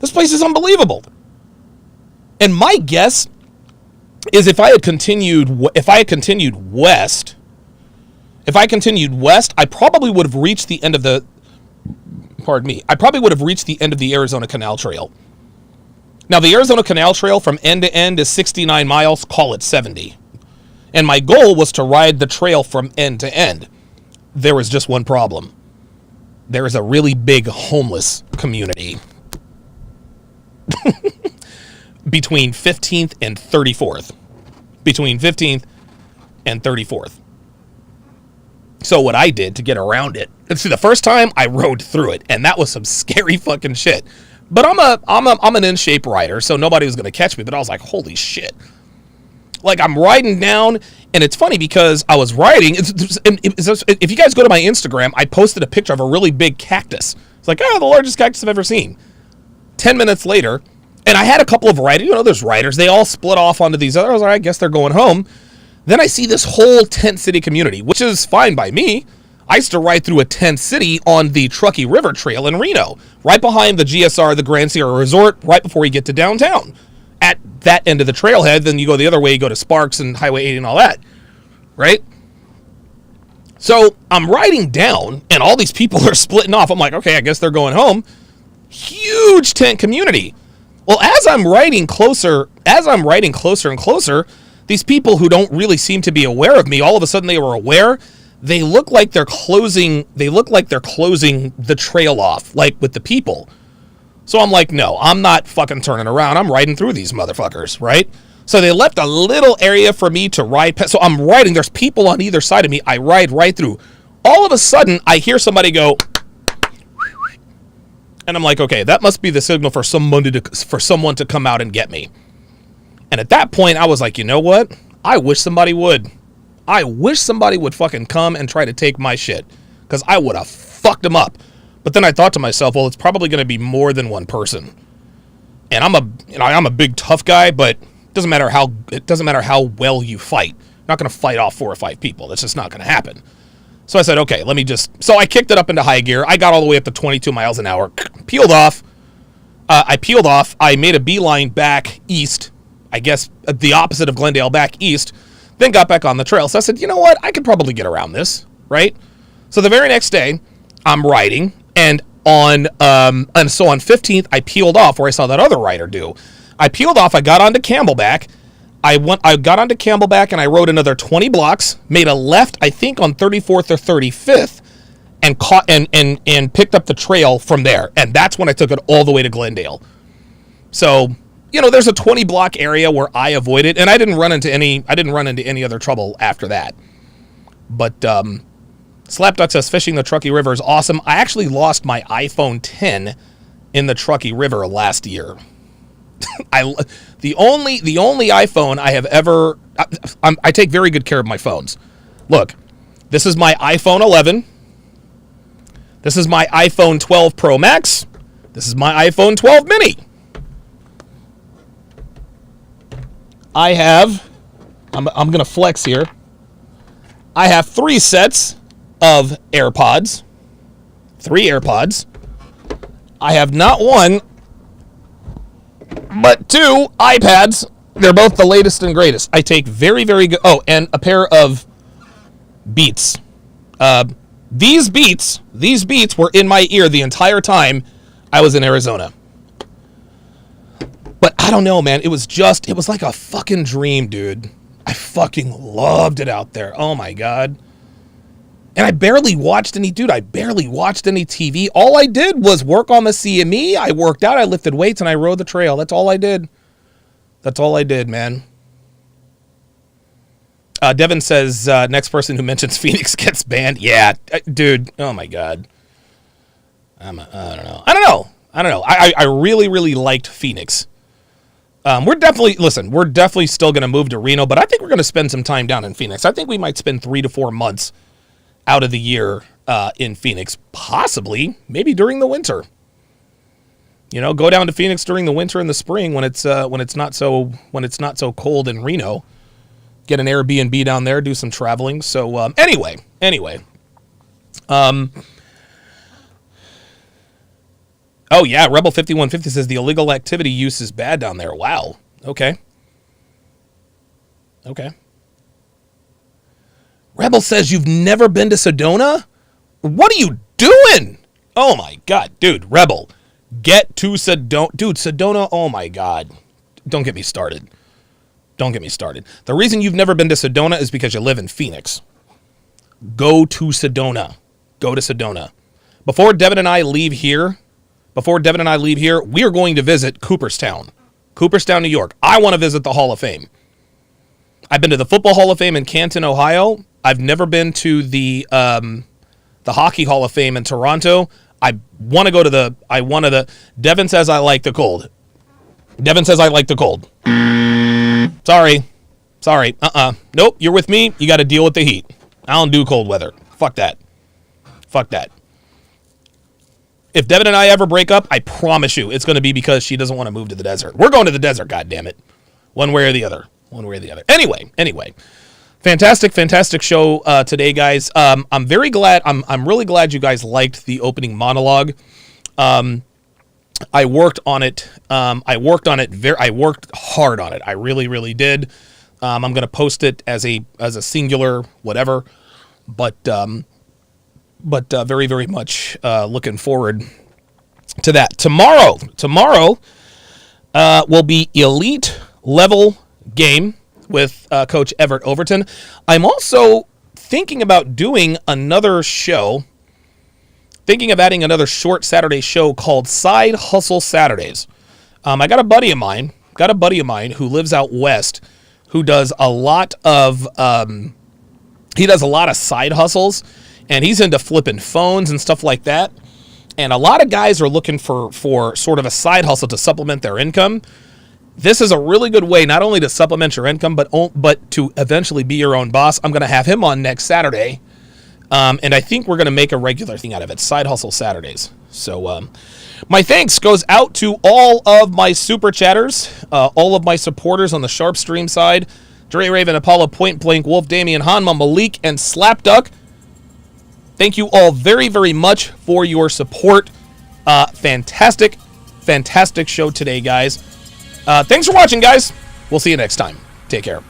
This place is unbelievable. And my guess is if I had continued west, I probably would have reached the end of the Arizona Canal Trail. Now, the Arizona Canal Trail from end to end is 69 miles, call it 70. And my goal was to ride the trail from end to end. There was just one problem. There is a really big homeless community between 15th and 34th. So what I did to get around it, see, the first time I rode through it, and that was some scary fucking shit. But I'm an in-shape rider, so nobody was gonna catch me. But I was like, holy shit! Like, I'm riding down, and it's funny because I was riding. If you guys go to my Instagram, I posted a picture of a really big cactus. It's like, oh, the largest cactus I've ever seen. 10 minutes later, and I had a couple of riders. You know, there's riders. They all split off onto these others. I guess they're going home. Then I see this whole tent city community, which is fine by me. I used to ride through a tent city on the Truckee River Trail in Reno, right behind the GSR, the Grand Sierra Resort, right before you get to downtown. At that end of the trailhead, then you go the other way, you go to Sparks and Highway 80 and all that, right? So I'm riding down, and all these people are splitting off. I'm like, okay, I guess they're going home. Huge tent community. Well, as I'm riding closer and closer, these people who don't really seem to be aware of me, all of a sudden they were aware. They look like they're closing the trail off, like with the people. So I'm like, no, I'm not fucking turning around. I'm riding through these motherfuckers, right? So they left a little area for me to ride past. So I'm riding. There's people on either side of me. I ride right through. All of a sudden, I hear somebody go, and I'm like, okay, that must be the signal for someone to come out and get me. And at that point, I was like, you know what? I wish somebody would. I wish somebody would fucking come and try to take my shit, because I would have fucked them up. But then I thought to myself, well, it's probably going to be more than one person. And I'm a big tough guy, but it doesn't matter how well you fight. You're not going to fight off 4 or 5 people. That's just not going to happen. So I said, okay, so I kicked it up into high gear. I got all the way up to 22 miles an hour. Peeled off. I made a beeline back east. I guess the opposite of Glendale, back east. Then got back on the trail. So I said, you know what? I could probably get around this, right? So the very next day, I'm riding, and on 15th, I peeled off where I saw that other rider do. I peeled off. I got onto Camelback. I got onto Camelback, and I rode another 20 blocks. Made a left, I think, on 34th or 35th, and caught and picked up the trail from there. And that's when I took it all the way to Glendale. So, you know, there's a 20 block area where I avoided, and I didn't run into any other trouble after that. But Slapduck says fishing the Truckee River is awesome. I actually lost my iPhone 10 in the Truckee River last year. The only iPhone I have ever, I take very good care of my phones. Look, this is my iPhone 11. This is my iPhone 12 Pro Max. This is my iPhone 12 mini. I have, I'm going to flex here. I have 3 sets of AirPods. 3 AirPods. I have not 1, but 2 iPads. They're both the latest and greatest. I take very, very good. Oh, and a pair of Beats. These beats were in my ear the entire time I was in Arizona. But I don't know, man. It was like a fucking dream, dude. I fucking loved it out there. Oh my God. And I barely watched any TV. All I did was work on the CME. I worked out, I lifted weights, and I rode the trail. That's all I did. That's all I did, man. Devin says, next person who mentions Phoenix gets banned. Yeah, dude. Oh my God. I don't know. I really, really liked Phoenix. We're definitely still going to move to Reno, but I think we're going to spend some time down in Phoenix. I think we might spend 3 to 4 months out of the year in Phoenix, possibly, maybe during the winter. You know, go down to Phoenix during the winter and the spring when it's not so cold in Reno. Get an Airbnb down there, do some traveling. So anyway. Oh yeah, Rebel 5150 says the illegal activity use is bad down there. Wow. Okay. Rebel says you've never been to Sedona? What are you doing? Oh my God, dude, Rebel, get to Sedona. Dude, Sedona, oh my God. Don't get me started. The reason you've never been to Sedona is because you live in Phoenix. Go to Sedona. Before Devin and I leave here, we are going to visit Cooperstown, New York. I want to visit the Hall of Fame. I've been to the Football Hall of Fame in Canton, Ohio. I've never been to the Hockey Hall of Fame in Toronto. I want to go to Devin says I like the cold. Sorry. Nope, you're with me. You got to deal with the heat. I don't do cold weather. Fuck that. If Devin and I ever break up, I promise you it's going to be because she doesn't want to move to the desert. We're going to the desert, goddammit. One way or the other. Anyway. Fantastic show today, guys. I'm very glad. I'm really glad you guys liked the opening monologue. I worked on it. I worked hard on it. I really, really did. I'm going to post it as a singular whatever, but very, very much looking forward to that. Tomorrow will be elite level game with Coach Everett Overton. I'm also thinking about doing another show. Thinking of adding another short Saturday show called Side Hustle Saturdays. I got a buddy of mine who lives out west who does a lot of side hustles, and he's into flipping phones and stuff like that. And a lot of guys are looking for sort of a side hustle to supplement their income. This is a really good way not only to supplement your income, but to eventually be your own boss. I'm going to have him on next Saturday. And I think we're going to make a regular thing out of it, Side Hustle Saturdays. So my thanks goes out to all of my super chatters, all of my supporters on the Sharp Stream side, Dre Raven, Apollo, Point Blank, Wolf, Damian, Hanma, Malik, and Slapduck. Thank you all very, very much for your support. Fantastic show today, guys. Thanks for watching, guys. We'll see you next time. Take care.